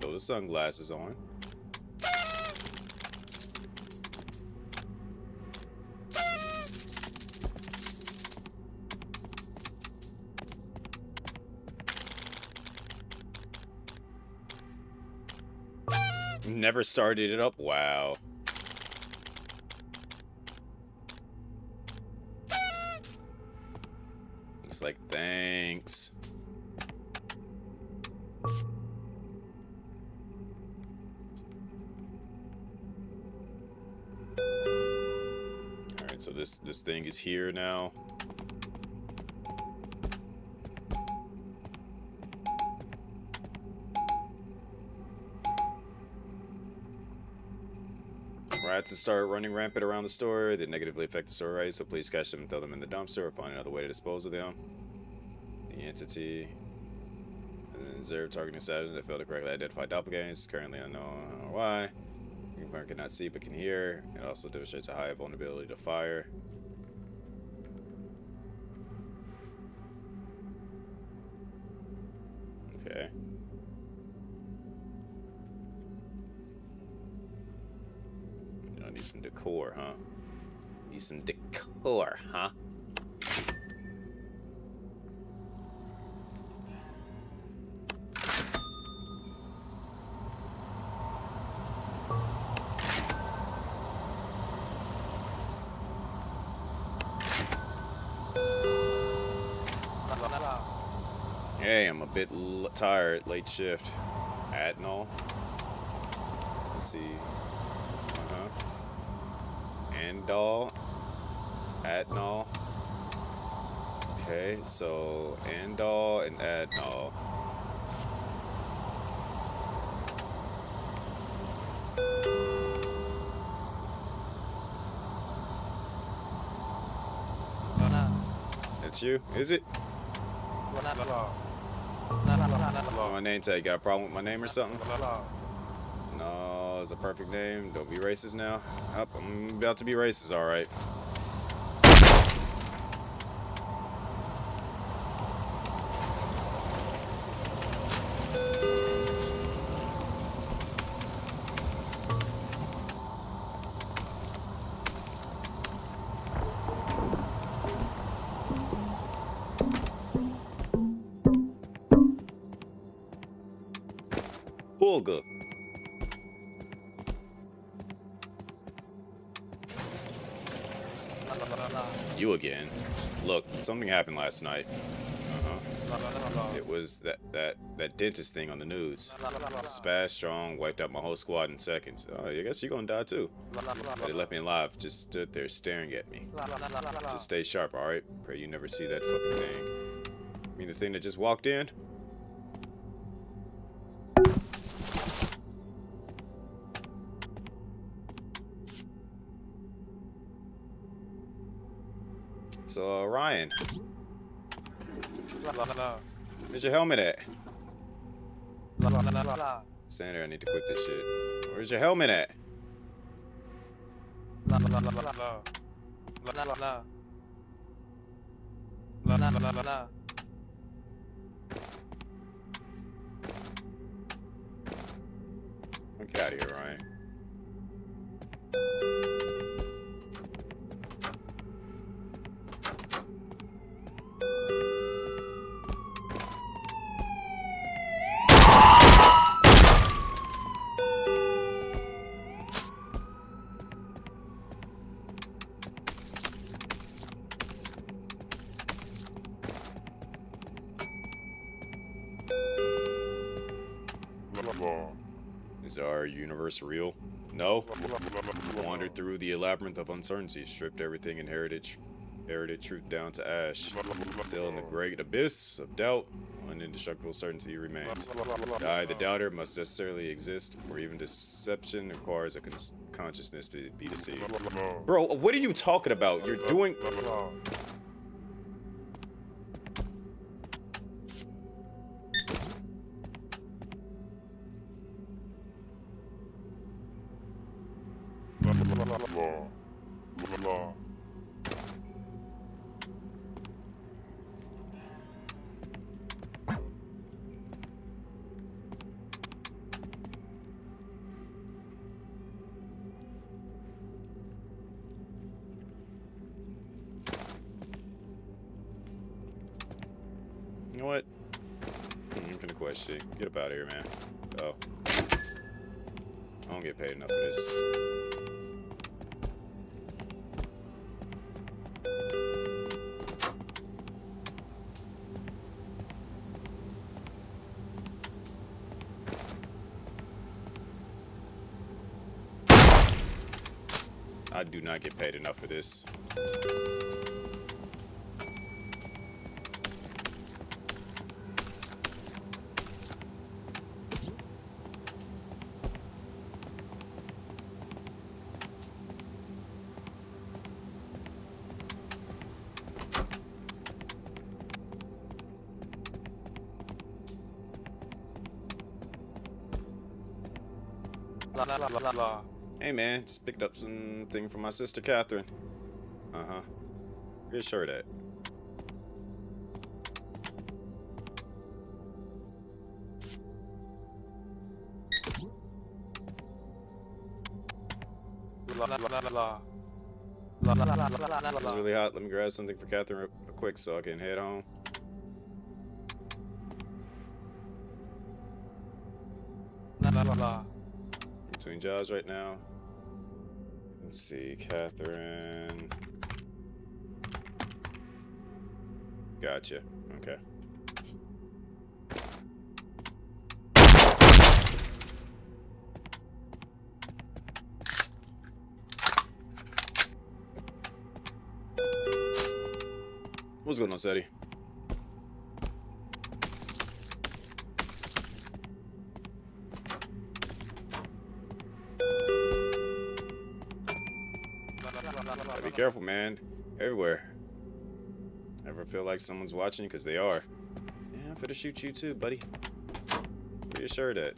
throw the sunglasses on. Never started it up. Wow. It's like, thanks. Alright, so this thing is here now. Rats that start running rampant around the store that negatively affect the store rights, so please catch them and throw them in the dumpster or find another way to dispose of them. The entity zero targeting savage that failed to correctly identify doppelgangers is currently unknown why. Confirm cannot see but can hear. It also demonstrates a high vulnerability to fire. Okay. Need some decor, huh? Need some decor, huh? Hey, I'm a bit tired. Late shift. Adnol. Let's see. Andal, Adnol. Okay, so Andal and Adnol. That's you? Is it? My name tag. Got a problem with my name or something? No, it's a perfect name. Don't be racist now. Up, I'm about to be racist, alright. Bulga. You again. Look, something happened last night. It was that dentist thing on the news. It's fast, strong, wiped out my whole squad in seconds. I guess you're gonna die too. But it left me alive, just stood there staring at me. Just stay sharp, alright? Pray you never see that fucking thing. I mean the thing that just walked in? So, Ryan. Where's your helmet at? Sander, I need to quit this shit. Where's your helmet at? Get out of here, Ryan. Is our universe real? No. Wandered through the labyrinth of uncertainty, stripped everything inherited truth down to ash. Still in the great abyss of doubt, one indestructible certainty remains. I, the doubter, must necessarily exist, for even deception requires a consciousness to be deceived. Bro, what are you talking about? You're doing... You know what? I'm gonna question. Get up out of here, man. Oh. I don't get paid enough for this. I do not get paid enough for this. Hey man, just picked up something from my sister Catherine. Uh-huh. Pretty sure of that. It's really hot. Let me grab something for Catherine real quick so I can head home. Between jobs right now. Let's see, Catherine. Gotcha. Okay. What's going on, Sadie? Gotta be careful, man. Everywhere. Ever feel like someone's watching you? Because they are. Yeah, I'm finna shoot you too, buddy. Pretty sure of that.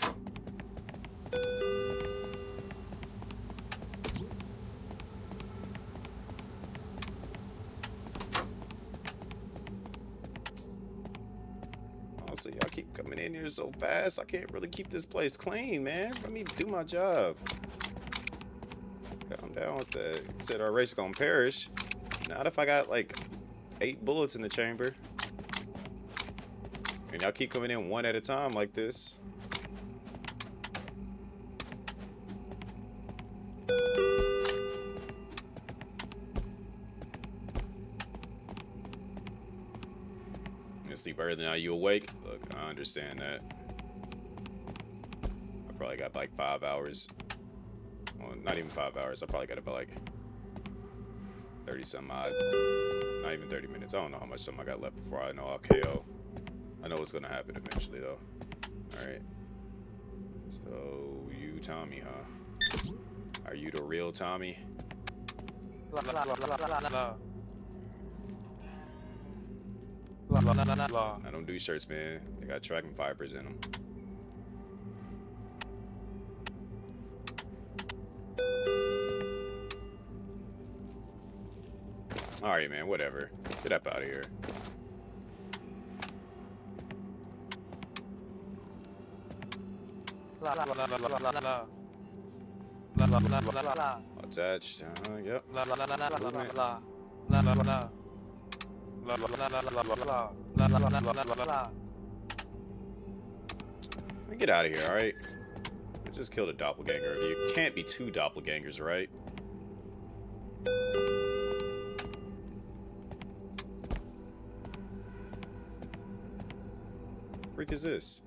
Honestly, y'all keep coming in here so fast. I can't really keep this place clean, man. Let me do my job. Calm down with that. Said our race gonna perish. Not if I got like 8 bullets in the chamber. And y'all keep coming in one at a time like this. You sleep earlier now, you awake? Look, I understand that. I probably got like 5 hours. Well, not even 5 hours. I probably got about like 30 some odd. Not even 30 minutes. I don't know how much time I got left before I know I'll KO. I know what's gonna happen eventually though. Alright. So you Tommy, huh? Are you the real Tommy? I don't do shirts, man. They got tracking fibers in them. Alright, man, whatever. Get up out of here. Attached. Yep. Let me get out of here, alright? I just killed a doppelganger. You can't be 2 doppelgangers, right? What the freak is this?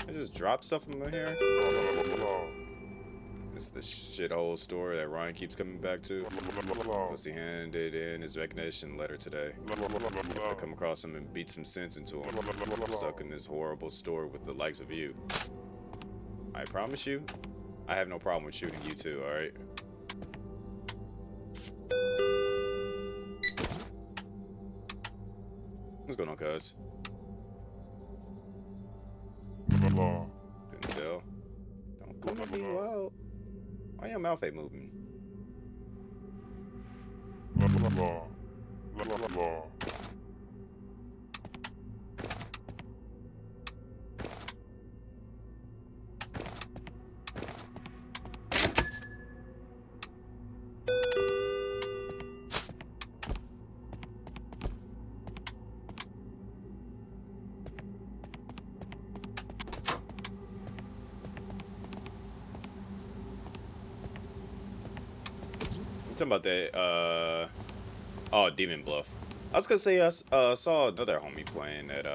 I just dropped stuff from here. This is the shithole store that Ryan keeps coming back to. Plus he handed in his resignation letter today. I come across him and beat some sense into him. I'm stuck in this horrible store with the likes of you. I promise you, I have no problem with shooting you too, alright? What's going on, cuz? Couldn't tell. Don't come at me, wow. Why your mouth ain't moving? talking about that, oh, Demon Bluff. I was gonna say I saw another homie playing at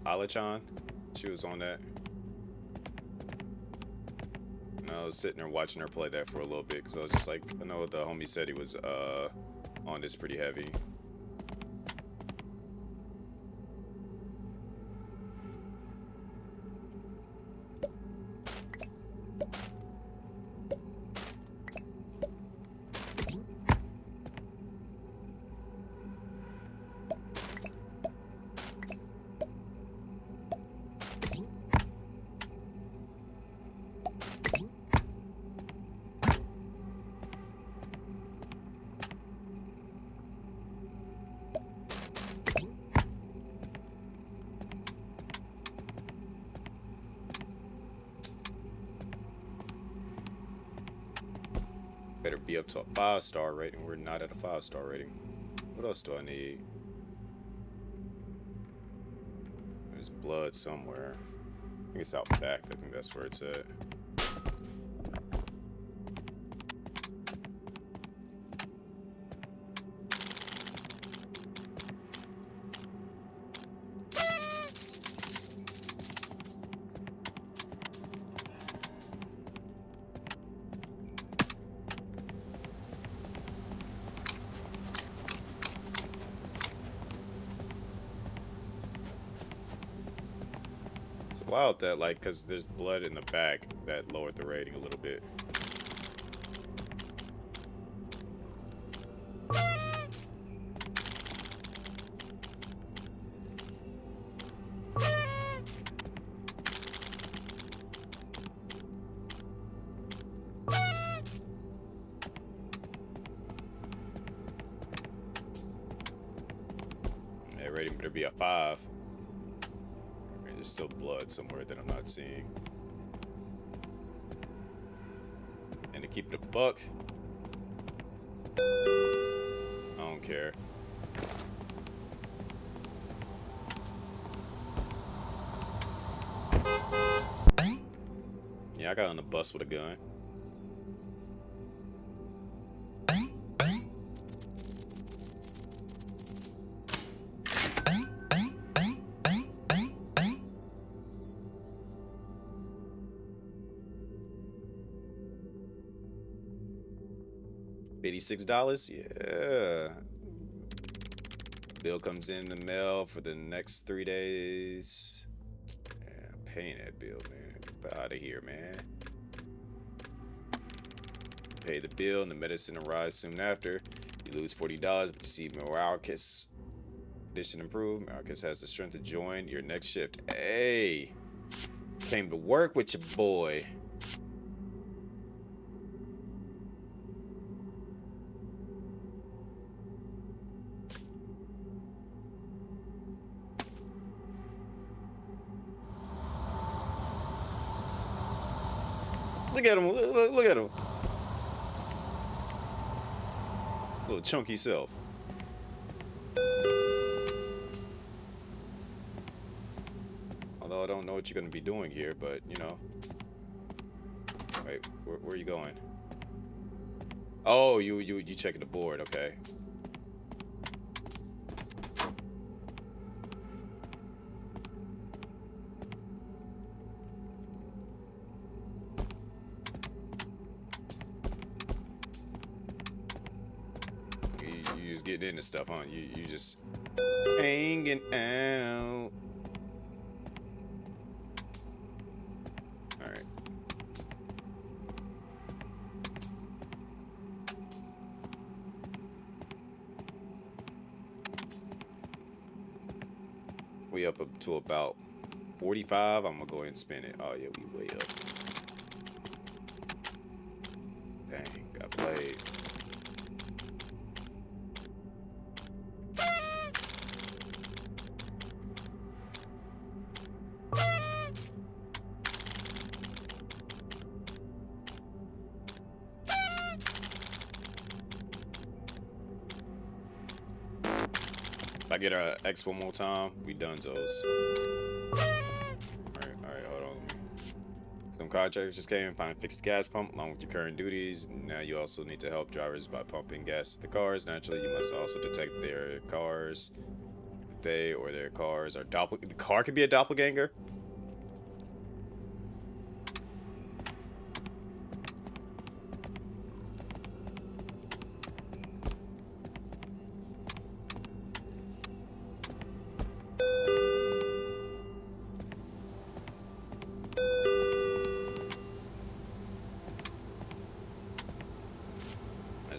Alachan. She was on that. And I was sitting there watching her play that for a little bit because I was just like, I know the homie said he was on this pretty heavy. Better be up to a 5-star rating. We're not at a 5-star rating. What else do I need? There's blood somewhere. I think it's out back. I think that's where it's at. Wild that, like, because there's blood in the back that lowered the rating a little bit. That rating better be a 5. There's still blood somewhere that I'm not seeing. And to keep it a buck, I don't care. Yeah, I got on the bus with a gun. $86? Yeah. Bill comes in the mail for the next 3 days. Yeah, I'm paying that bill, man. Get out of here, man. Pay the bill and the medicine arrives soon after. You lose $40, but you see Marcus condition improved. Marcus has the strength to join your next shift. Hey, came to work with your boy. Look at him. Look at him. Little chunky self. Although I don't know what you're going to be doing here, but, you know. Wait, where are you going? Oh, you checking the board. Okay. You just getting into stuff, huh? You just hanging out. All right. We up to about 45. I'm gonna go ahead and spin it. Oh yeah, we way up. Dang, got played. If I get our X one more time, we done those. Alright, hold on. So contractor just came. Find and fix the gas pump along with your current duties. Now you also need to help drivers by pumping gas to the cars. Naturally, you must also detect their cars. If they or their cars are the car could be a doppelganger.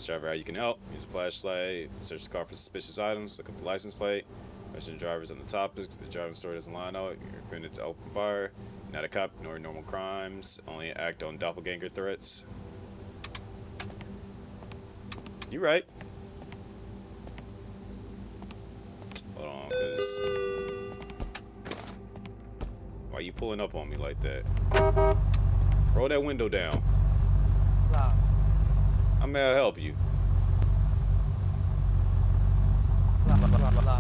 Driver, how you can help. Use a flashlight, search the car for suspicious items, look up the license plate, question the drivers on the topics. The driving story doesn't line up, you're permitted to open fire. Not a cop nor normal crimes, only act on doppelganger threats. You right. Hold on, cause why you pulling up on me like that? Roll that window down. How may I help you?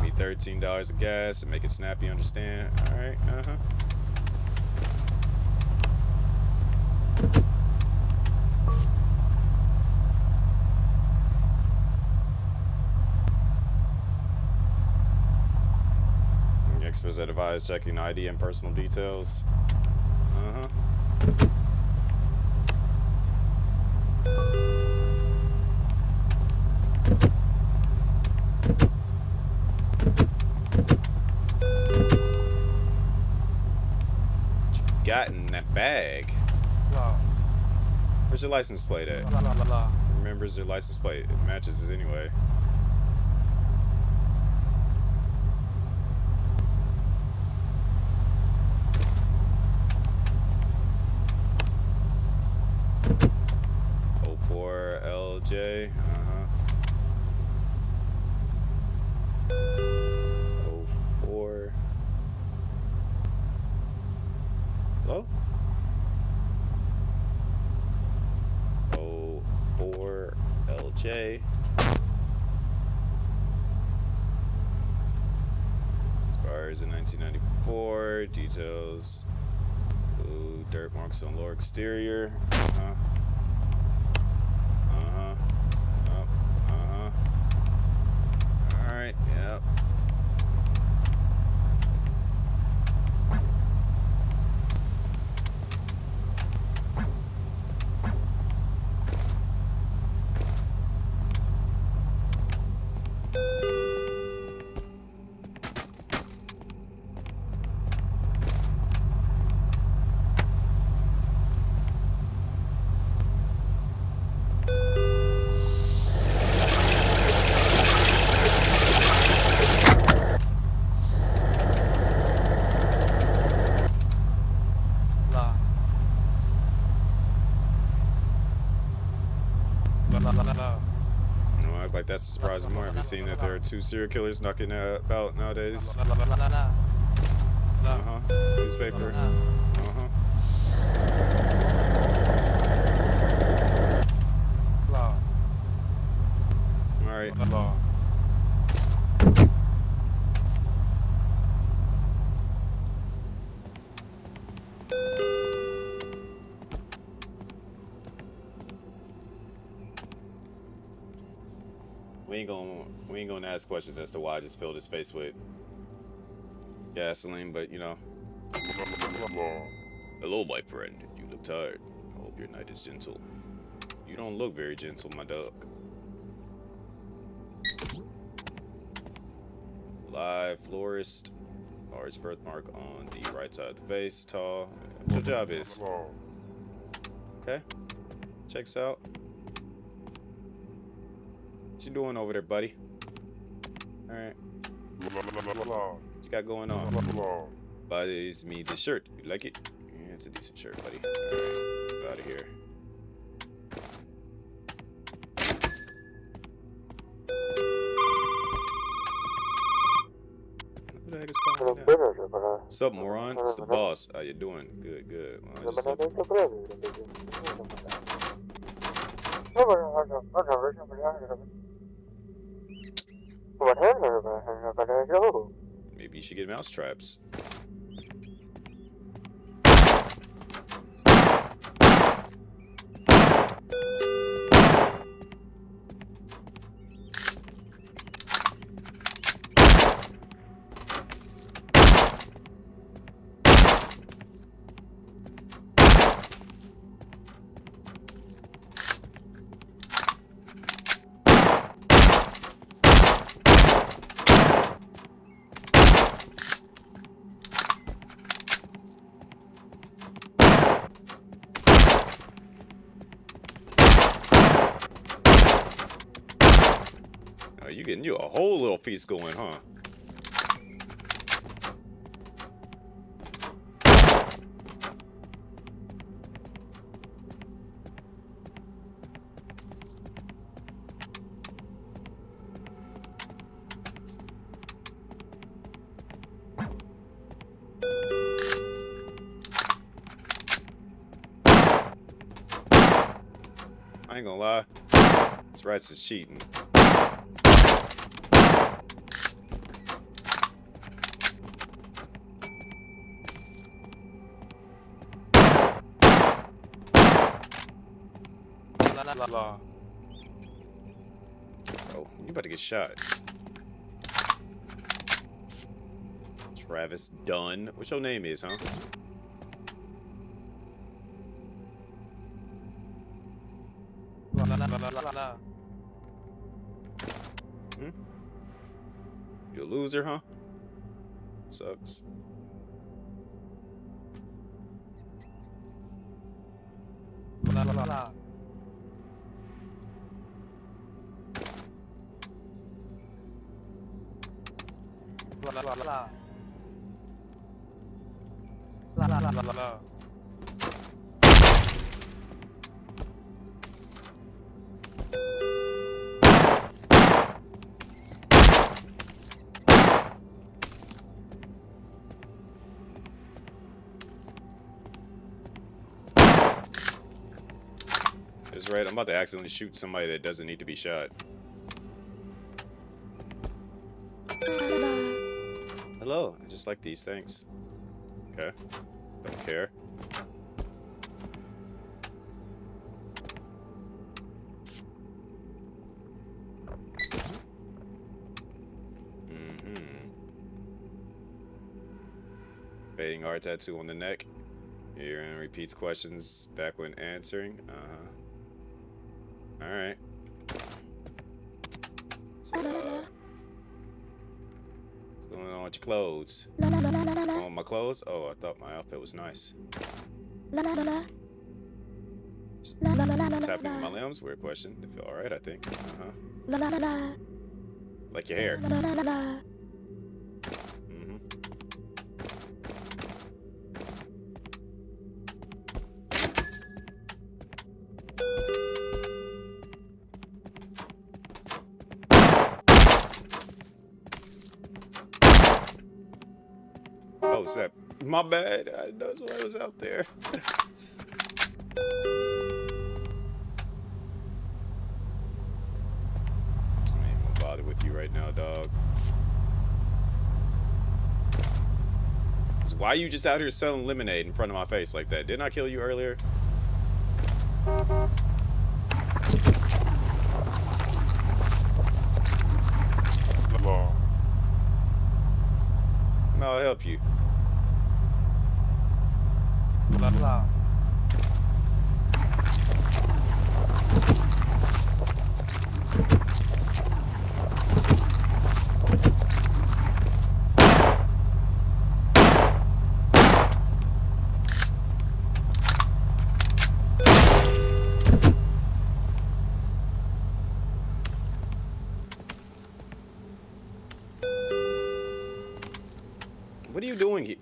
Need $13 of gas and make it snappy, understand? Alright, Explicit advised checking ID and personal details. Got in that bag. Where's your license plate at? Remembers your license plate. It matches it anyway. Oh, 4LJ. Oh, 4. Hello? Oh, 4LJ. Expires in 1994. Details. Ooh, dirt marks on lower exterior. Alright, yep. No, act like that's a surprise more. Have you seen that there are 2 serial killers knocking about nowadays? Newspaper. Alright. We ain't gonna ask questions as to why I just filled his face with gasoline, but you know. Hello, my friend. You look tired. I hope your night is gentle. You don't look very gentle, my dog. Live florist. Large birthmark on the right side of the face. Tall. What your job is? Okay. Checks out. What you doing over there, buddy? Alright. What you got going on? Buys me this shirt. You like it? Yeah, it's a decent shirt, buddy. Alright. Out of here. Who the heck is calling me now? What's up, moron? It's the boss. How you doing? Good, good. Well, I just maybe you should get mouse traps. you getting you a whole little feast going, huh? I ain't gonna lie. This Rats is cheating. Bro, you about to get shot. Travis Dunn. What your name is, huh? Hmm? You a loser, huh? Sucks. That's right, I'm about to accidentally shoot somebody that doesn't need to be shot. Hello, I just like these, thanks. Okay, don't care. Fading art tattoo on the neck. Here and repeats questions back when answering. Alright. So, what's going on with your clothes? Oh, my clothes? Oh, I thought my outfit was nice. Tapping my limbs? Weird question. They feel alright, I think. Like your hair. Oh, snap. My bad. I didn't know somebody was out there. I ain't gonna bother with you right now, dog. So why you just out here selling lemonade in front of my face like that? Didn't I kill you earlier? I'll help you. What are you doing here?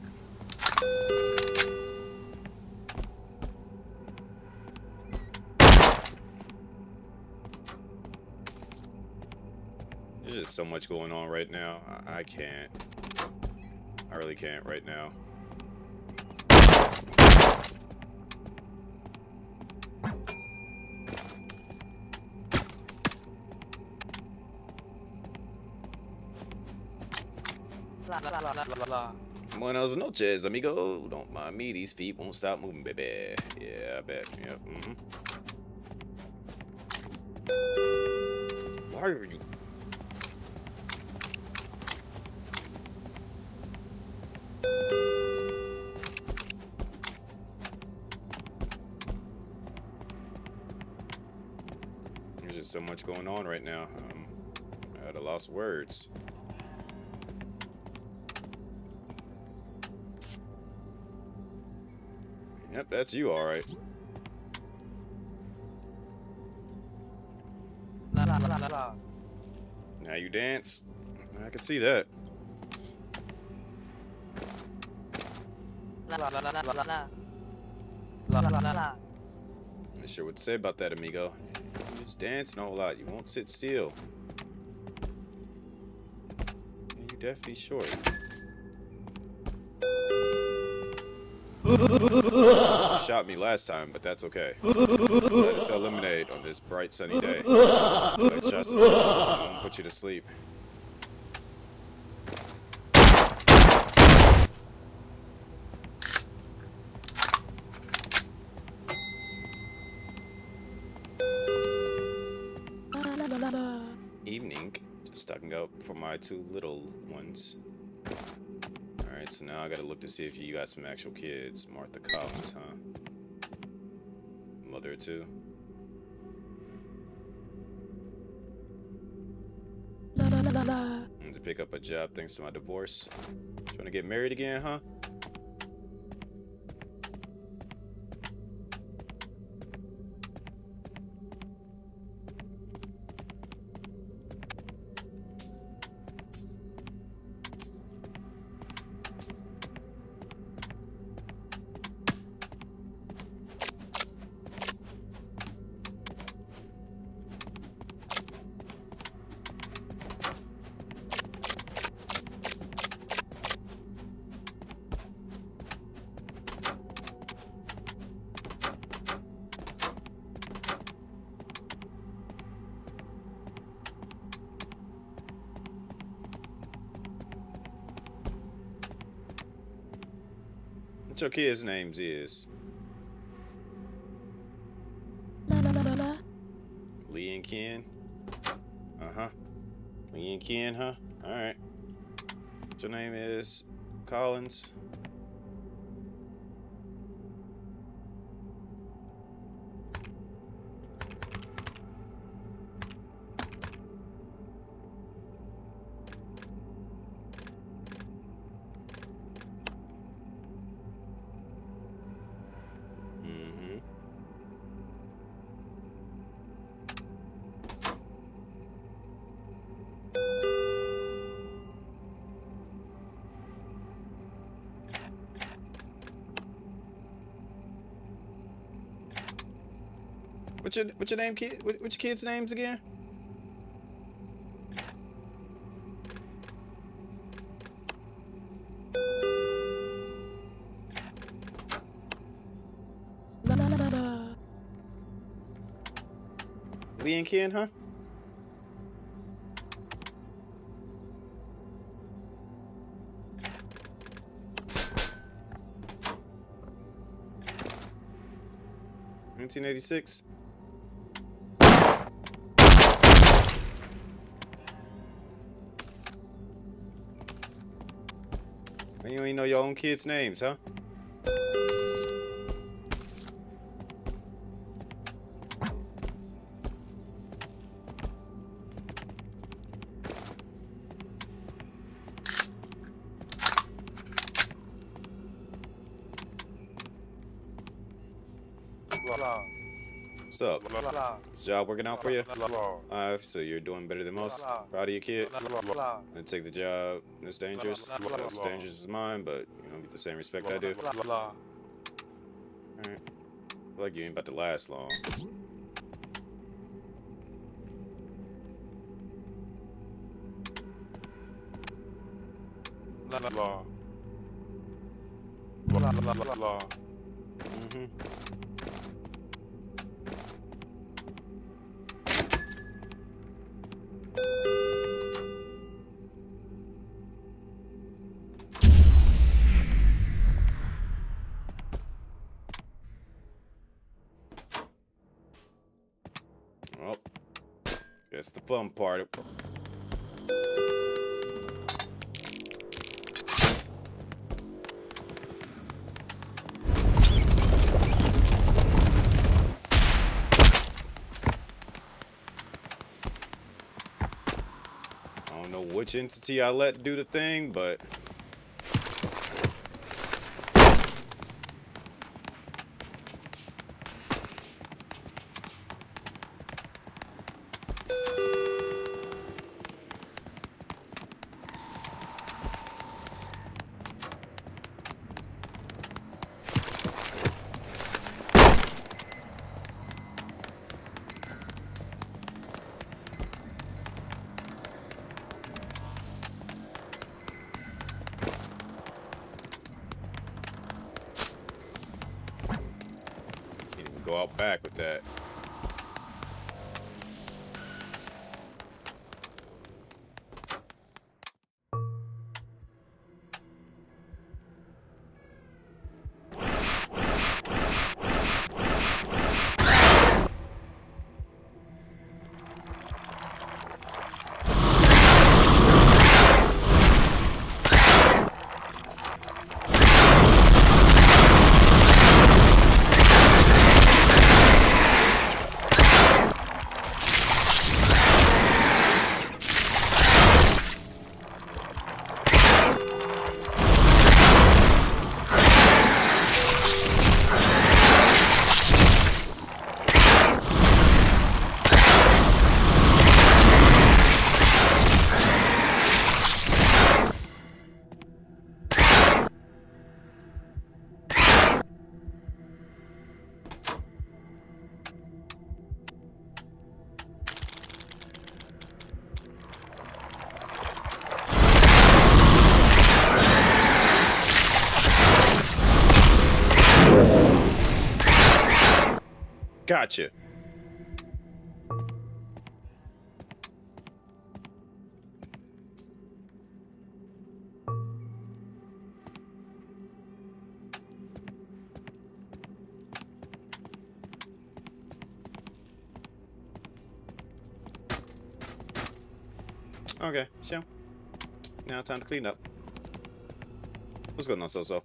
There's just so much going on right now. I can't. I really can't right now. Buenas noches, amigo. Don't mind me. These feet won't stop moving, baby. Yeah, I bet. Yep. Why are you? There's just so much going on right now. I had a lost words. Yep, that's you, all right. Now you dance. I can see that. Not sure what to say about that, amigo. You just dancing a whole lot. You won't sit still. Yeah, you definitely short. Shot me last time, but that's okay. Decided to sell lemonade on this bright sunny day. Like shots of I'm gonna put you to sleep. Evening. Just stocking up for my 2 little ones. Alright, so now I gotta look to see if you got some actual kids. Martha Collins, huh? Mother of 2. To pick up a job thanks to my divorce. Trying to get married again, huh? What your kids' names is? Lee and Ken? Uh-huh. Lee and Ken, huh? Alright. What your name is? Collins? What's your name, kid? What's your kids' names again? Lee and Ken, huh? $1986. You don't even know your own kids' names, huh? What's up? Is the job working out for you? So you're doing better than most? Proud of your kid? And take the job that's dangerous? As dangerous as mine, but you don't get the same respect I do. Alright. I feel like you ain't about to last long. Mm-hmm. Well, guess the fun part. I don't know which entity I let do the thing, but go out back with that. Gotcha. Okay, so now time to clean up. What's going on, So-So?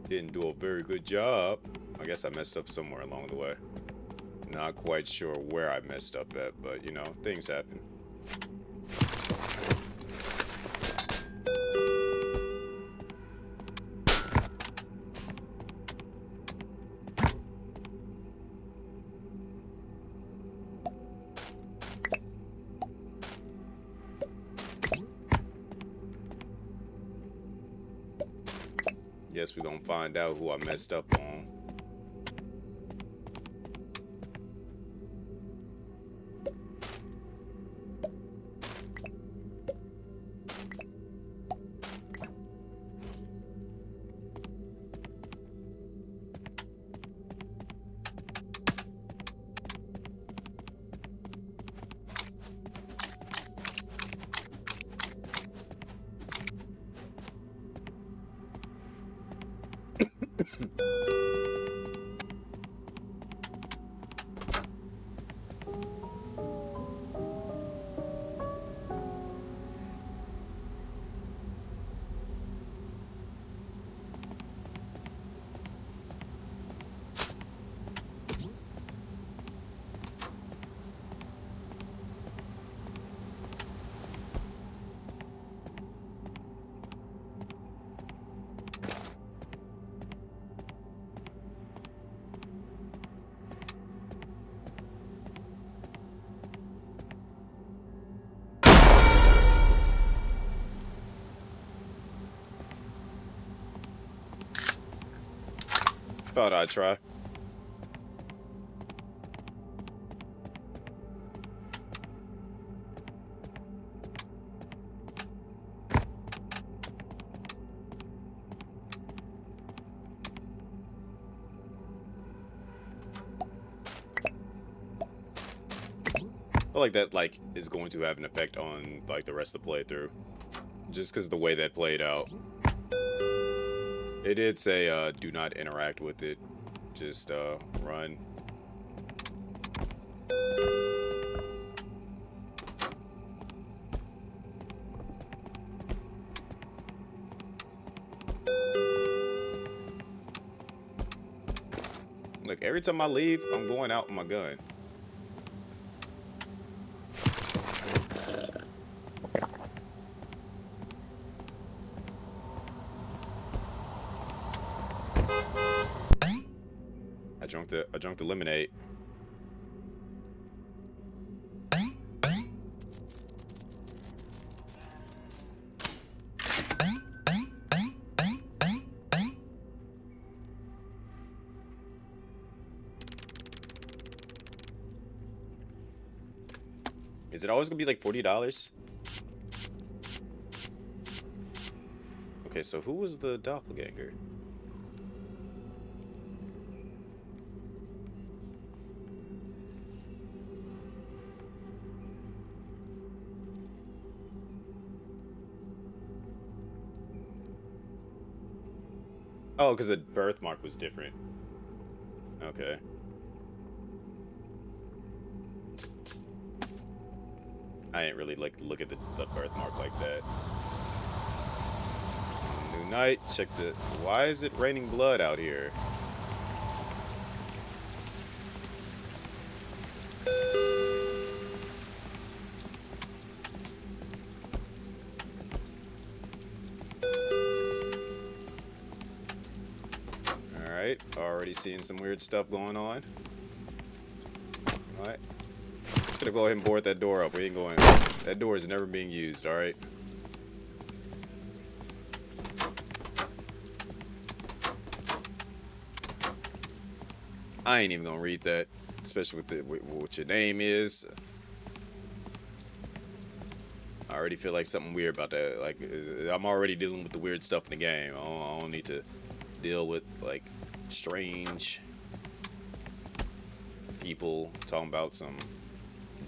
Didn't do a very good job. I guess I messed up somewhere along the way. Not quite sure where I messed up at, but you know, things happen. Guess we're gonna find out who I messed up on. Thought I'd try. I feel like that is going to have an effect on the rest of the playthrough, just because the way that played out. It did say do not interact with it, just run. Look, every time I leave, I'm going out with my gun. I drunk the lemonade. Is it always gonna be like $40? Okay, so who was the doppelganger? Oh, because the birthmark was different. Okay. I ain't really like look at the birthmark like that. New night. Check the. Why is it raining blood out here? Alright, already seeing some weird stuff going on. Alright. Just gonna go ahead and board that door up. We ain't going. That door is never being used, alright? I ain't even gonna read that, especially with what your name is. I already feel like something weird about that. Like, I'm already dealing with the weird stuff in the game. I don't need to deal with, like, strange people talking about some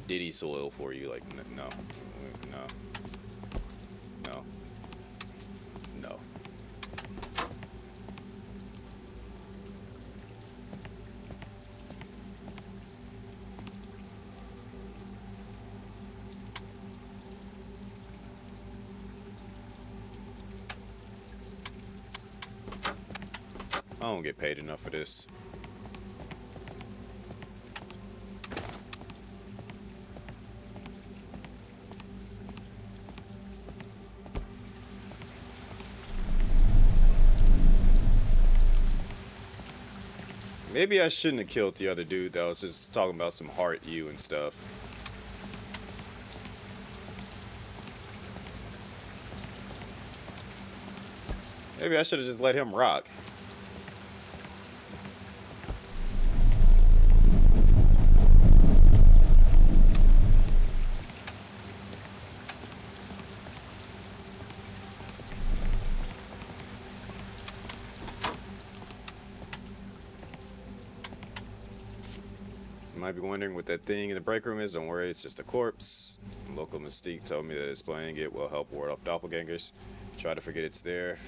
Diddy soil for you. Like, no. No. No. No. I don't get paid enough for this. Maybe I shouldn't have killed the other dude that was just talking about some heart you and stuff. Maybe I should have just let him rock. Might be wondering what that thing in the break room is. Don't worry, it's just a corpse. Local Mystique told me that displaying it will help ward off doppelgangers. Try to forget it's there.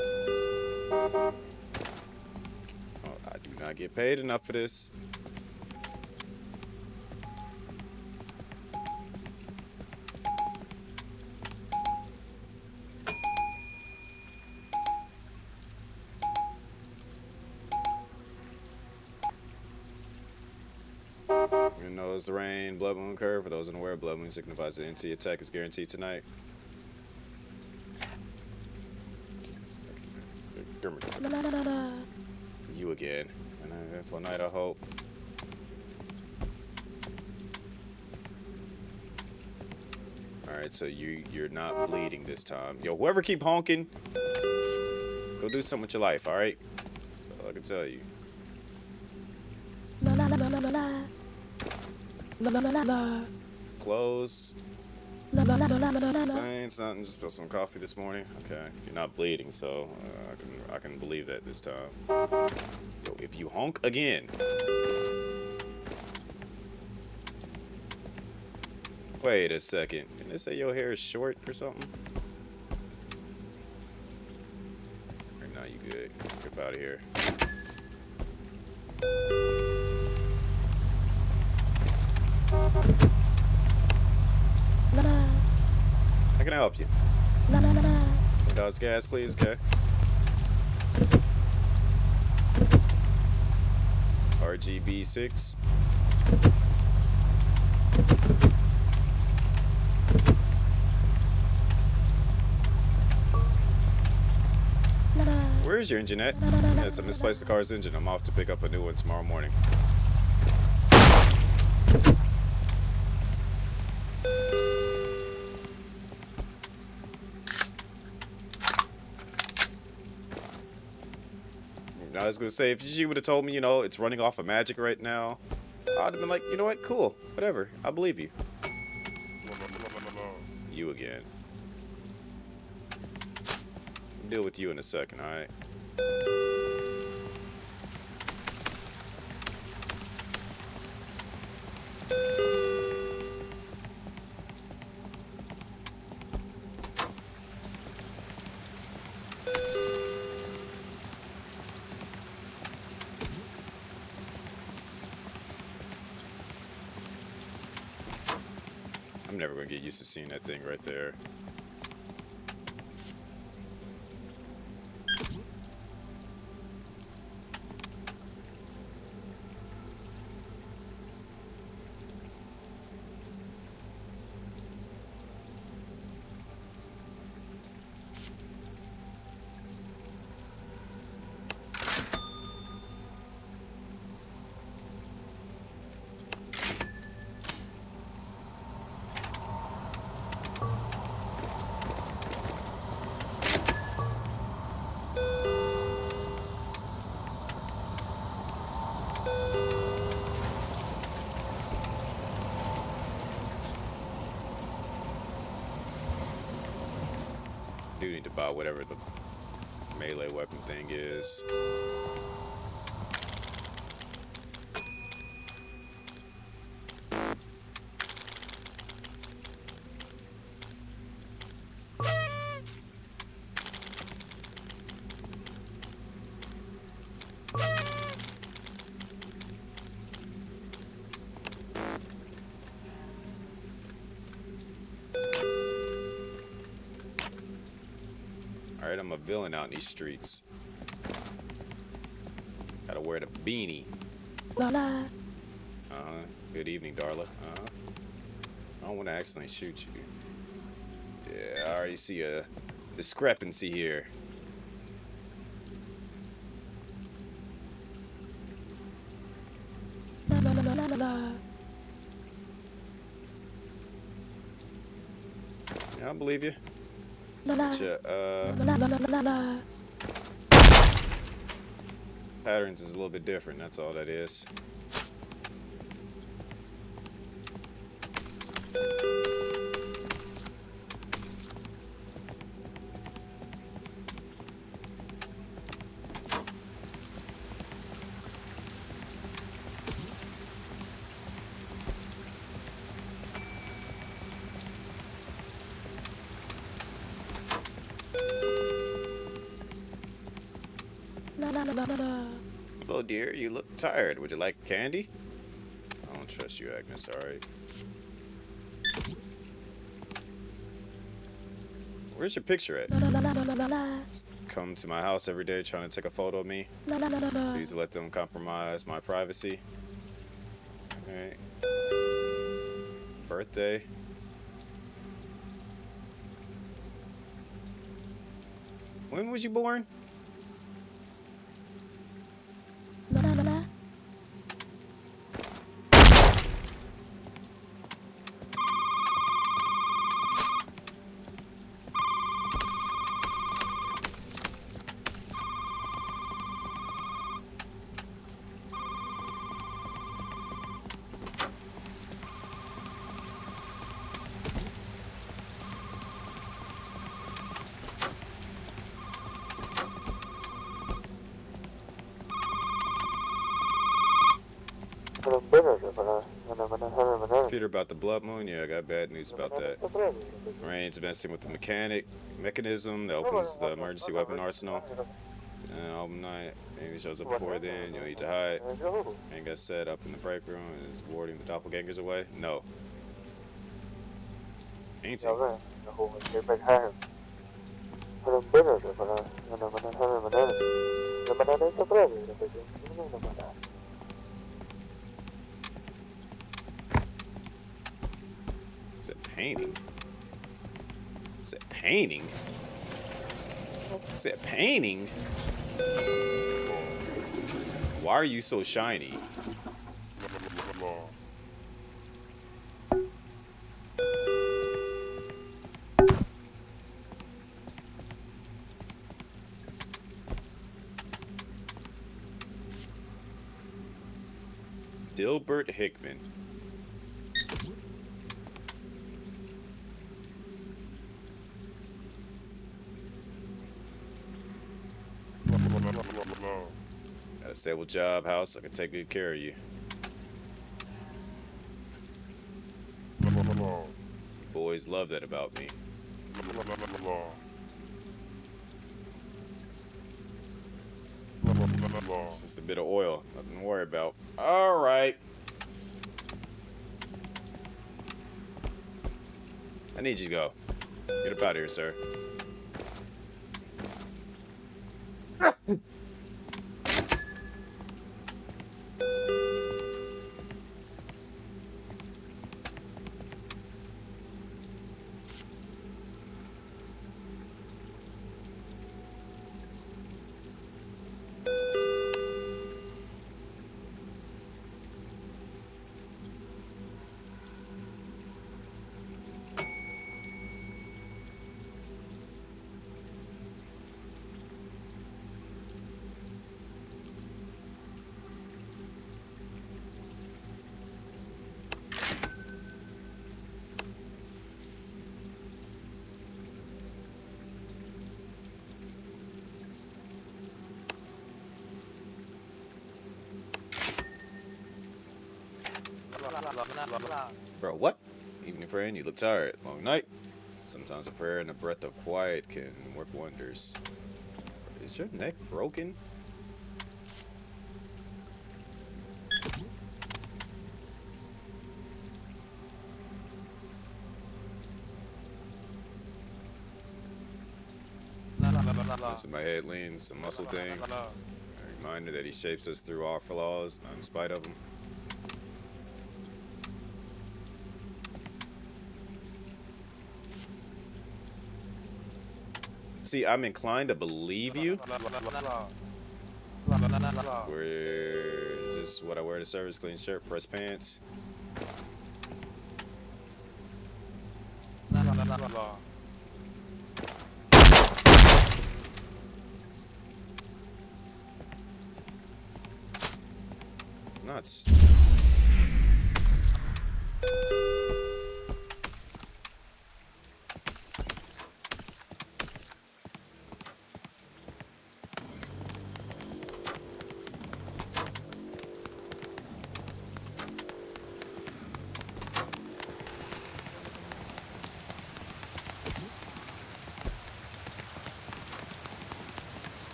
Oh, I do not get paid enough for this. Even though it's the rain, blood moon curve. For those unaware, blood moon signifies that NC attack is guaranteed tonight. You again. An eventful night, I hope. Alright, so you're not bleeding this time. Yo, whoever keep honking, go do something with your life, alright? That's all I can tell you. Clothes. Stains, nothing. Just spilled some coffee this morning. Okay, you're not bleeding, so I can believe that this time. Yo, if you honk again. Wait a second. Didn't they say your hair is short or something? Or no, you good. Get out of here. How can I help you? $10 gas, please. Okay. RGB 6. Where's your engine at? Yes, I misplaced the car's engine. I'm off to pick up a new one tomorrow morning. I was gonna say, if she would have told me, you know, it's running off of magic right now, I'd have been like, you know what, cool, whatever, I believe you. you again. Deal with you in a second, alright? I'm never gonna get used to seeing that thing right there. Do need to buy whatever the melee weapon thing is. Alright, I'm a villain out in these streets. Gotta wear the beanie. Good evening, Darla. I don't want to accidentally shoot you. Yeah, I already see a discrepancy here. Yeah, I believe you. Patterns is a little bit different, that's all that is. Hello, dear. You look tired. Would you like candy? I don't trust you, Agnes. Alright. Where's your picture at? Come to my house every day trying to take a photo of me. Please let them compromise my privacy. Alright. Birthday. When was you born? Peter, about the blood moon? Yeah, I got bad news about that. Rain's messing with the mechanism that opens the emergency weapon arsenal. All night, maybe he shows up before then. You'll need to hide. And got set up in the break room and is warding the doppelgangers away. No. Ain't he? Is it painting? Is it painting? Is it painting? Why are you so shiny? Dilbert Hickman. Got a stable job, house. I can take good care of you. Boys love that about me. It's just a bit of oil. Nothing to worry about. All right. I need you to go. Get up out of here, sir. Bro, what? Evening friend, you look tired. Long night? Sometimes a prayer and a breath of quiet can work wonders. Is your neck broken? Listen, my head leans, a muscle thing. A reminder that he shapes us through our flaws, not in spite of them. See, I'm inclined to believe you. Where is this what I wear to service? Clean shirt, press pants. Nuts.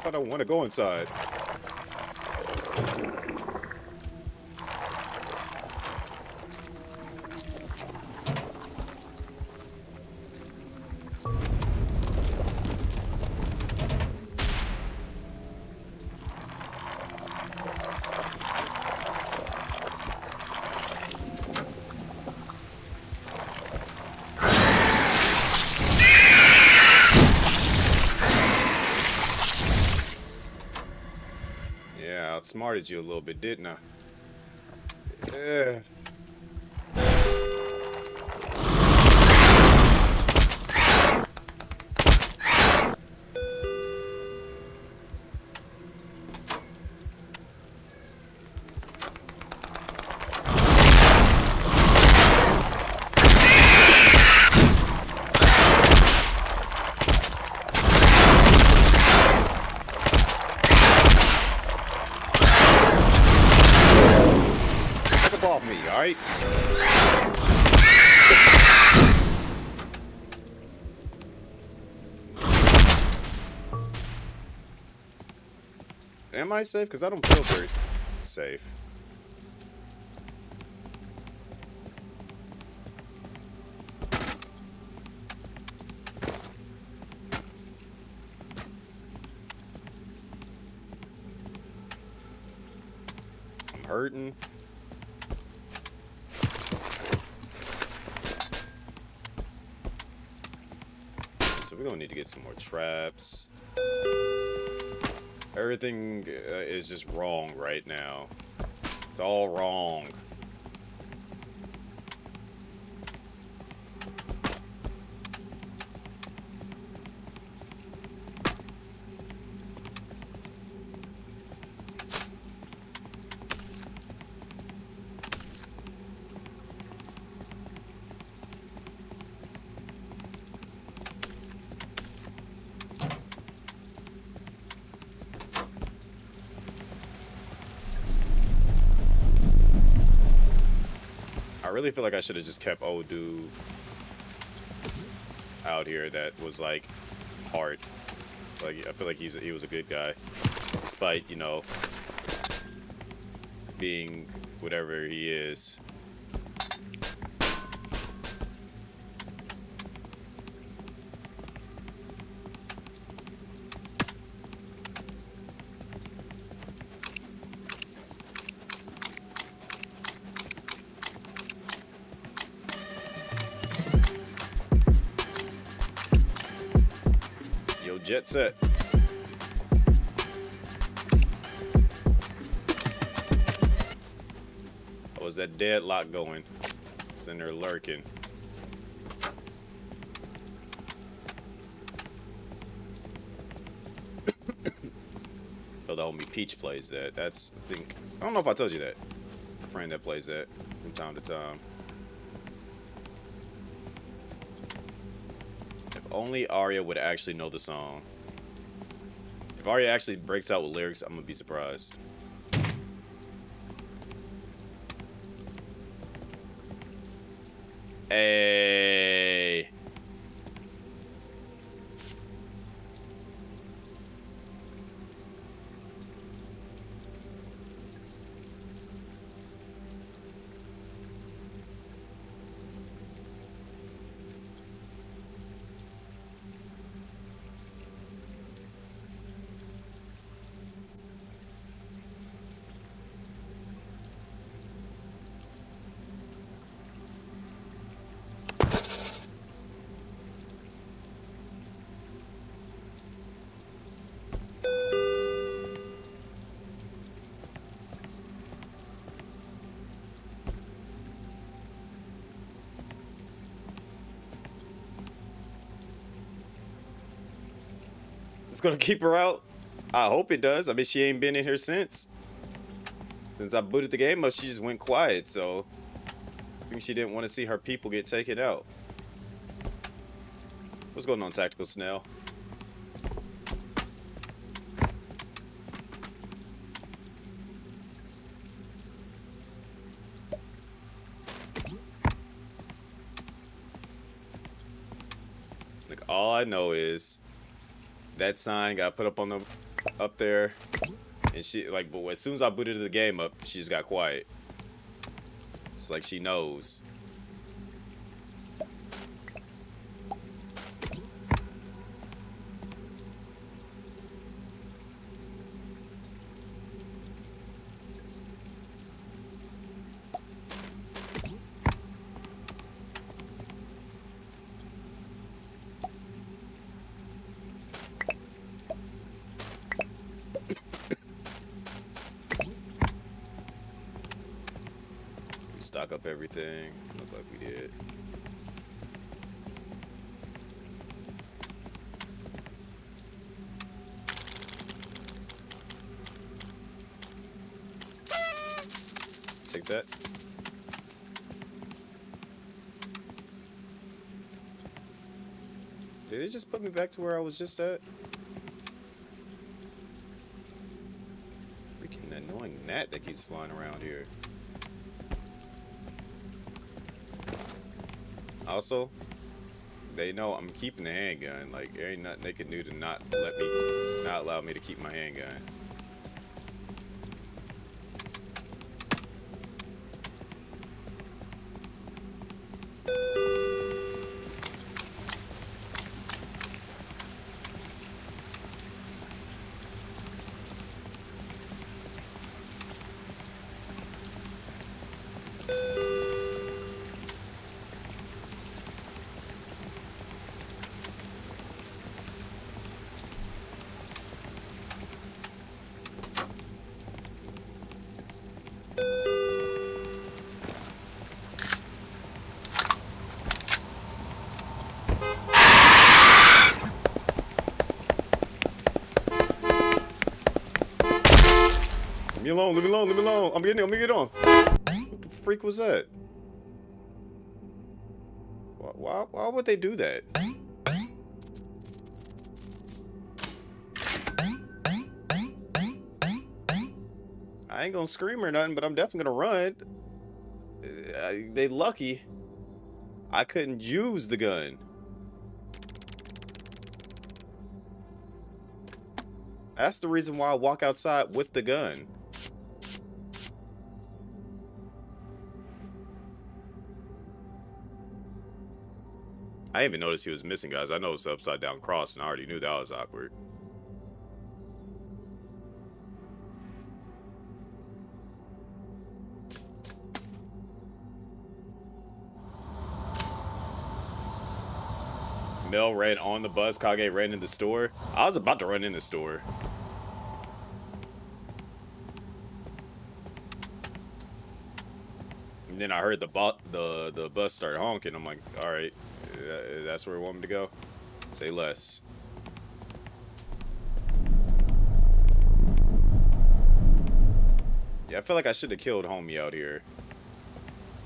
I don't want to go inside. Yeah, I outsmarted you a little bit, didn't I? Yeah. Back up off me, alright? Am I safe? Because I don't feel very safe. I'm hurting. So we're gonna need to get some more traps. Everything is just wrong right now. It's all wrong. I really feel like I should have just kept old dude out here that was like hard. Like I feel like he was a good guy, despite, you know, being whatever he is. Yo, jet set. Oh, was that deadlock going? It's in there lurking. Oh, the homie Peach plays that. That's, I think, I don't know if I told you that. A friend that plays that from time to time. If only Arya would actually know the song. If Arya actually breaks out with lyrics, I'm gonna be surprised. Hey. It's gonna keep her out. I hope it does. I mean, she ain't been in here since. Since I booted the game up, she just went quiet, so I think she didn't want to see her people get taken out. What's going on, Tactical Snail? Like, all I know is that sign got put up on the up there, and she like, but as soon as I booted the game up, she just got quiet. It's like she knows. Stock up everything. Look like we did. Take that. Did it just put me back to where I was just at? Freaking annoying gnat that keeps flying around here. Also, they know I'm keeping the handgun. Like, there ain't nothing they can do to not allow me to keep my handgun. Leave me alone, leave me alone, leave me alone. I'm getting on. What the freak was that? Why would they do that? I ain't gonna scream or nothing, but I'm definitely gonna run. They lucky I couldn't use the gun. That's the reason why I walk outside with the gun. I didn't even notice he was missing, guys. I noticed the upside down cross, and I already knew that was awkward. Mel ran on the bus. Kage ran in the store. I was about to run in the store. And then I heard the bus start honking. I'm like, all right, that's where we want me to go. Say less. Yeah, I feel like I should have killed homie out here.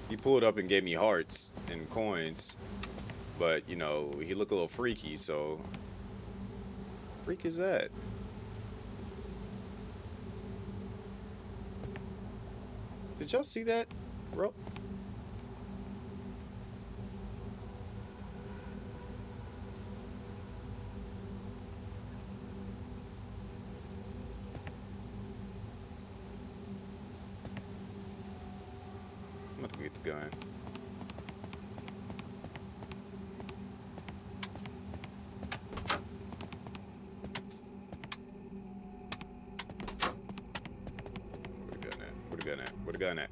He pulled up and gave me hearts and coins. But, you know, he looked a little freaky, so... Freak is that? Did y'all see that, bro? I'm gonna get the gun. Where the gun at?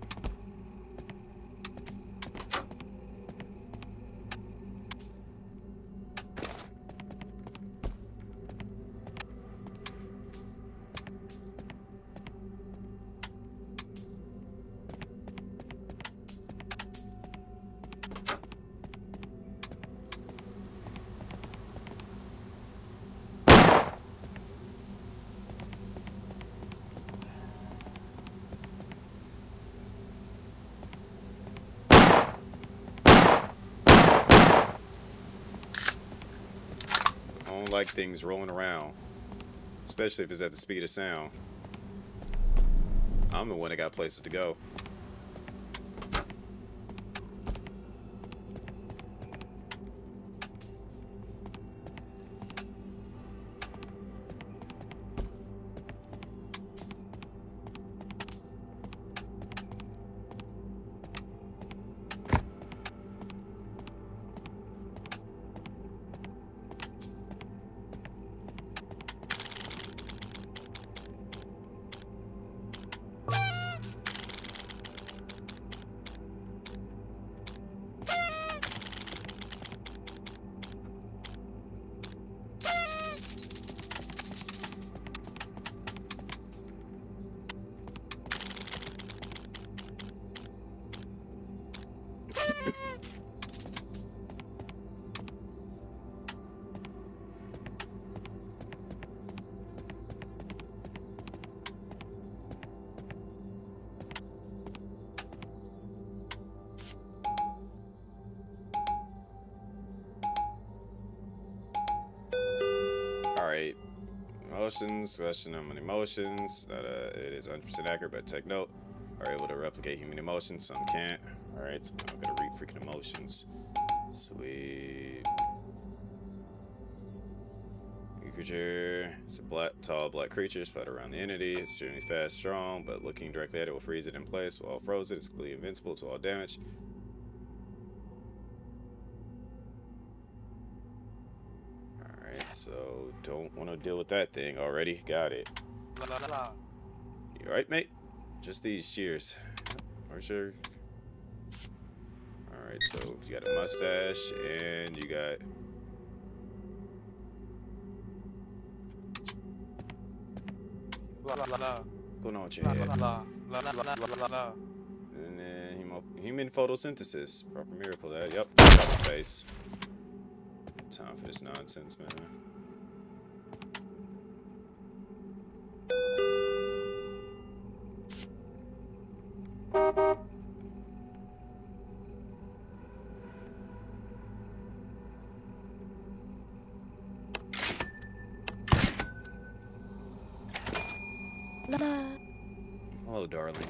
I don't like things rolling around, especially if it's at the speed of sound. I'm the one that got places to go. emotions. Question on emotions. That it is 100% accurate, but take note. Are able to replicate human emotions. Some can't. All right, so I'm gonna read freaking emotions. Sweet. Creature. It's a tall black creature spread around the entity. It's extremely fast, strong, but looking directly at it will freeze it in place. While frozen, it's completely invincible to all damage. Alright, so don't want to deal with that thing already. Got it. You alright, mate? Just these cheers. Where's your... Alright, so you got a mustache and you got... What's going on with your head? And then human photosynthesis. Proper miracle that. Yep. Face. Time for this nonsense, man. Hello, darling.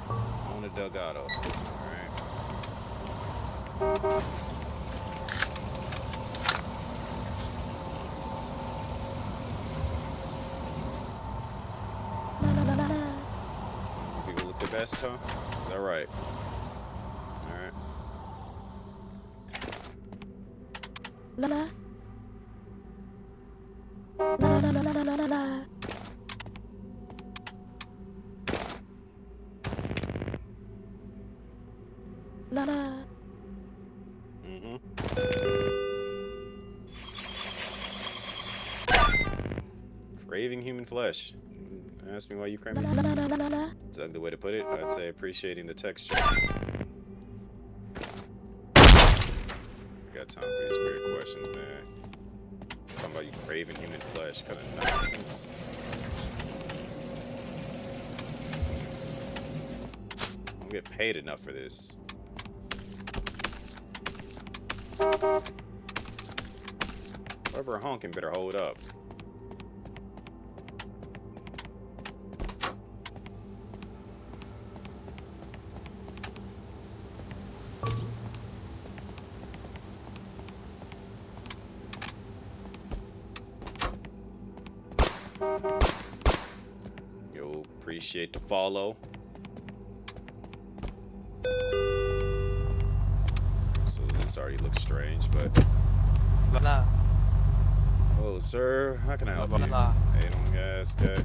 On a Delgado. Alright. People look the best, huh? Is that right? Alright. La la. La la la la la la la. La la. Craving human flesh. Ask me why you crave it. Is that the way to put it? I'd say appreciating the texture. Got time for these weird questions, man. Talking about you craving human flesh, kind of nonsense. I don't get paid enough for this. Whoever honking better hold up. Yo, appreciate the follow. So this already looks strange, but... Oh, sir, how can I help you? Hey, don't gas, guy.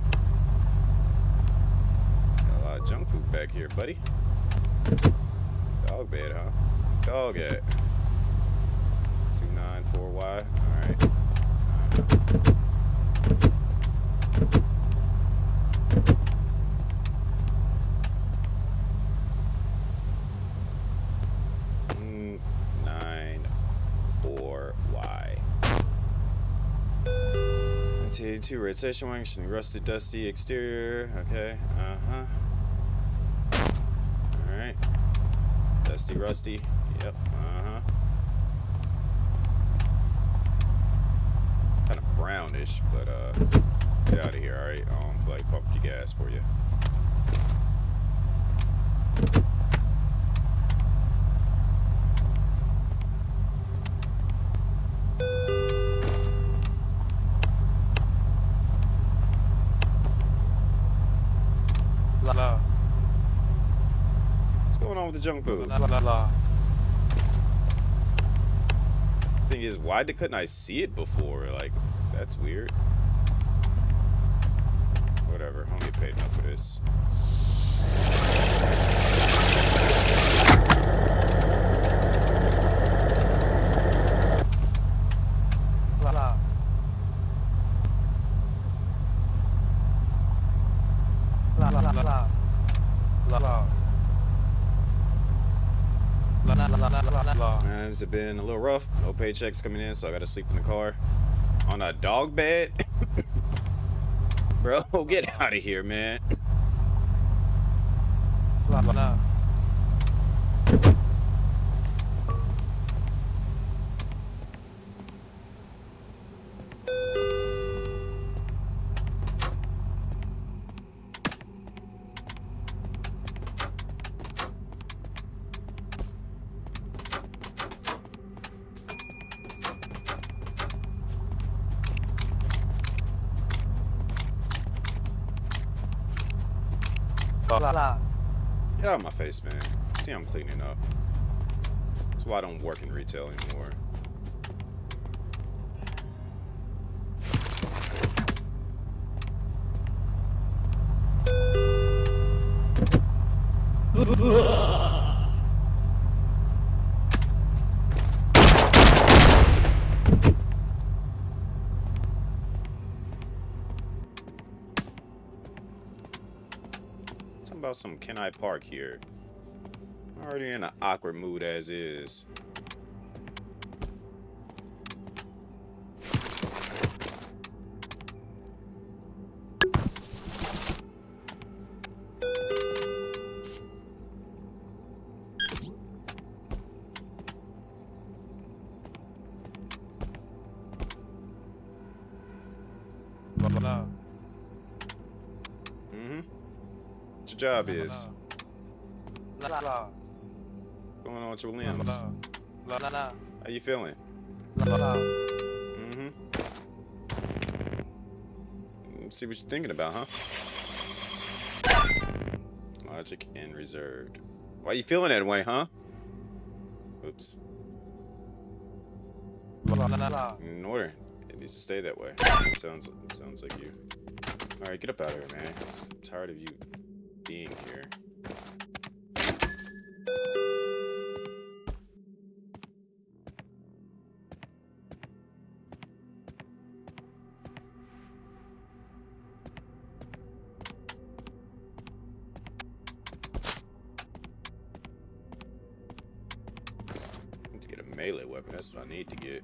Got a lot of junk food back here, buddy. Dog bed, huh? Dog at 294Y. Alright. Two red station wings, rusted, dusty exterior. Okay, Alright. Dusty, rusty. Yep, Kind of brownish, but get out of here, alright? I don't feel like pumping your gas for you. What's going on with the junk food? Thing is, why couldn't I see it before? Like, that's weird. Whatever, I don't get paid enough for this. Times have been a little rough. No paychecks coming in, so I gotta sleep in the car on a dog bed. Bro, get out of here, man. Get out of my face, man. See, I'm cleaning up. That's why I don't work in retail anymore. Something about some can I park here? I'm already in an awkward mood as is. What your job is? What's going on with your limbs? How you feeling? Let's see what you're thinking about, huh? Logic and reserved. Why you feeling that way, huh? Oops. In order. It needs to stay that way. It sounds like you. Alright, get up out of here, man. I'm tired of you being here. Need to get a melee weapon. That's what I need to get.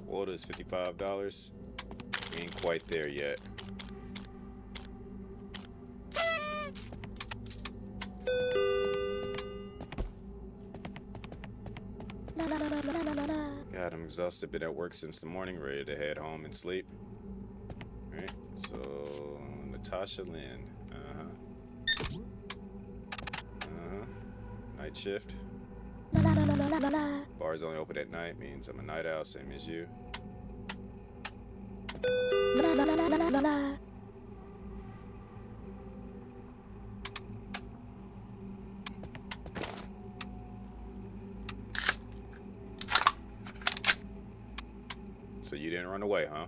Quota is $55. We ain't quite there yet. God, I'm exhausted. Been at work since the morning, ready to head home and sleep. Alright, so Natasha Lynn. Night shift. Bar's only open at night, means I'm a night owl, same as you. So you didn't run away, huh?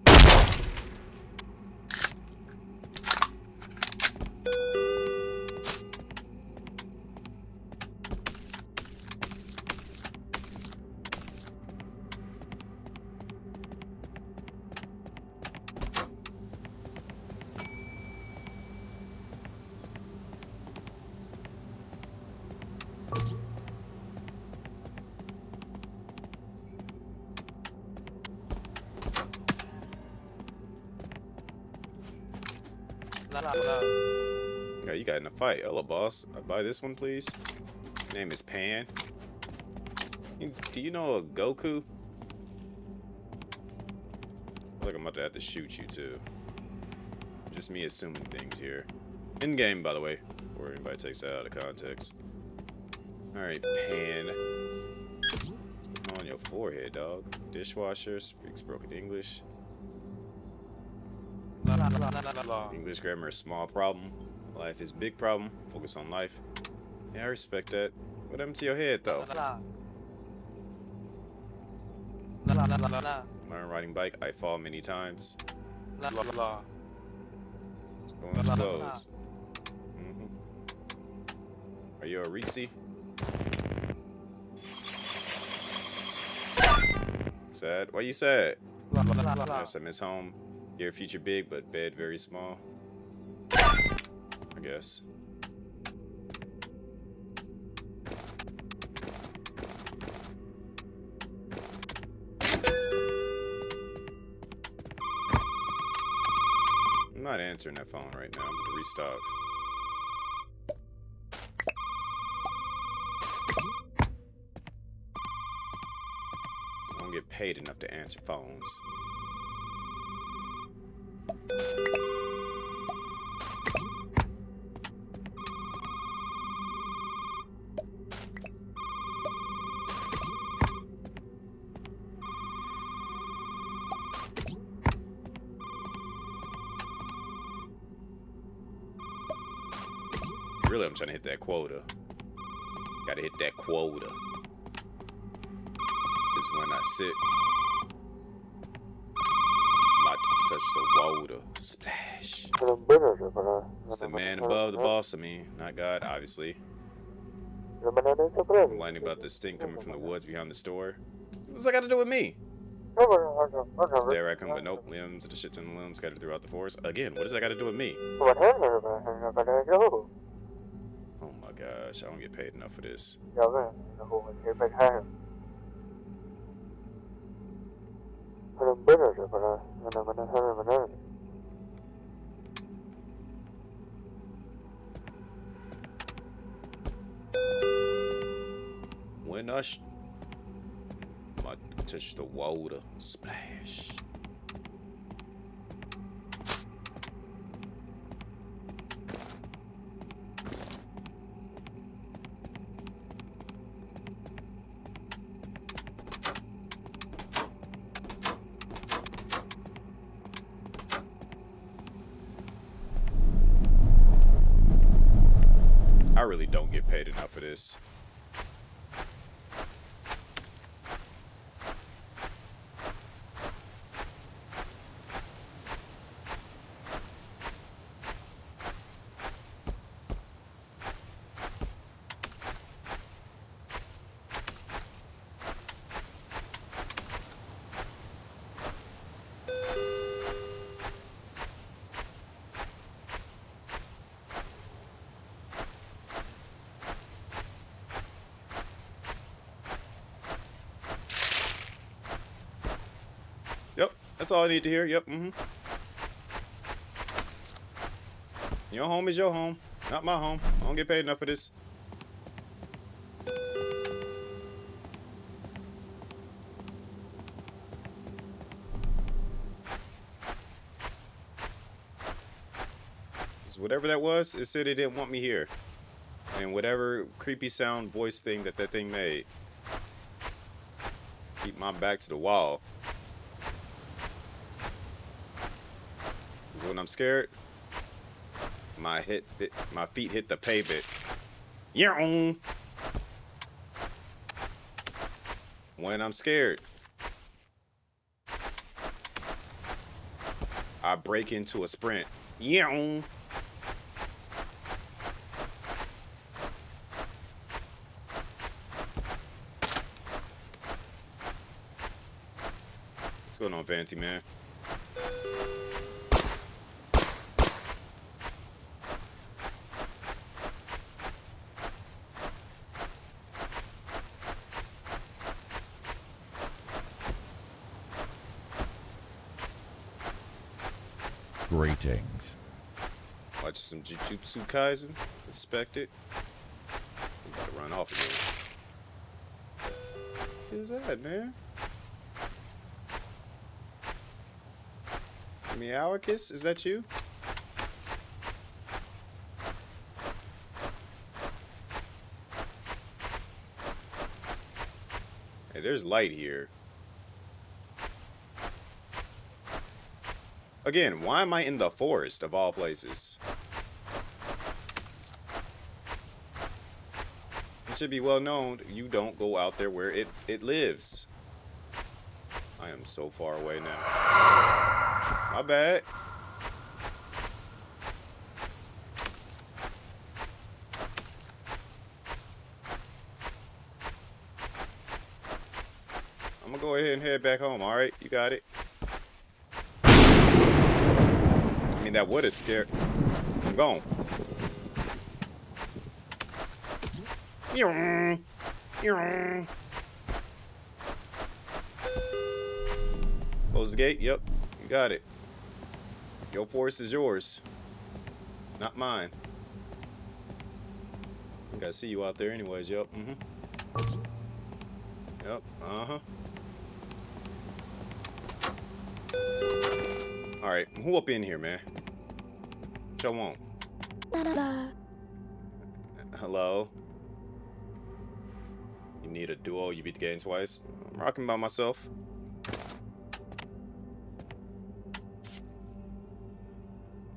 Yeah, you got in a fight. Hello, boss. I buy this one, please. Name is Pan. Do you know a Goku? I feel like I'm about to have to shoot you too. Just me assuming things here. In game, by the way, before anybody takes that out of context. All right, Pan. What's on your forehead, dog? Dishwasher. Speaks broken English. English grammar is small problem. Life is big problem. Focus on life. Yeah, I respect that. What happened to your head, though? Learn riding bike. I fall many times. Let's go on clothes. Are you a Reezy? Sad? Why you sad? Yes, I miss home. Your future big, but bed very small. I guess. I'm not answering that phone right now. I'm going to restock. paid enough to answer phones. Really, I'm trying to hit that quota. Gotta hit that quota. Because when I sit, I'm about to touch the water. Splash. It's the man above the boss, I mean, not God, obviously. I'm whining about this stink coming from the woods behind the store. What's that got to do with me? It's a day raccoon, but nope. Limbs and a shit ton of limbs scattered throughout the forest. Again, what does that got to do with me? Oh my gosh, I don't get paid enough for this. When I touch the water, splash. I really don't get paid enough for this. Yep, that's all I need to hear. Yep, Your home is your home, not my home. I don't get paid enough for this. So whatever that was, it said it didn't want me here. And whatever creepy sound voice thing that thing made. Keep my back to the wall. When I'm scared, my feet hit the pavement. Yeah. When I'm scared, I break into a sprint. Yeah. What's going on, Fancy Man? Greetings. Watch some Jujutsu Kaisen. Respect it. I'm about to run off again. What is that, man? Meowicus? Is that you? Hey, there's light here. Again, why am I in the forest of all places? It should be well known you don't go out there where it lives. I am so far away now. My bad. I'm gonna go ahead and head back home, alright? You got it. I mean, that would have scared. I'm gone. Close the gate. Yep, you got it. Your forest is yours, not mine. I think I see you out there anyways. Yep. Yep. Alright, who up in here, man? What y'all want? La la la. Hello? You need a duo, you beat the game twice? I'm rocking by myself.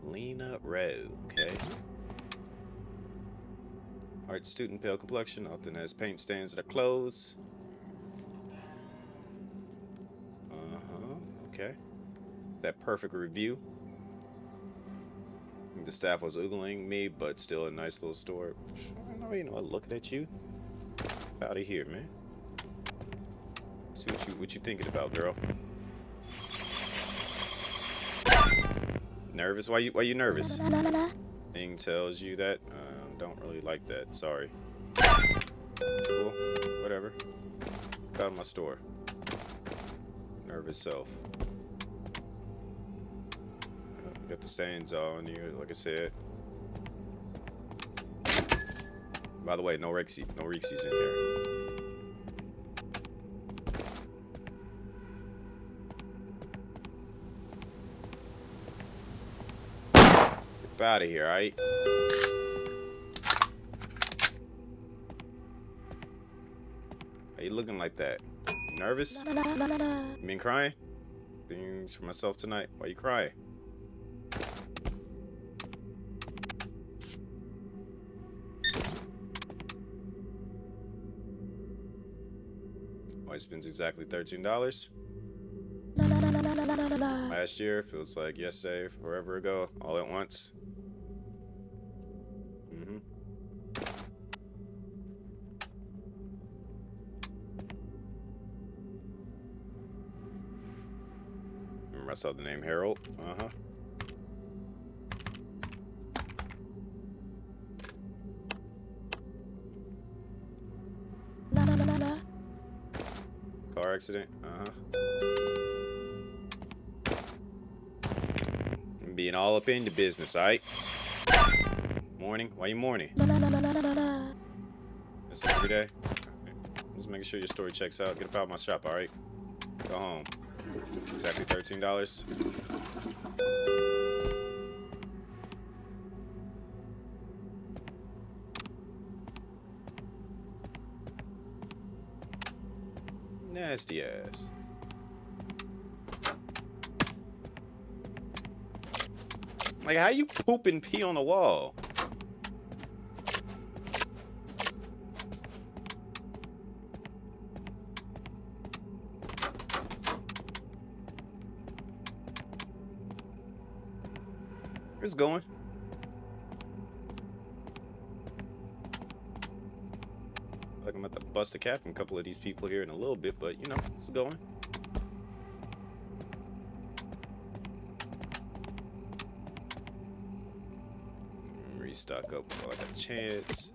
Lena Rowe, okay. Art student, pale complexion, often has paint stains that are clothes. Okay. That perfect review. I think the staff was oogling me, but still a nice little store. You know what? Looking at you. Out of here, man. See what you thinking about, girl. Nervous? Why you nervous? La la la la. Thing tells you that. Don't really like that. Sorry. It's cool. Whatever. Get out of my store. Nervous self. Got the stains on you, like I said. By the way, no Rexies in here. Get out of here, alright? How you looking like that? Nervous? La la la la la. You been crying? Things for myself tonight. Why you crying? Why spends exactly $13? La la la la la la la la la. Last year feels like yesterday, forever ago, all at once. Remember I saw the name Harold? La la la la la. Car accident? Being all up in the business, alright? Morning? Why you morning? La la la la la la la. That's every day? Just making sure your story checks out. Get up out of my shop, alright? Go home. Exactly $13. Nasty ass. Like, how you poop and pee on the wall? It's going. Like I'm about to bust a cap on a couple of these people here in a little bit, but you know, it's going. Restock up while I got a chance.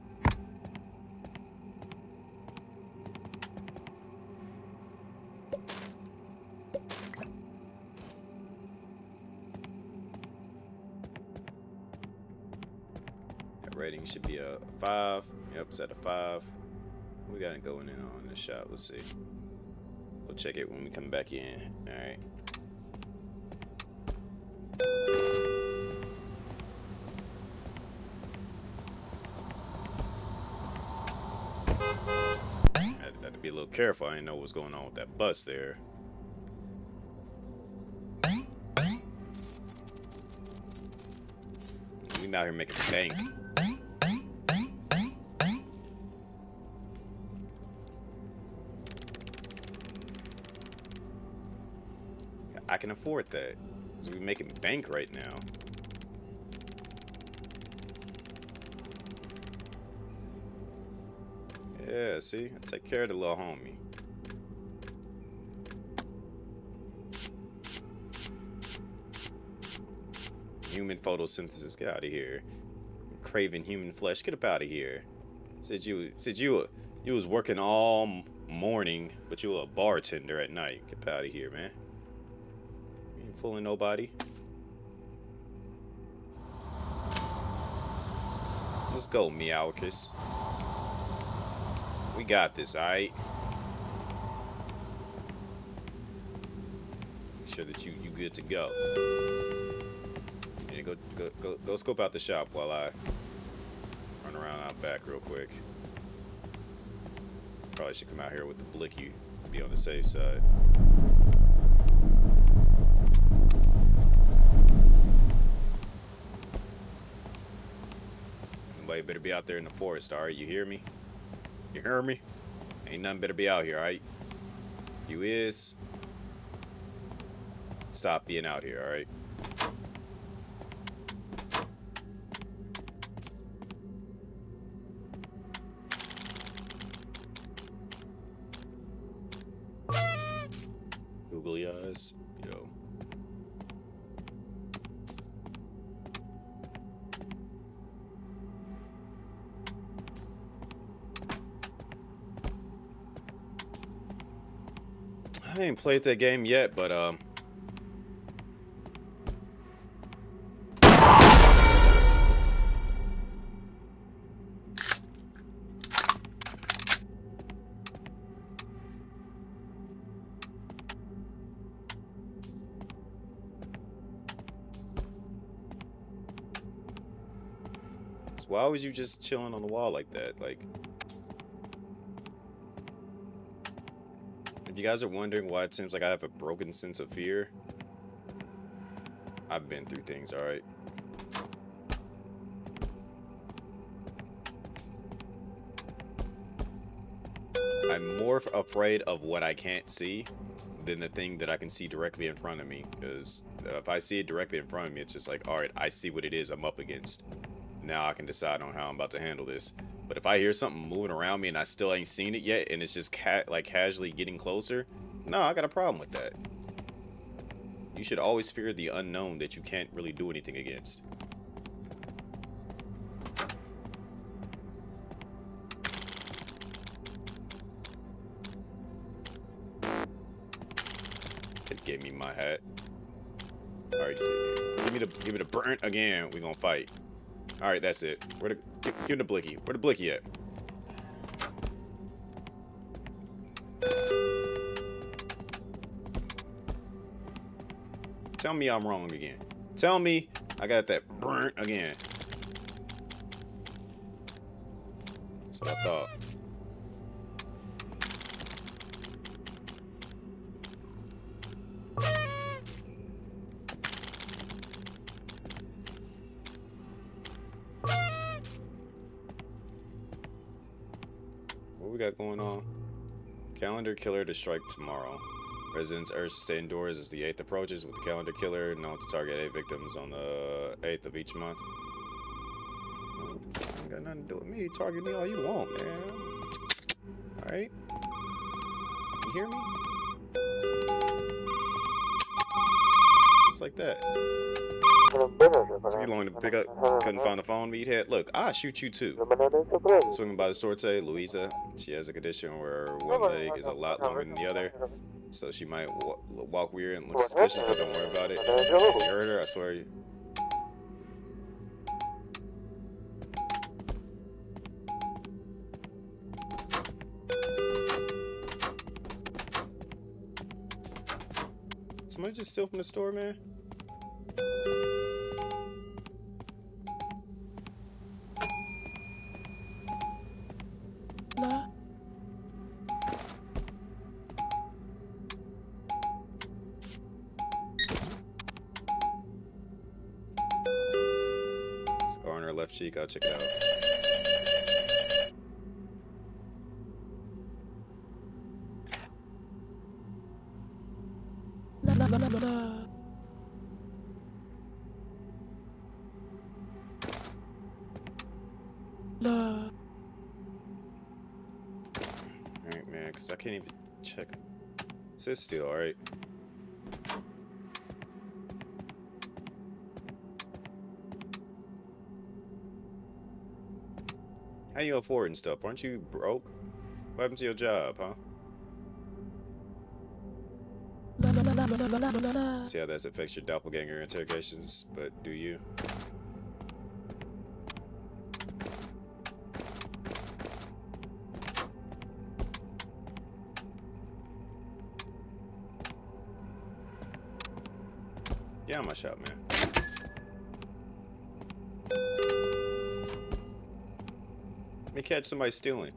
That rating should be a 5. Yep, it's at a 5. We got it going in on this shop. Let's see. We'll check it when we come back in. All right. Had to be a little careful. I didn't know what was going on with that bus there. We out here making bank. I can afford that, because we're making bank right now. Yeah, see? I take care of the little homie. Human photosynthesis, get out of here. Craving human flesh, get up out of here. Said you was working all morning, but you were a bartender at night. Get out of here, man. You ain't fooling nobody. Let's go, Meowcus. We got this, alright? sure that you good to go. Yeah, go scope out the shop while I run around out back real quick. Probably should come out here with the blicky, be on the safe side. Nobody better be out there in the forest, alright? You hear me? You hear me? Ain't nothing better be out here, alright? You is. Stop being out here, alright? Googly eyes. Yo. I ain't played that game yet, but why was you just chilling on the wall like that? Like, if you guys are wondering why it seems like I have a broken sense of fear, I've been through things, alright? I'm more afraid of what I can't see than the thing that I can see directly in front of me. Because if I see it directly in front of me, it's just like, alright, I see what it is I'm up against. Now I can decide on how I'm about to handle this. But if I hear something moving around me and I still ain't seen it yet, and it's just like casually getting closer, no, I got a problem with that. You should always fear the unknown that you can't really do anything against. It gave me my hat. All right, give me the burnt again. We gonna fight. All right, that's it. Give me the blicky. Where the blicky at? Tell me I'm wrong again. Tell me I got that burnt again. That's what I thought. What we got going on? Calendar killer to strike tomorrow. Residents urged to stay indoors as the 8th approaches, with the calendar killer known to target 8 victims on the 8th of each month. Ain't got nothing to do with me. Target me all you want, man. Alright? You hear me? Just like that. Took you long to pick up. Couldn't find the phone meathead. Look, I'll shoot you too. Swinging by the Storte, Louisa. She has a condition where one leg is a lot longer than the other, so she might walk weird and look suspicious, but don't worry about it. You heard her, I swear you. Somebody just steal from the store, man? Scar on her left cheek, I'll check it out. Alright, man, because I can't even check. Sit still, alright? How you affording stuff? Aren't you broke? What happened to your job, huh? See how that affects your doppelganger interrogations, but do you? Get out my shop, man. Let me catch somebody stealing.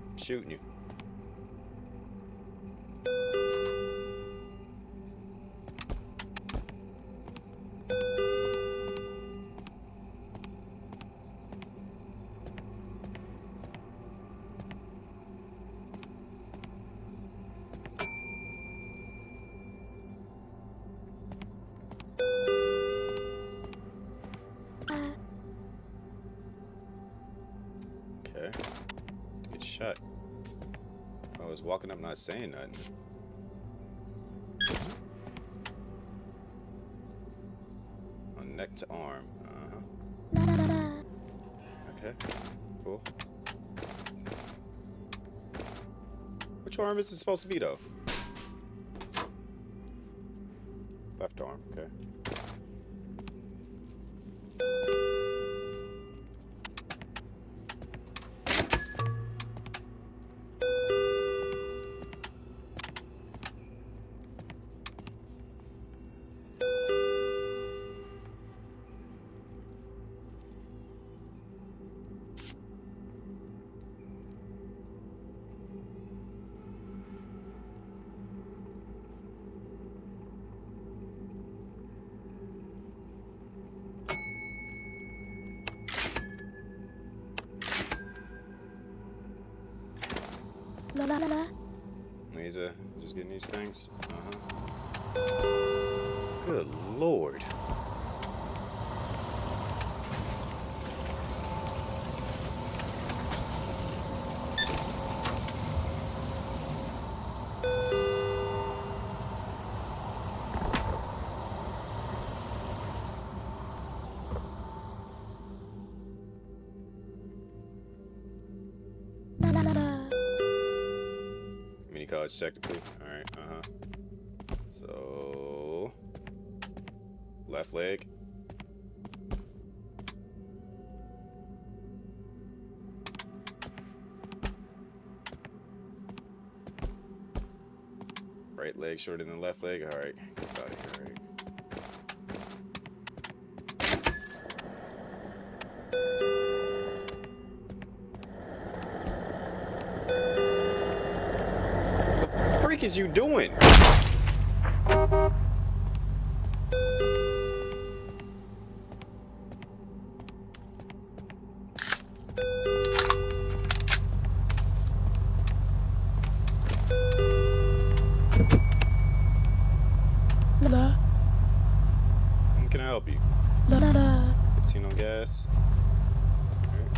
I'm shooting you. Okay. Good shot. I was walking up not saying nothing. On neck to arm. Okay. Cool. Which arm is it supposed to be though? Left arm, okay. La la la la. He's just getting these things. Good lord. La la la la. Mini college technically. Alright, So left leg. Right leg shorter than the left leg. Alright. Got it. Alright. What the freak is you doing? La la. How can I help you? La la la. 15 on gas. Alright.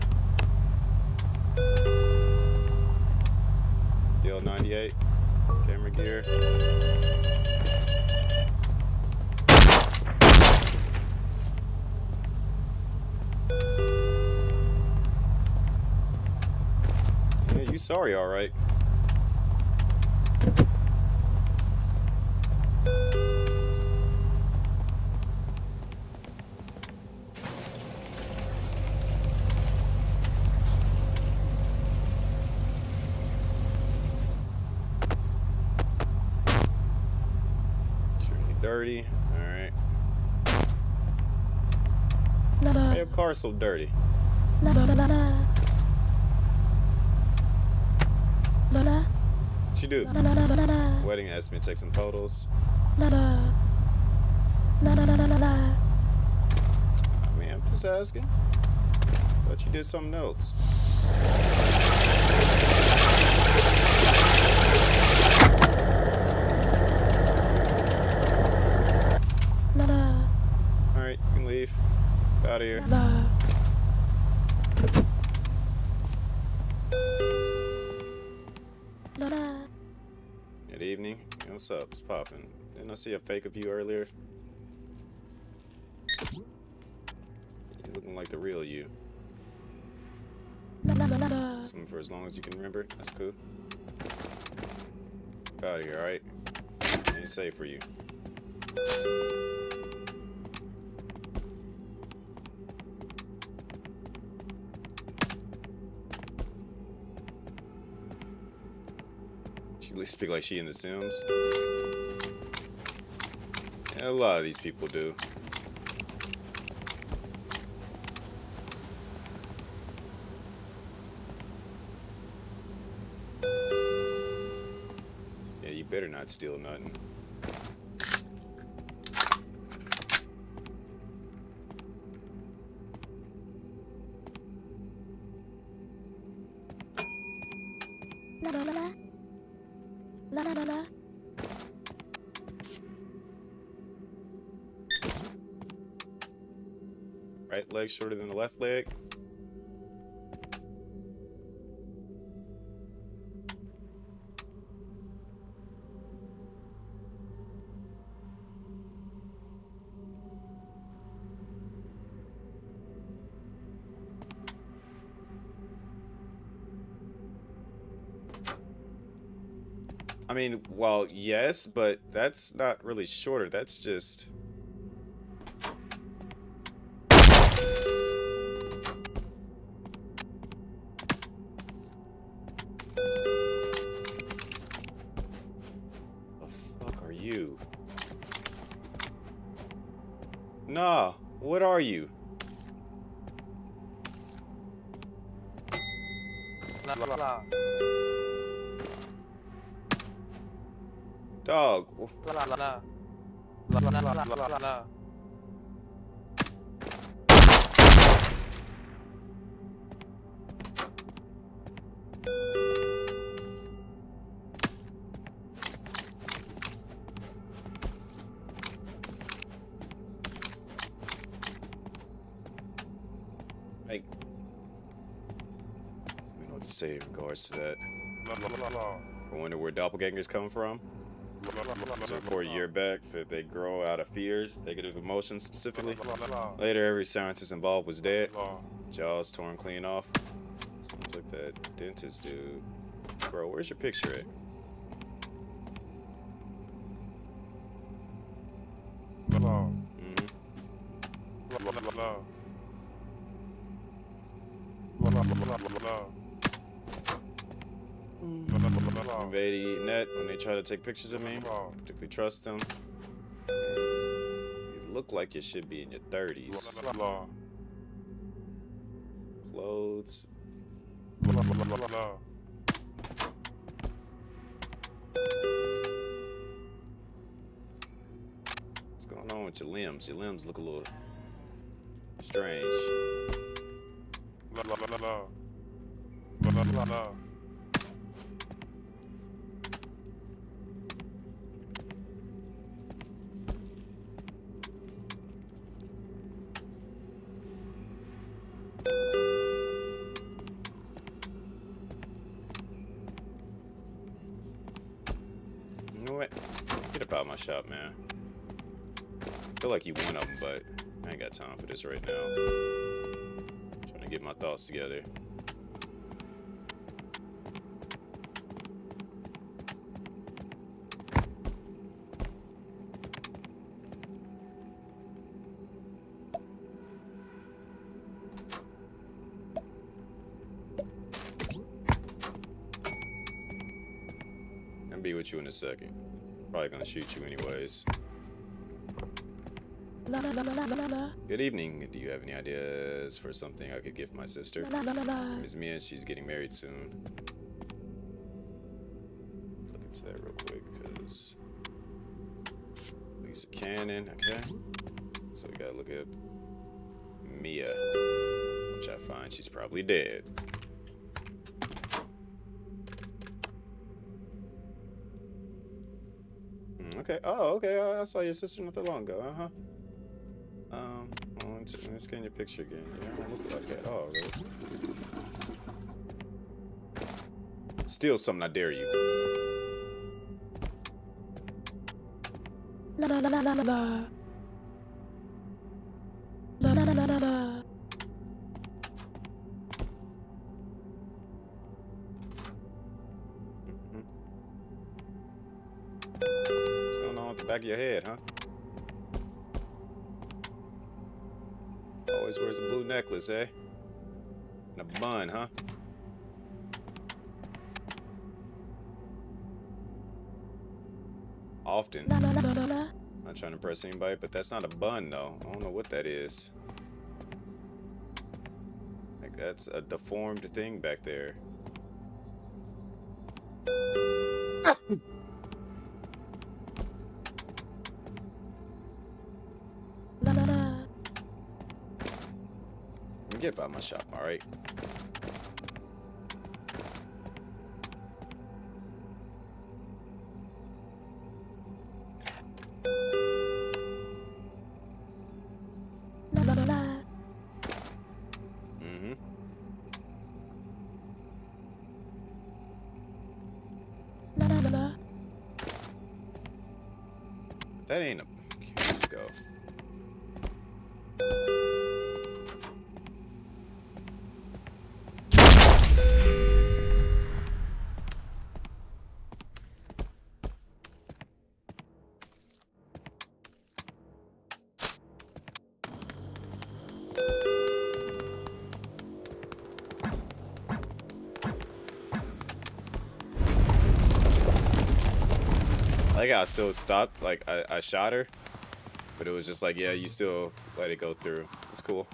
DL98. Camera gear. Yeah, you sorry, alright. Dirty. Alright. La la. Why your car so dirty? La la la la la. La la. What you do? La la la la la. Wedding asked me to take some photos. La la. La la la la la la. I mean, I'm just asking. Thought you did something else. La la. Alright, you can leave. Out of here. La la. La la. Good evening. Hey, what's up? What's poppin'? Didn't I see a fake of you earlier? You looking like the real you. La la la la. Something for as long as you can remember. That's cool. Out of here, alright? Ain't safe for you. She speak like she in The Sims. A lot of these people do. Yeah, you better not steal nothing. La la la la. La la la la. Right leg shorter than the left leg. I mean, well, yes, but that's not really shorter. That's just... The fuck are you? Nah, what are you? Dog. Like, I don't know what to say in regards to that. I wonder where doppelgangers come from. So for a year back, said they grow out of fears, negative emotions specifically. Later, every scientist involved was dead. Jaws torn clean off. Sounds like that dentist dude. Bro, where's your picture at? Invade net when they try to take pictures of me. Particularly trust them. You look like you should be in your 30s. Clothes. What's going on with your limbs? Your limbs look a little strange. You know what? Get up out of my shop, man. I feel like you one of them, but I ain't got time for this right now. Trying to get my thoughts together. I'll be with you in a second. Probably gonna shoot you anyways. La la la la la la. Good evening. Do you have any ideas for something I could gift my sister? La la la la. Miss Mia, she's getting married soon. Look into that real quick, because Lisa Cannon, okay. So we gotta look at Mia, which I find she's probably dead. Okay. Oh, okay. I saw your sister not that long ago. Let's get in your picture again. You don't look like that. Oh, really? Steal something, I dare you. La la la la la la. La la la la la la. What's going on with the back of your head, huh? Always wears a blue necklace, eh? And a bun, huh? Often. La la la la la. Not trying to impress anybody, but that's not a bun though. I don't know what that is. Like that's a deformed thing back there. La la la. Let me get by my shop, all right? La la la. Mm-hmm. La la la la. That ain't a. Okay, let's go. I like how I still stopped. Like I shot her, but it was just like, yeah, you still let it go through. It's cool.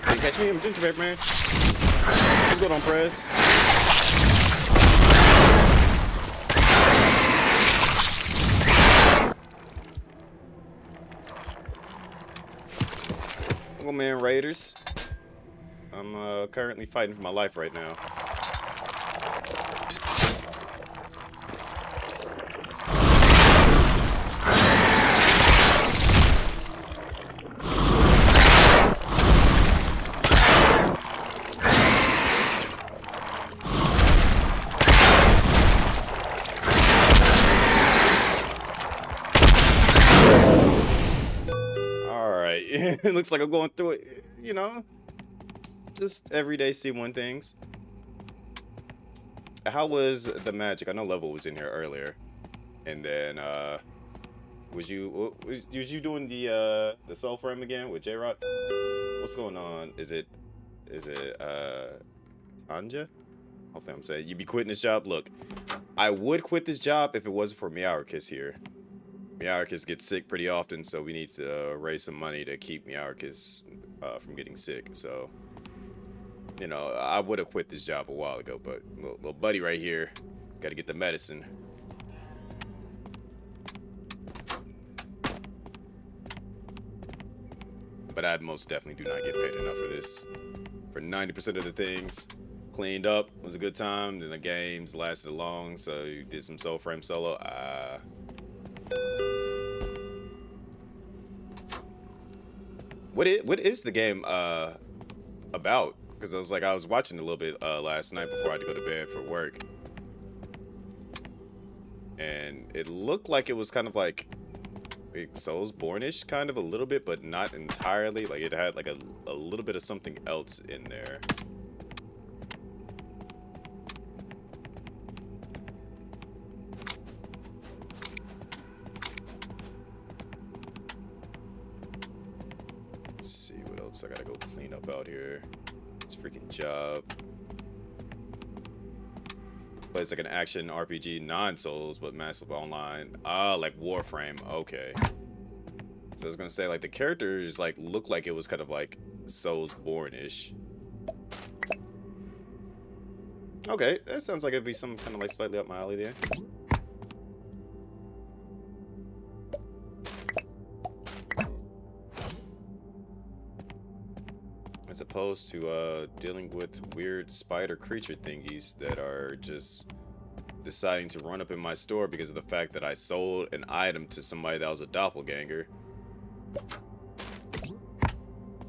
Hey, catch me, I'm gingerbread man. What's going on, press? Hello, man, Raiders. I'm currently fighting for my life right now. It looks like I'm going through it, you know, just everyday C1 things. How was the magic? I know Level was in here earlier, and then was you doing the soul frame again with J-Rock? What's going on? Is it Tanja? Hopefully I'm saying you be quitting this job. Look, I would quit this job if it wasn't for Meowricus here. Meowricus gets sick pretty often, so we need to raise some money to keep Meowricus from getting sick. So, you know, I would have quit this job a while ago, but little buddy right here, got to get the medicine. But I most definitely do not get paid enough for this. For 90% of the things, cleaned up, was a good time. Then the games lasted long, so you did some Soul Frame solo. What is the game about? Because I was watching a little bit last night before I had to go to bed for work, and it looked like it was kind of like Soulsborne-ish, kind of a little bit, but not entirely. Like it had like a little bit of something else in there. Let's see what else I gotta go clean up out here. This freaking job. Plays like an action RPG, non-Souls, but massive online. Ah, like Warframe. Okay. So I was gonna say, like, the characters like look like it was kind of like Soulsborne-ish. Okay, that sounds like it'd be some kind of like slightly up my alley there. As opposed to dealing with weird spider creature thingies that are just deciding to run up in my store because of the fact that I sold an item to somebody that was a doppelganger.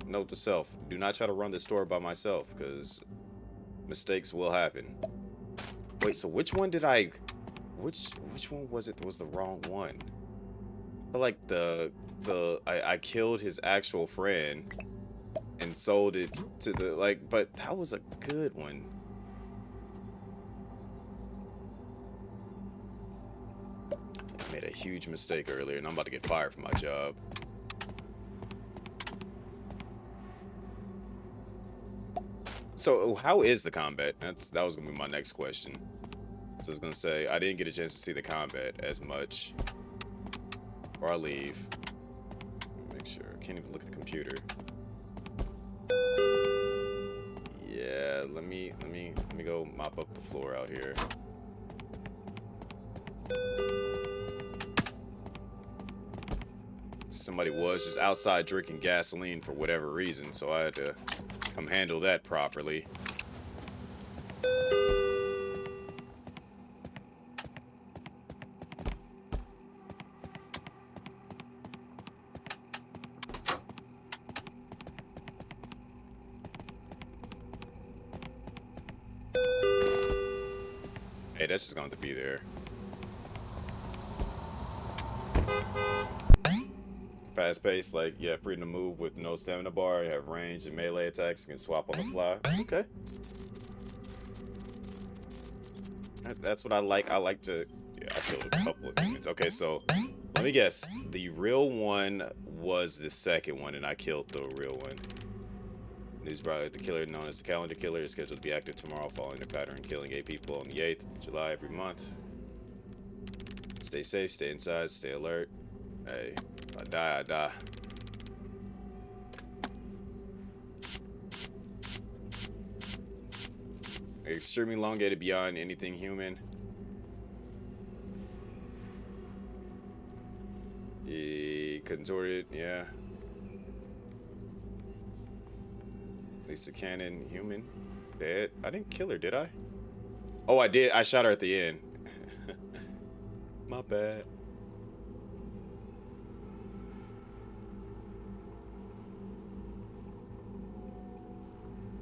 Note to self, do not try to run the store by myself, because mistakes will happen. Wait, so which one did I... Which one was it that was the wrong one? I feel like I killed his actual friend and sold it to the, like, but that was a good one. I made a huge mistake earlier and I'm about to get fired from my job. So how is the combat? That was gonna be my next question. So I was gonna say I didn't get a chance to see the combat as much. Before I leave, make sure I can't even look at the computer. Yeah, let me go mop up the floor out here. Somebody was just outside drinking gasoline for whatever reason, so I had to come handle that properly. Hey, that's just going to be there. Fast paced, like, yeah, freedom to move with no stamina bar. You have range and melee attacks. You can swap on the fly. Okay. That's what I like. I like to... Yeah, I killed a couple of demons. Okay, so let me guess. The real one was the second one, and I killed the real one. News brought the killer, known as the Calendar Killer, is scheduled to be active tomorrow following the pattern killing 8 people on the 8th of July every month. Stay safe, stay inside, stay alert. Hey, if I die, I die. Extremely elongated beyond anything human. Contorted, yeah. Lisa Cannon, human. Dead. I didn't kill her, did I? Oh, I did. I shot her at the end. My bad.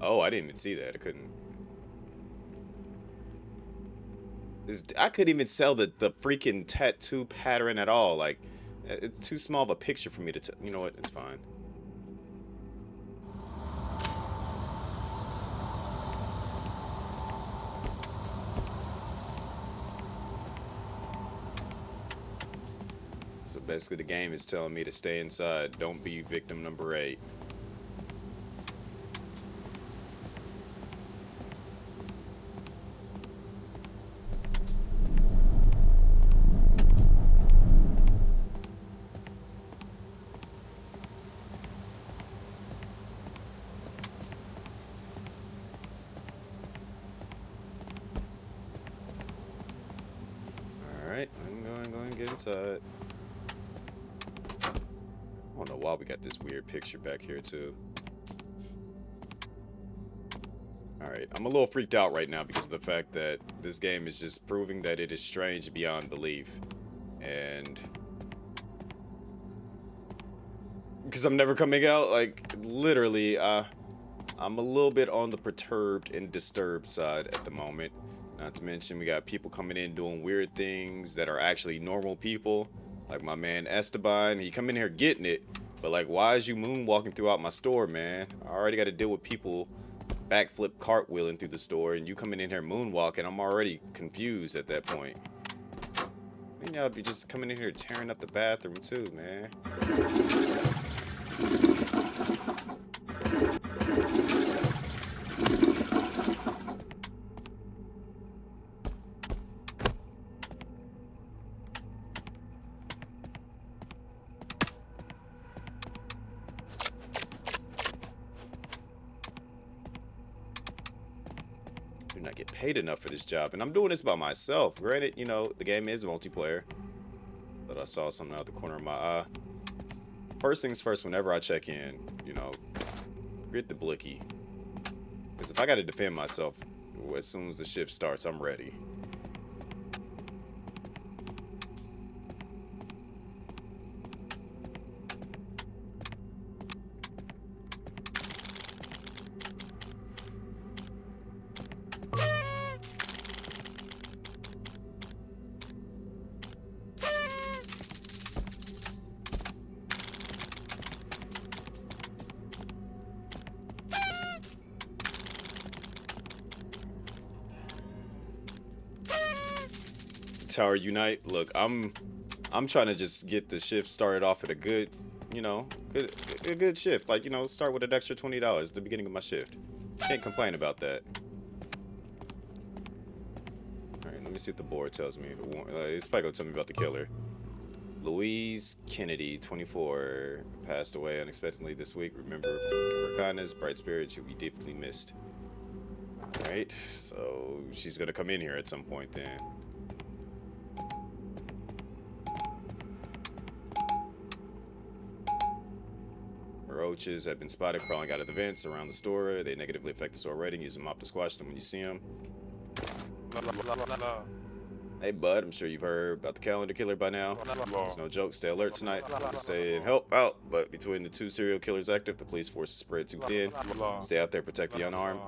Oh, I didn't even see that. I couldn't. I couldn't even sell the freaking tattoo pattern at all. Like, it's too small of a picture for me to tell. You know what? It's fine. So basically the game is telling me to stay inside. Don't be victim number 8. Alright, I'm going to get inside. I don't know why we got this weird picture back here too. Alright, I'm a little freaked out right now because of the fact that this game is just proving that it is strange beyond belief. And because I'm never coming out. Like, literally, I'm a little bit on the perturbed and disturbed side at the moment. Not to mention, we got people coming in doing weird things that are actually normal people. Like my man Esteban, he come in here getting it. But like, why is you moonwalking throughout my store, man? I already got to deal with people backflip cartwheeling through the store, and you coming in here moonwalking. I'm already confused at that point. Then y'all be just coming in here tearing up the bathroom too, man. Do not get paid enough for this job, and I'm doing this by myself. Granted, you know, the game is multiplayer, but I saw something out the corner of my eye. First things first, whenever I check in, you know, get the blicky, because if I got to defend myself as soon as the shift starts, I'm ready. Tower Unite. Look, I'm trying to just get the shift started off at a good, you know, a good shift. Like, you know, start with an extra $20 at the beginning of my shift. Can't complain about that. All right, let me see what the board tells me. It's probably gonna tell me about the killer. Louise Kennedy, 24, passed away unexpectedly this week. Remember, for her kindness, bright spirit, she'll be deeply missed. All right, so she's gonna come in here at some point then. Roaches have been spotted crawling out of the vents around the store. They negatively affect the store rating. Use a mop to squash them when you see them. Hey, bud, I'm sure you've heard about the calendar killer by now. It's no joke. Stay alert tonight. Stay and help out. But between the two serial killers active, the police force is spread too thin. Stay out there, protect the unarmed.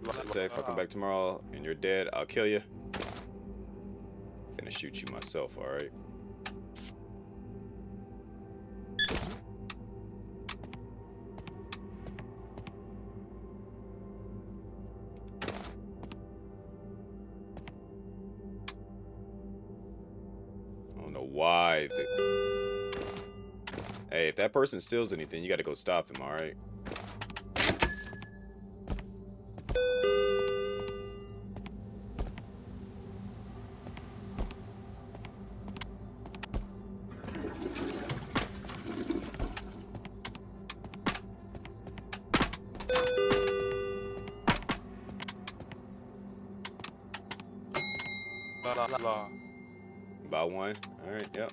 If I come back tomorrow and you're dead, I'll kill you. I'm gonna shoot you myself, alright? Why? Hey, if that person steals anything, you gotta go stop them, alright? About one. Alright, yep.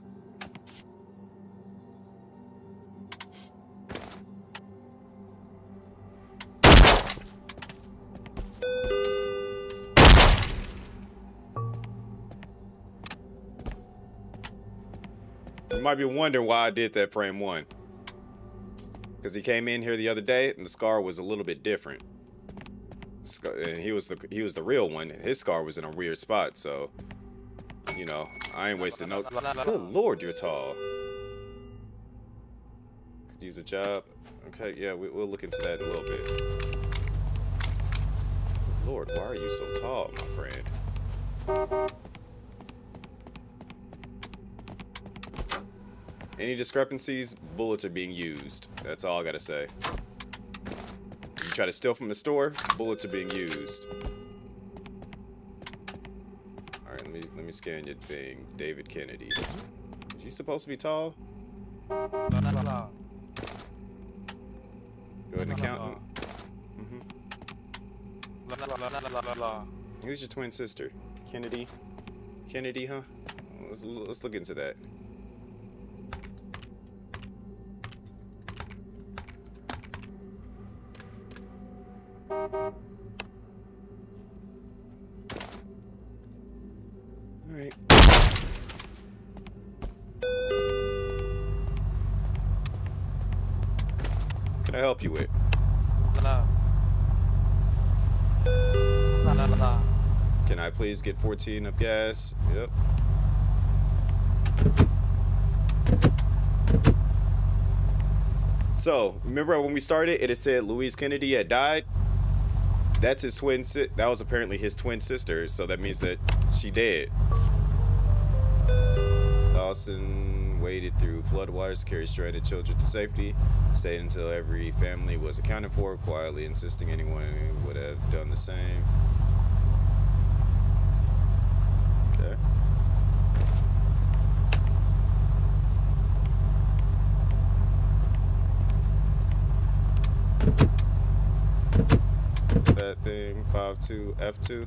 You might be wondering why I did that frame one. Because he came in here the other day and the scar was a little bit different. And he was the real one. His scar was in a weird spot, so you know, I ain't wasting no. Good lord, you're tall. Could use a job. Okay, yeah, we'll look into that in a little bit. Good lord, why are you so tall, my friend? Any discrepancies? Bullets are being used. That's all I gotta say. You try to steal from the store? Bullets are being used. Let me scan your thing. David Kennedy. Is he supposed to be tall? You're an accountant? Who's your twin sister? Kennedy? Kennedy, huh? Let's look into that. Alright. help you with? Can I please get 14 of gas? Yep. So, remember when we started, it had said Louise Kennedy had died? That's his twin that was apparently his twin sister, so that means that she dead. Dawson waded through floodwaters to carry stranded children to safety. Stayed until every family was accounted for, quietly insisting anyone would have done the same. Okay. That thing, 5-2, F2.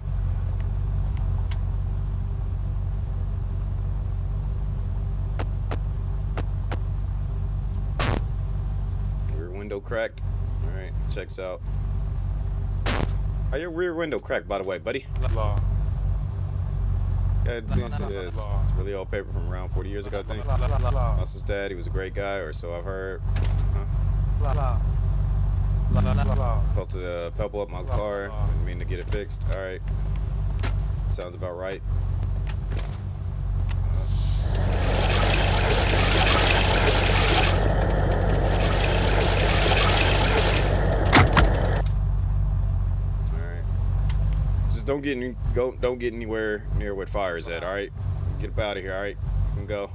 Rear window cracked. Alright, checks out. How your rear window cracked, by the way, buddy? Yeah, it's really old paper from around 40 years ago, I think. Lost his dad, he was a great guy, or so I've heard. Felt a pebble up my car. Didn't mean to get it fixed. Alright. Sounds about right. Alright. Just don't get anywhere near what fire is at, alright? Get up out of here, alright? You can go.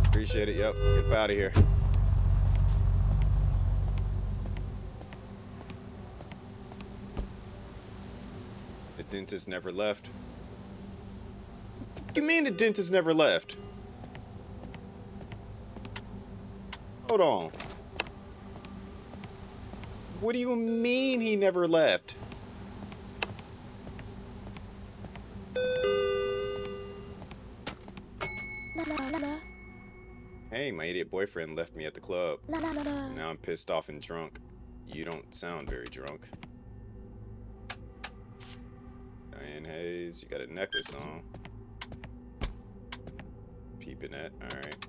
Appreciate it, yep. Get up out of here. The dentist never left. What do you mean the dentist never left? Hold on. What do you mean he never left? Hey, my idiot boyfriend left me at the club. Now I'm pissed off and drunk. You don't sound very drunk. Diane Hayes, you got a necklace on. Peeping at, alright.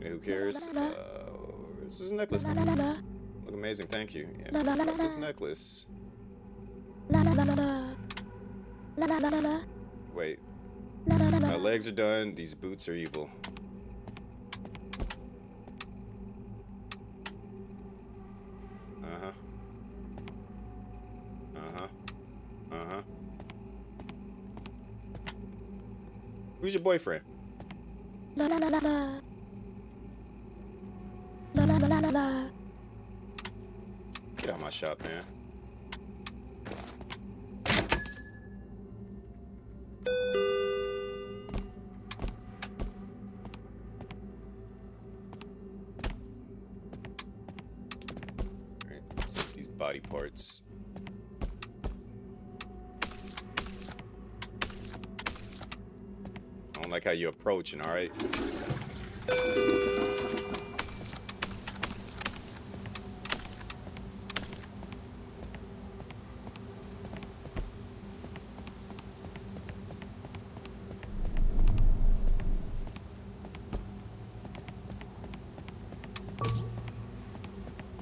Yeah, who cares? This is a necklace. Look amazing, thank you. Yeah, I love this necklace. Wait. My legs are done, these boots are evil. Who's your boyfriend? Get out my shop, man. Alright, these body parts. I don't like how you're approaching, alright?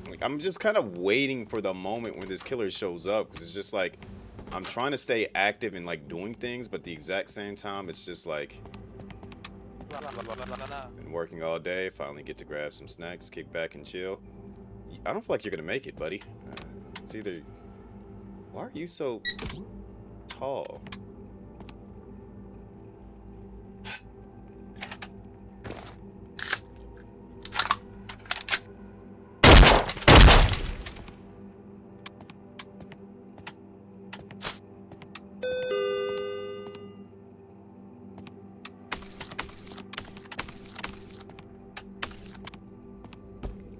Like, I'm just kind of waiting for the moment when this killer shows up, because it's just like I'm trying to stay active and like doing things, but at the exact same time, it's just like been working all day. Finally get to grab some snacks, kick back and chill. I don't feel like you're gonna make it, buddy. It's either. Why are you so tall?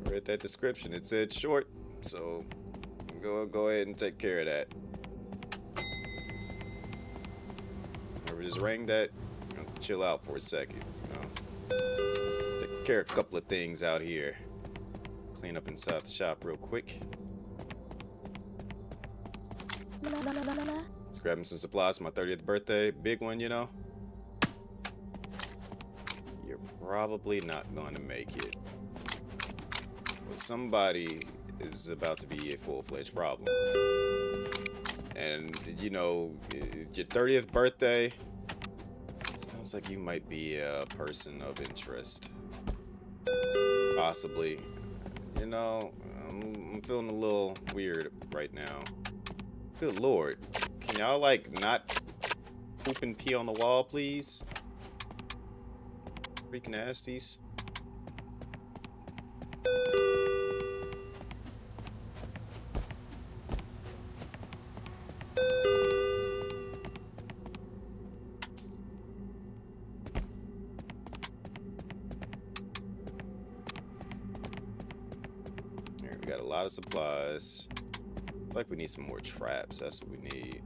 Read that description. It said short, so go ahead and take care of that. Remember, just rang that. You know, chill out for a second. You know, take care of a couple of things out here. Clean up inside the shop real quick. Let's grab him some supplies for my 30th birthday. Big one, you know. probably not going to make it. But somebody is about to be a full-fledged problem. And, you know, your 30th birthday, sounds like you might be a person of interest. Possibly. You know, I'm feeling a little weird right now. Good lord. Can y'all, like, not poop and pee on the wall, please? Freaking nasties. Here, we got a lot of supplies. Like we need some more traps. That's what we need.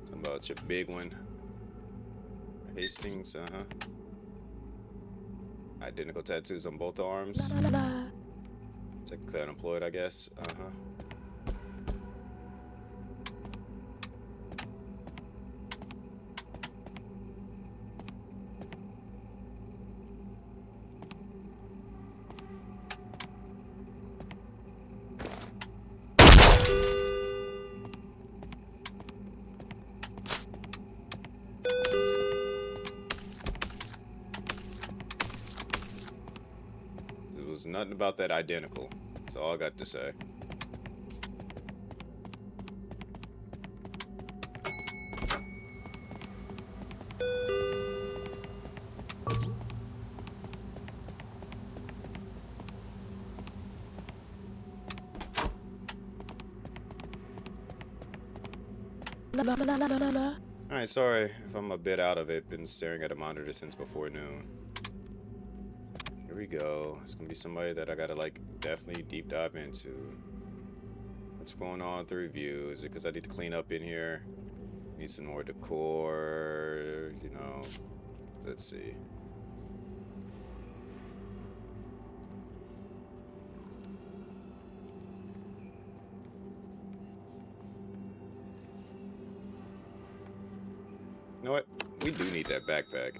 Something about your big one. Hastings, Identical tattoos on both arms. Technically unemployed, I guess. It was nothing about that identical. That's all I got to say. Alright, sorry if I'm a bit out of it. Been staring at a monitor since before noon. Here we go. It's gonna be somebody that I gotta, like, definitely deep dive into. What's going on with the review? Is it because I need to clean up in here? Need some more decor, you know. Let's see. You know what? We do need that backpack.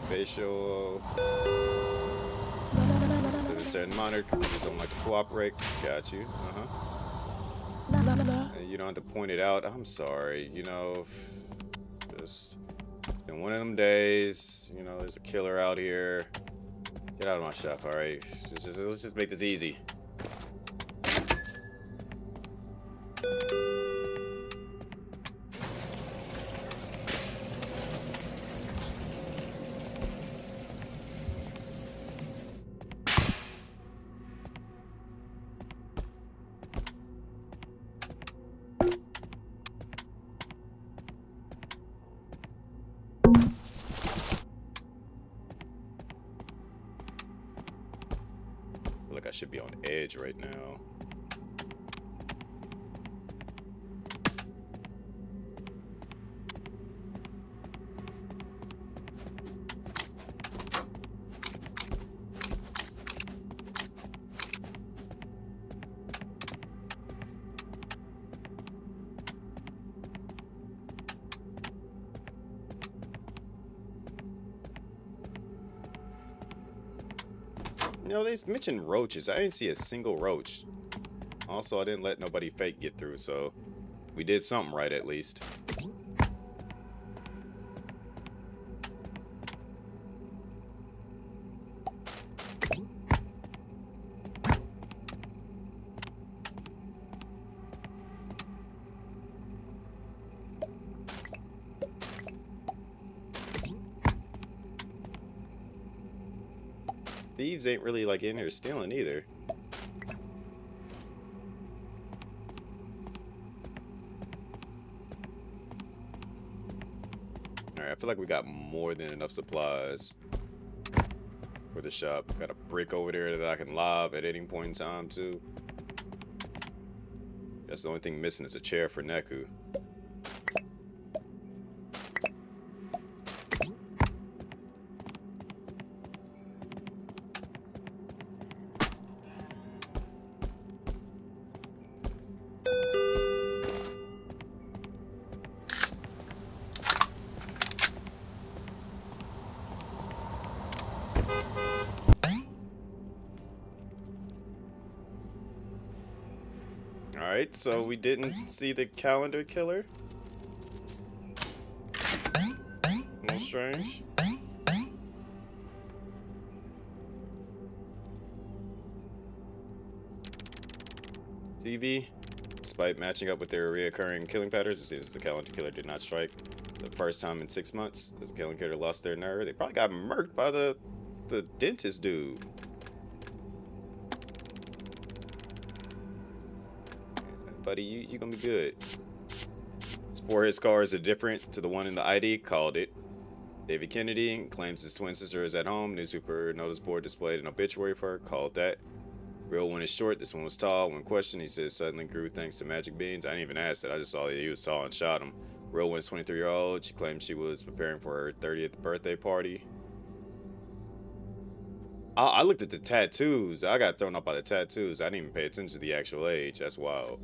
Facial. So there's certain monitor computers don't like to cooperate. Got you. You don't have to point it out. I'm sorry. You know, just it's been one of them days. You know, there's a killer out here. Get out of my shop, all right? Let's just make this easy. Like I should be on edge right now. You know, they mentioned roaches. I didn't see a single roach. Also, I didn't let nobody fake get through, so we did something right at least. Thieves ain't really like in here stealing either. Alright, I feel like we got more than enough supplies for the shop. Got a brick over there that I can lob at any point in time, too. That's the only thing missing is a chair for Neku. Alright, so we didn't see the calendar killer. A little strange. TV. Despite matching up with their reoccurring killing patterns, it seems the calendar killer did not strike the first time in 6 months. As the calendar killer lost their nerve, they probably got murked by the dentist dude. Buddy, you gonna be good. His forehead scars are different to the one in the ID. Called it. David Kennedy claims his twin sister is at home. Newspaper notice board displayed an obituary for her. Called that. Real one is short. This one was tall. When questioned, he says suddenly grew thanks to magic beans. I didn't even ask that. I just saw that he was tall and shot him. Real one is 23-year-old. She claims she was preparing for her 30th birthday party. I looked at the tattoos. I got thrown off by the tattoos. I didn't even pay attention to the actual age. That's wild.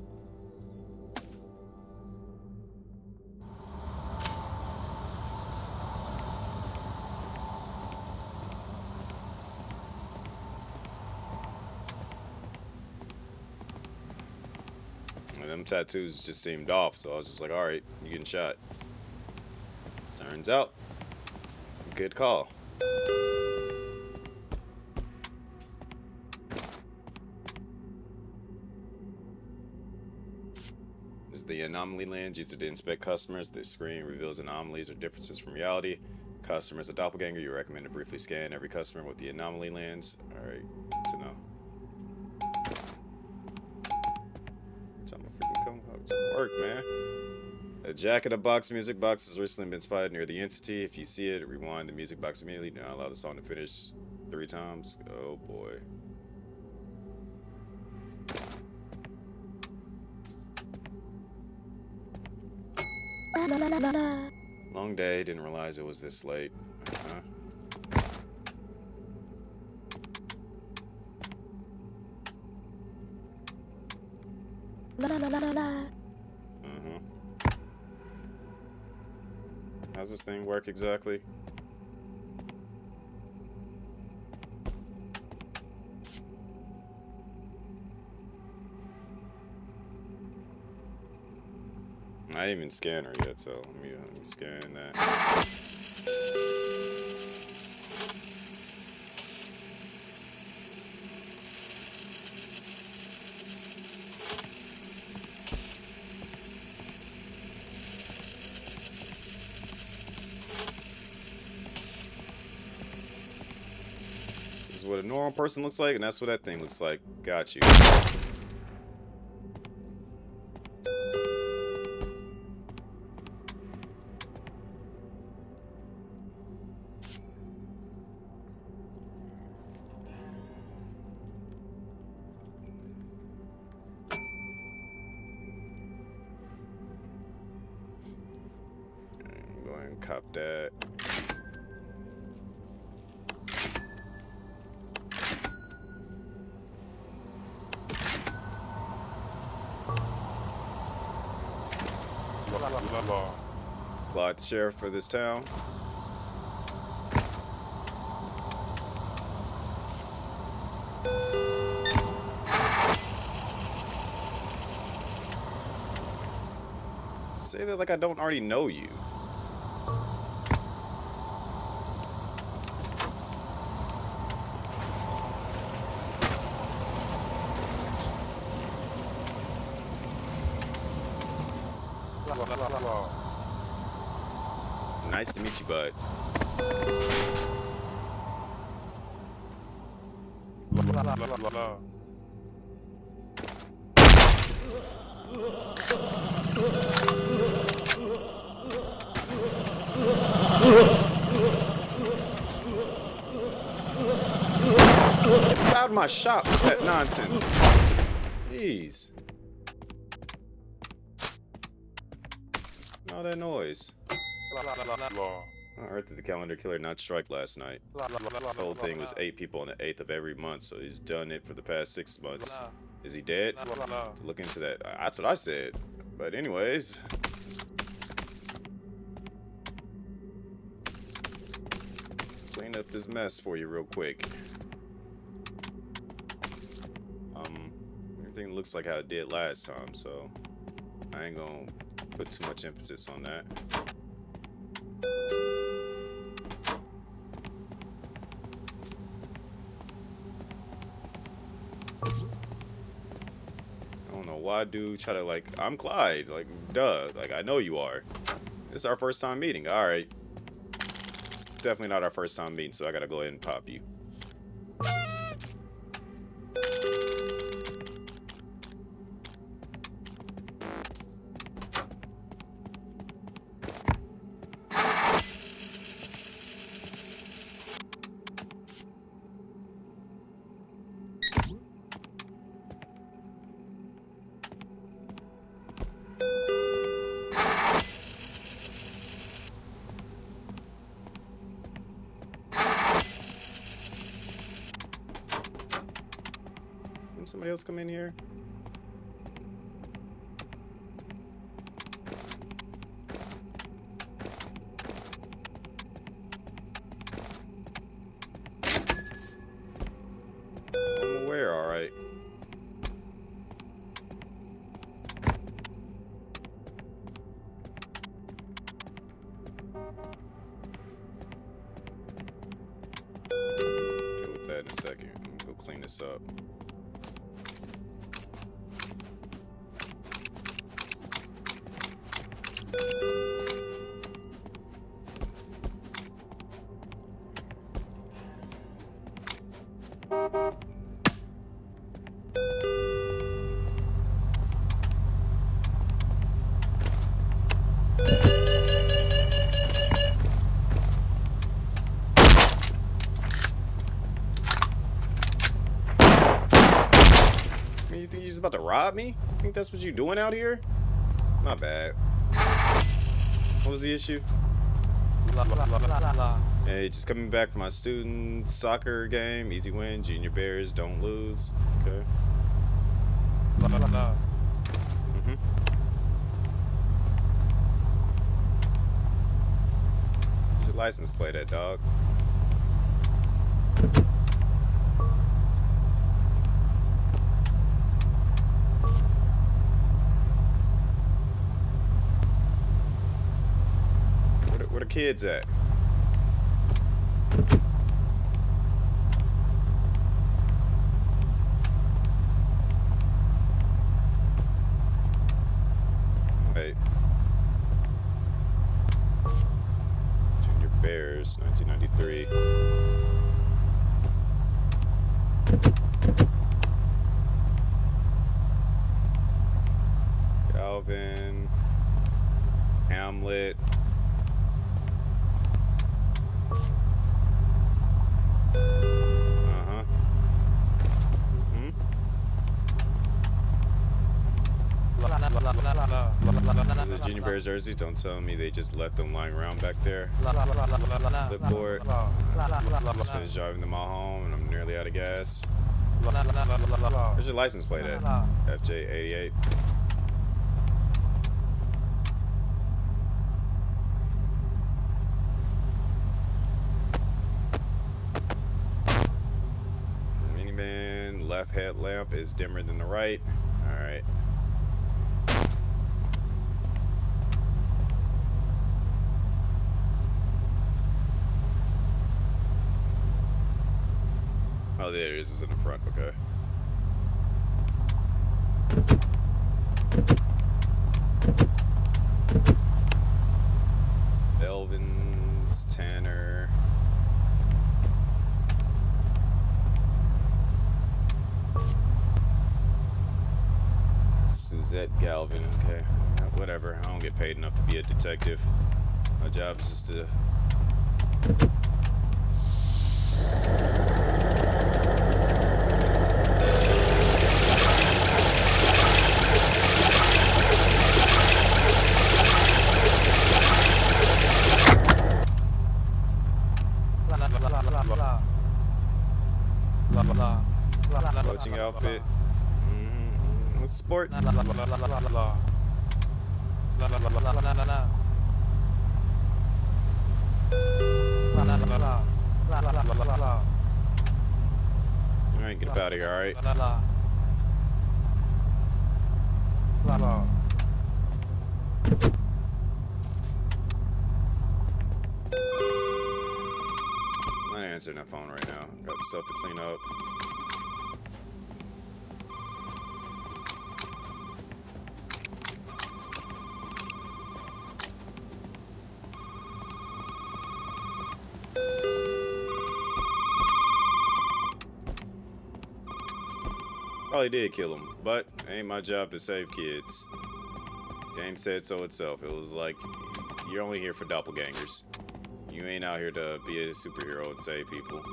Them tattoos just seemed off, so I was just like, alright, you getting shot. Turns out, good call. This is the anomaly lens used to inspect customers. The screen reveals anomalies or differences from reality. Customers a doppelganger, you recommend to briefly scan every customer with the anomaly lens. Alright, good to know. Work, man. A jack in a box music box has recently been spotted near the entity. If you see it, rewind the music box immediately. Do not allow the song to finish 3 times. Oh boy. Long day, didn't realize it was this late. How's this thing work exactly? I didn't even scan her yet, so let me scan that. This is what a normal person looks like, and that's what that thing looks like. Got you. Go ahead and cop that. Clyde, the sheriff for this town. Say that like I don't already know you. Nice to meet you, bud. my shop with that nonsense. Jeez. All that noise. I heard that the calendar killer not strike last night. This whole thing was 8 people on the 8th of every month, so he's done it for the past 6 months. Is he dead? Look into that. That's what I said. But anyways. Clean up this mess for you real quick. Everything looks like how it did last time, so I ain't gonna put too much emphasis on that. I don't know why dude try to like, I'm Clyde, like duh, like I know you are. This is our first time meeting. Alright. It's definitely not our first time meeting, so I gotta go ahead and pop you. Can somebody else come in here? I'm aware, alright. Deal with that in a second. I'm gonna go clean this up. You think you're just about to rob me? You think that's what you're doing out here? My bad. What was the issue? Hey, just coming back from my student soccer game. Easy win. Junior Bears don't lose. Okay. Where's your license plate at, dog? Where the kids at? Wait. Junior Bears, 1993. Galvin. Hamlet. The Junior Bears jerseys, don't tell me they just left them lying around back there. Clipboard. Just finished driving them all home and I'm nearly out of gas. Where's your license plate at? FJ88. Minivan, left headlamp is dimmer than the right. Alright. Oh, there it is. It's in the front. Okay. Elvin's, Tanner. Suzette Galvin. Okay. Whatever. I don't get paid enough to be a detective. My job is just to... outfit. Let's sport. Alright, get up out of here, alright? I'm not answering that phone right now. Got stuff to clean up. Probably did kill him, but it ain't my job to save kids. Game said so itself. It was like, you're only here for doppelgangers. You ain't out here to be a superhero and save people.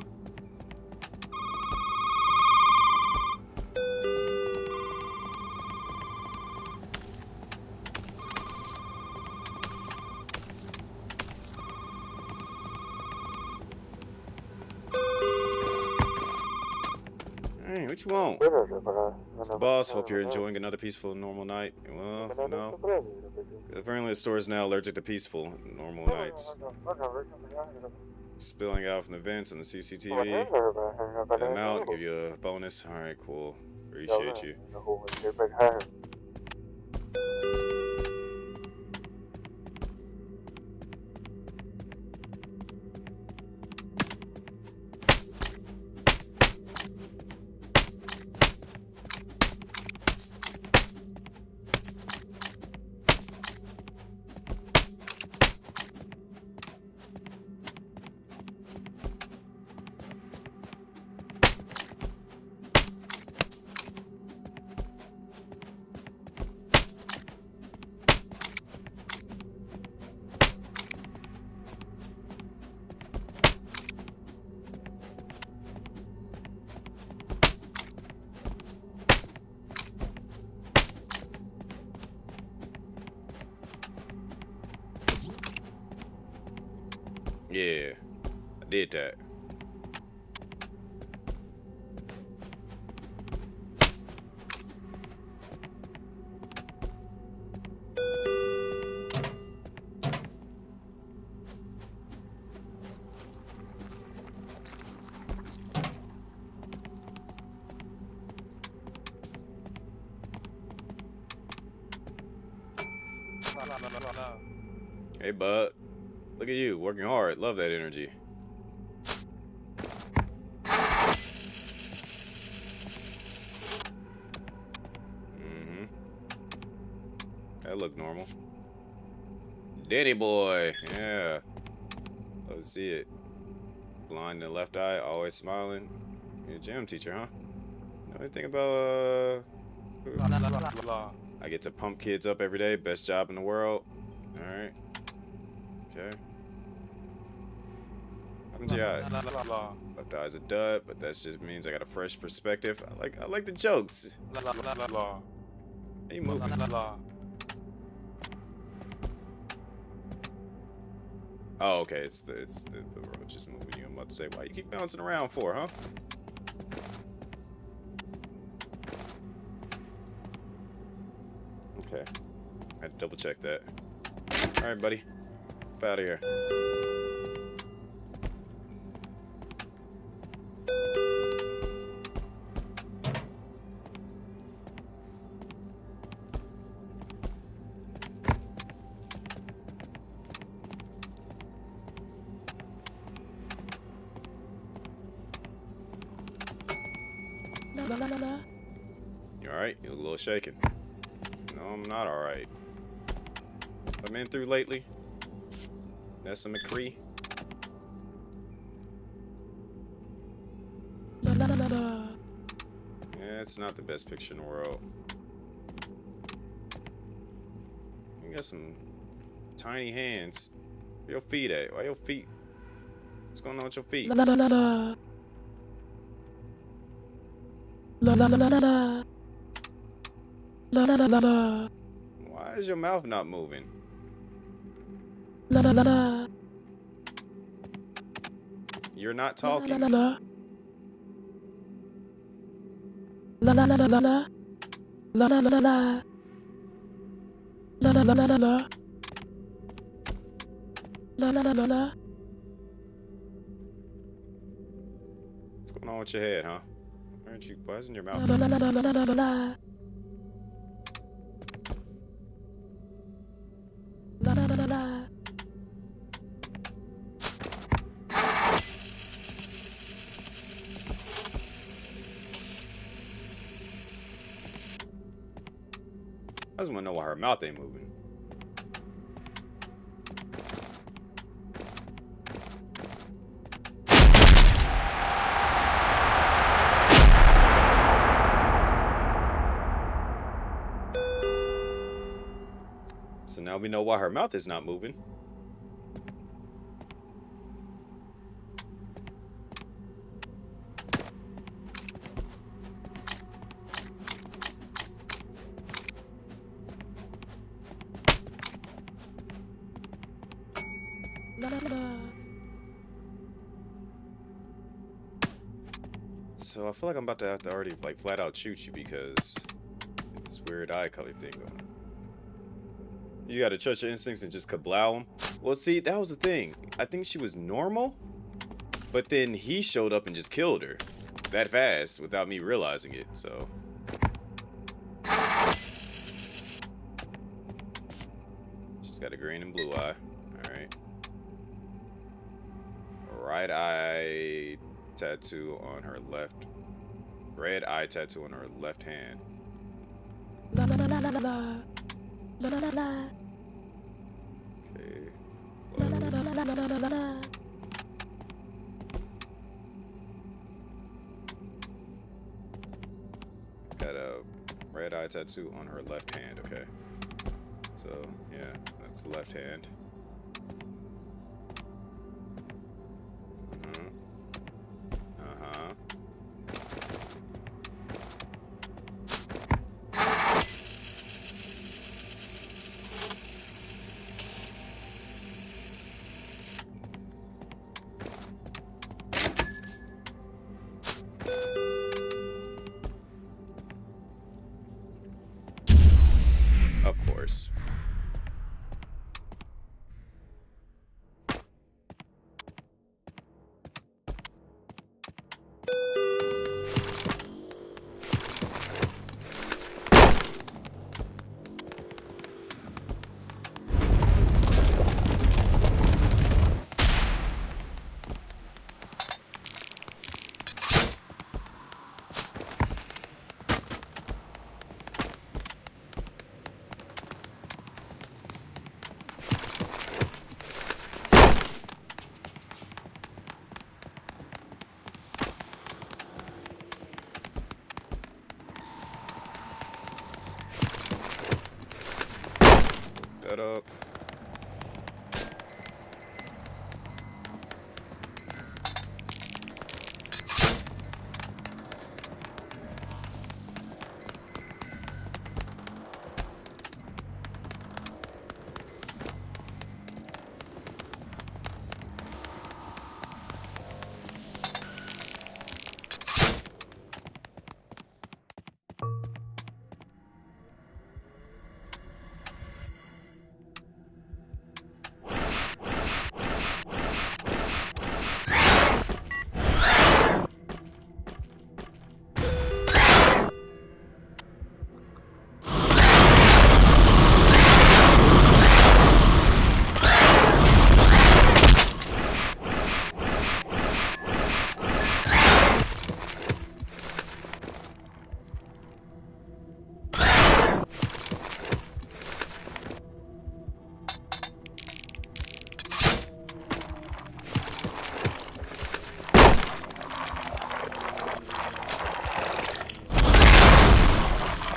Hey, what you want? It's the boss. Hope you're enjoying another peaceful, normal night. Well, no. Apparently the store is now allergic to peaceful, normal nights. Spilling out from the vents and the CCTV. Get them out, give you a bonus. Alright, cool. Appreciate you. Yeah, I did that. Hey, bud. Look at you, working hard. Love that energy. That looked normal. Danny boy. Yeah. Love to see it. Blind in the left eye, always smiling. You're a gym teacher, huh? Know anything about, I get to pump kids up every day. Best job in the world. Alright. Okay. Happens to your eye. Left eye's a dud, but that just means I got a fresh perspective. I like the jokes. How you moving? Oh, okay. It's the road just moving you. I'm about to say, why you keep bouncing around for, huh? Okay. I had to double check that. All right, buddy. Get out of here. You alright? You look a little shaken. No, I'm not alright. What I've been through lately? Nessa McCree? Yeah, it's not the best picture in the world. You got some tiny hands. Where your feet at? Why your feet? What's going on with your feet? Why is your mouth not moving? You're not talking. What's going on with your head, huh? Why aren't you? Why isn't your mouth? I just want to know why her mouth ain't moving. So now we know why her mouth is not moving. So I feel like I'm about to have to already like flat out shoot you because this weird eye color thing going on. You gotta trust your instincts and just kablow him. Well, see, that was the thing. I think she was normal, but then he showed up and just killed her that fast without me realizing it. So she's got a green and blue eye. All right. Right eye tattoo on her left. Red eye tattoo on her left hand. Okay. Close. Got a red eye tattoo on her left hand. Okay. So yeah, that's the left hand. Of course. That up.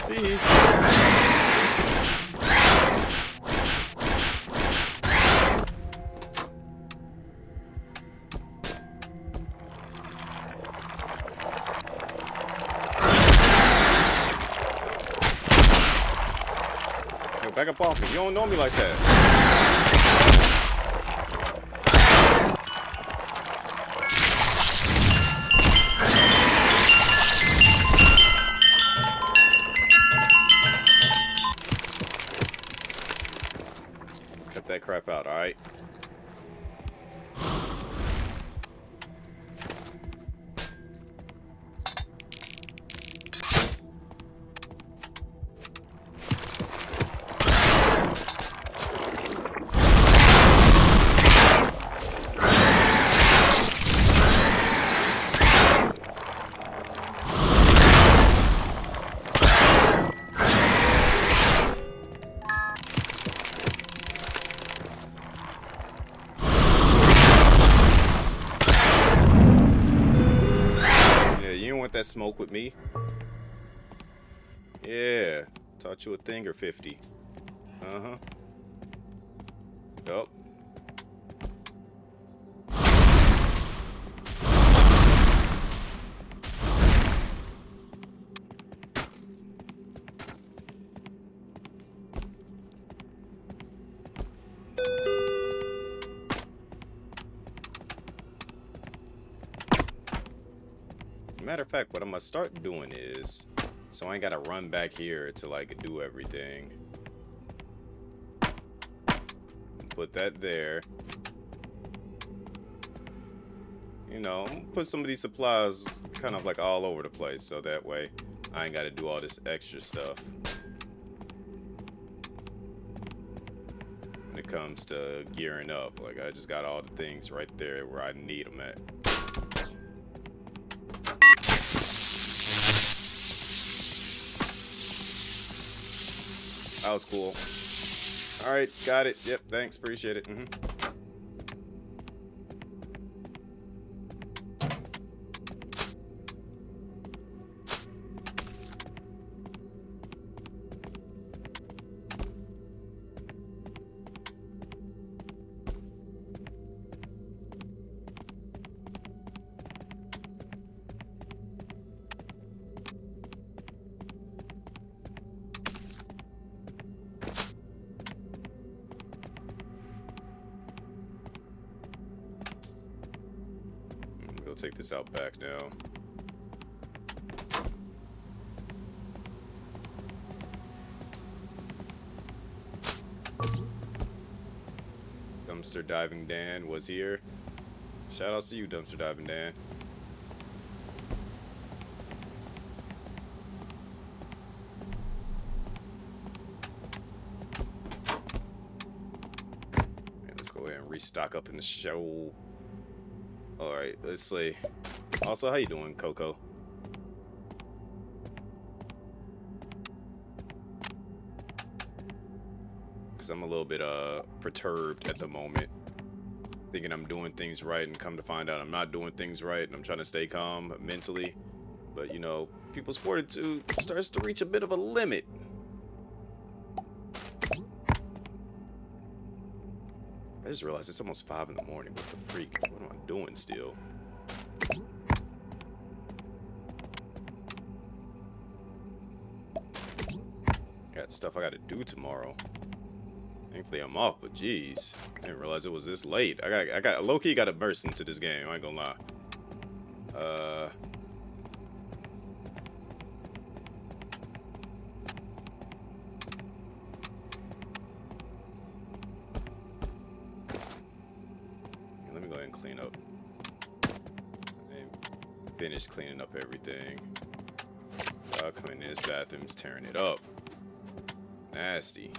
See? Yo, back up off me. You don't know me like that. fight. That smoke with me. Yeah, taught you a thing or 50. Uh-huh. Yup. Matter of fact, what I'm gonna start doing is, so I ain't gotta run back here to like do everything. Put that there. You know, put some of these supplies kind of like all over the place, so that way I ain't gotta do all this extra stuff when it comes to gearing up. Like, I just got all the things right there where I need them at. That was cool. All right, got it. Yep, thanks, appreciate it. Go take this out back now. Dumpster Diving Dan was here. Shout outs to you, Dumpster Diving Dan. Let's go ahead and restock up in the show. Alright, let's see. Also, how you doing, Coco? Because I'm a little bit perturbed at the moment. Thinking I'm doing things right and come to find out I'm not doing things right, and I'm trying to stay calm mentally. But, you know, people's fortitude starts to reach a bit of a limit. I just realized it's almost 5 in the morning. What the freak? What am I doing still? Got stuff I gotta do tomorrow. Thankfully I'm off, but geez, I didn't realize it was this late. I got low-key got to burst into this game. I ain't gonna lie. Let me go ahead and clean up. And finish cleaning up everything. Coming in his bathroom's tearing it up. Nasty.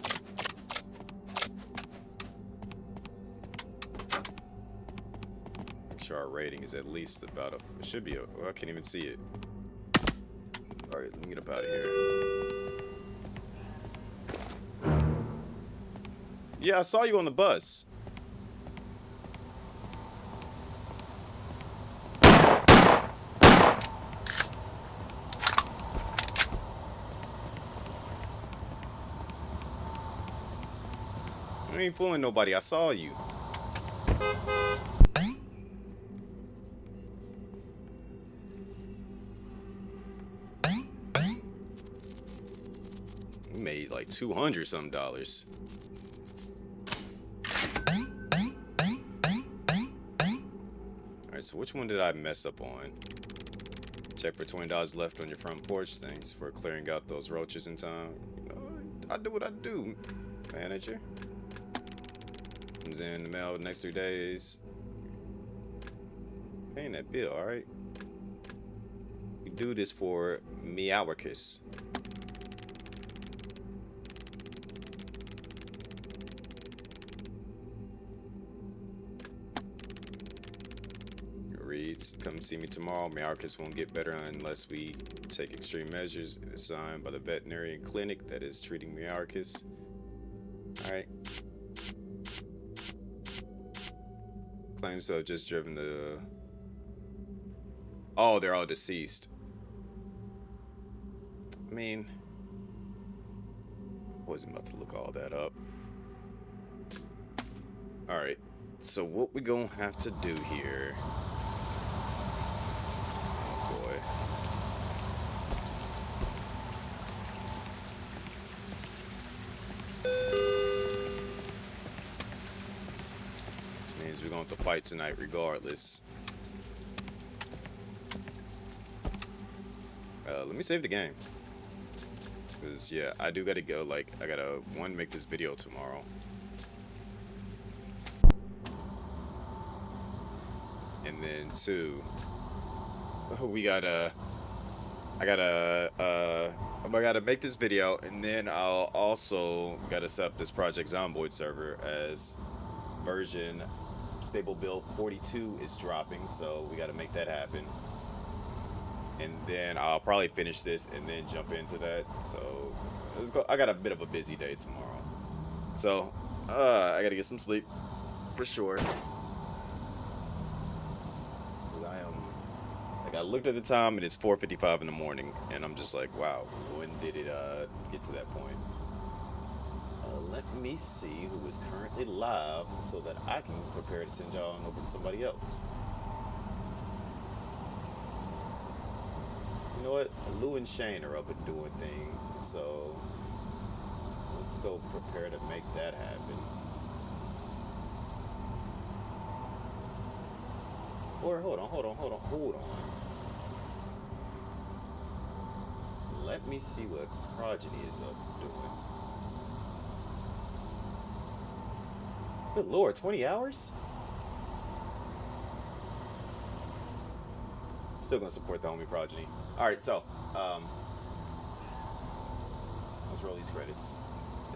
Make sure our rating is at least about a. It should be a. Well, I can't even see it. All right, let me get up out of here. Yeah, I saw you on the bus. I ain't fooling nobody. I saw you. We made like $200 some. Alright, so which one did I mess up on? Check for $20 left on your front porch. Thanks for clearing out those roaches in time. You know, I do what I do, manager. Comes in the mail the next 3 days. Paying that bill, alright? We do this for Meowarcus. Reads, come see me tomorrow. Meowarcus won't get better unless we take extreme measures. It is signed by the veterinarian clinic that is treating Meowarcus. Alright. Claims to have just driven the... Oh, they're all deceased. I mean... I wasn't about to look all that up. Alright. So what we gonna have to do here... We're going to fight tonight regardless. Let me save the game. Because, yeah, I do got to go. Like, I got to, one, make this video tomorrow. And then, two, we got to, I got to make this video. And then I'll also got to set up this Project Zomboid server as version stable build 42 is dropping, so we got to make that happen. And then I'll probably finish this and then jump into that. So let's go. I got a bit of a busy day tomorrow, so I gotta get some sleep for sure. 'Cause I am, like, I looked at the time and it's 4:55 in the morning, and I'm just like, wow, when did it get to that point? Let me see who is currently live so that I can prepare to send y'all on over to somebody else. You know what? Lou and Shane are up and doing things, so let's go prepare to make that happen. Or hold on. Let me see what Progeny is up doing. Good lord, 20 hours? Still gonna support the homie Progeny. Alright, so, let's roll these credits.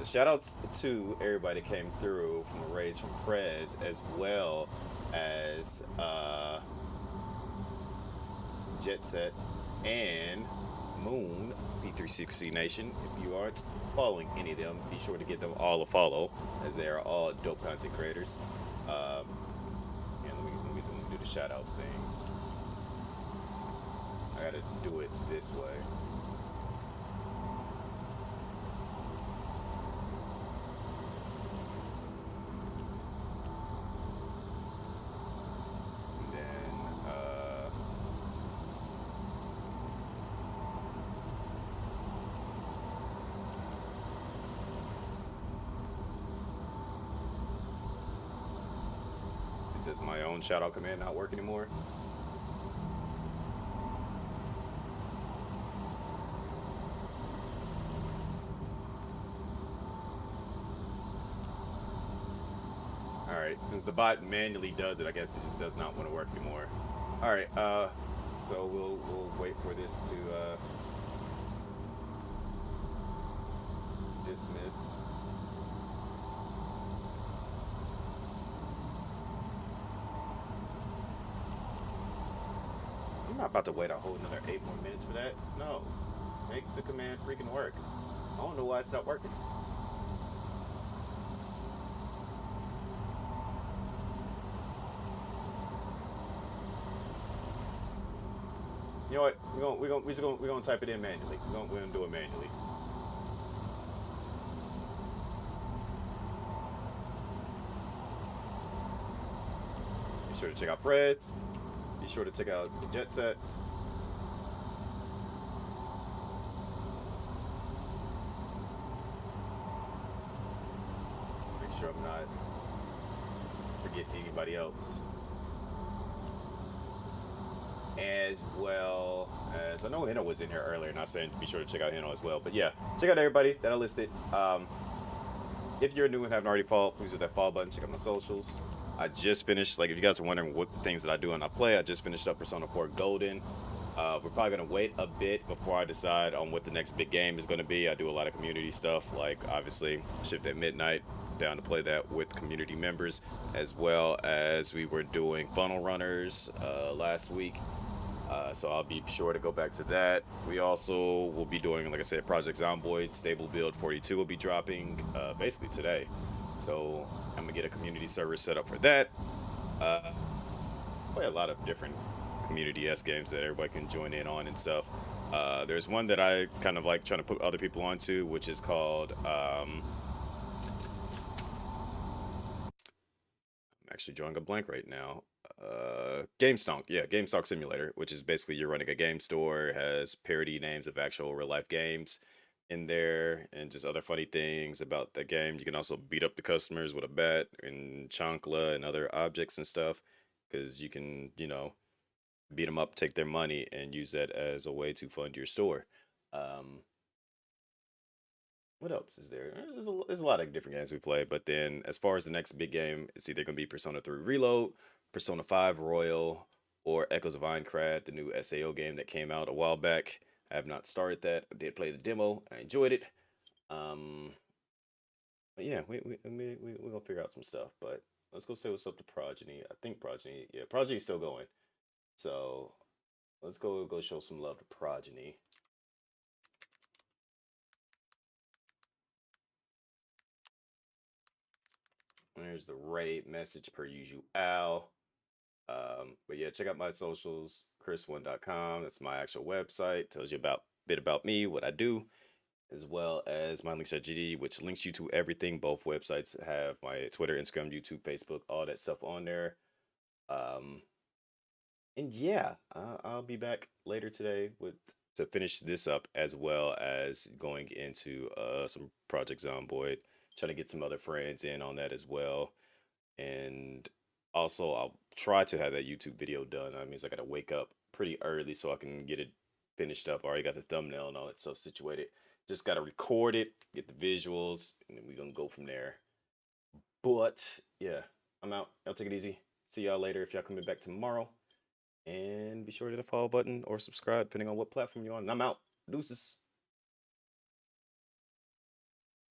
Shout outs to everybody that came through from the raids from Prez, as well as, Jet Set and Moon, P360 Nation. If you aren't following any of them, be sure to give them all a follow, as they are all dope content creators. And let me do the shout outs things. I gotta do it this way. Does my own shout out command not work anymore? Alright, since the bot manually does it, I guess it just does not want to work anymore. Alright, so we'll wait for this to dismiss. I'm not about to wait a whole another 8 more minutes for that. No. Make the command freaking work. I don't know why it's not working. You know what? We're gonna type it in manually. We're gonna do it manually. Be sure to check out Preds. Be sure to check out the Jet Set. Make sure I'm not forgetting anybody else. As well as, I know Hino was in here earlier, and I was saying be sure to check out Hino as well. But yeah, check out everybody that I listed. if you're new and haven't already followed, please hit that follow button. Check out my socials. I just finished, like, if you guys are wondering what the things that I do and I play, I just finished up Persona 4 Golden. We're probably going to wait a bit before I decide on what the next big game is going to be. I do a lot of community stuff, like, obviously, Shift at Midnight, down to play that with community members, as well as we were doing Funnel Runners last week. So I'll be sure to go back to that. We also will be doing, like I said, Project Zomboid, Stable Build 42 will be dropping basically today. So I'm gonna get a community server set up for that. Play a lot of different community-esque games that everybody can join in on and stuff. There's one that I kind of like trying to put other people onto, which is called I'm actually drawing a blank right now. GameStonk, yeah, GameStonk Simulator, which is basically you're running a game store, has parody names of actual real life games in there, and just other funny things about the game. You can also beat up the customers with a bat and chancla and other objects and stuff, because you can, you know, beat them up, take their money, and use that as a way to fund your store. What else is there? There's a lot of different games we play, but then as far as the next big game, it's either going to be Persona 3 Reload, Persona 5 Royal, or Echoes of Aincrad, the new SAO game that came out a while back. I have not started that. I did play the demo. I enjoyed it. But yeah, we're going to figure out some stuff, but let's go say what's up to Progeny. I think Progeny, yeah, Progeny's still going. So let's go show some love to Progeny. There's the raid message per usual. But yeah, check out my socials, chris1.com. That's my actual website. Tells you a bit about me, what I do, as well as my links at GD, which links you to everything. Both websites have my Twitter, Instagram, YouTube, Facebook, all that stuff on there. And yeah, I'll be back later today to finish this up, as well as going into some Project Zomboid, trying to get some other friends in on that as well. And also, I'll try to have that YouTube video done. That means I gotta wake up pretty early so I can get it finished up. I already got the thumbnail and all that stuff situated. Just gotta record it, get the visuals, and then we're gonna go from there. But yeah, I'm out. Y'all take it easy. See y'all later if y'all coming back tomorrow. And be sure to hit the follow button or subscribe, depending on what platform you're on. And I'm out. Deuces.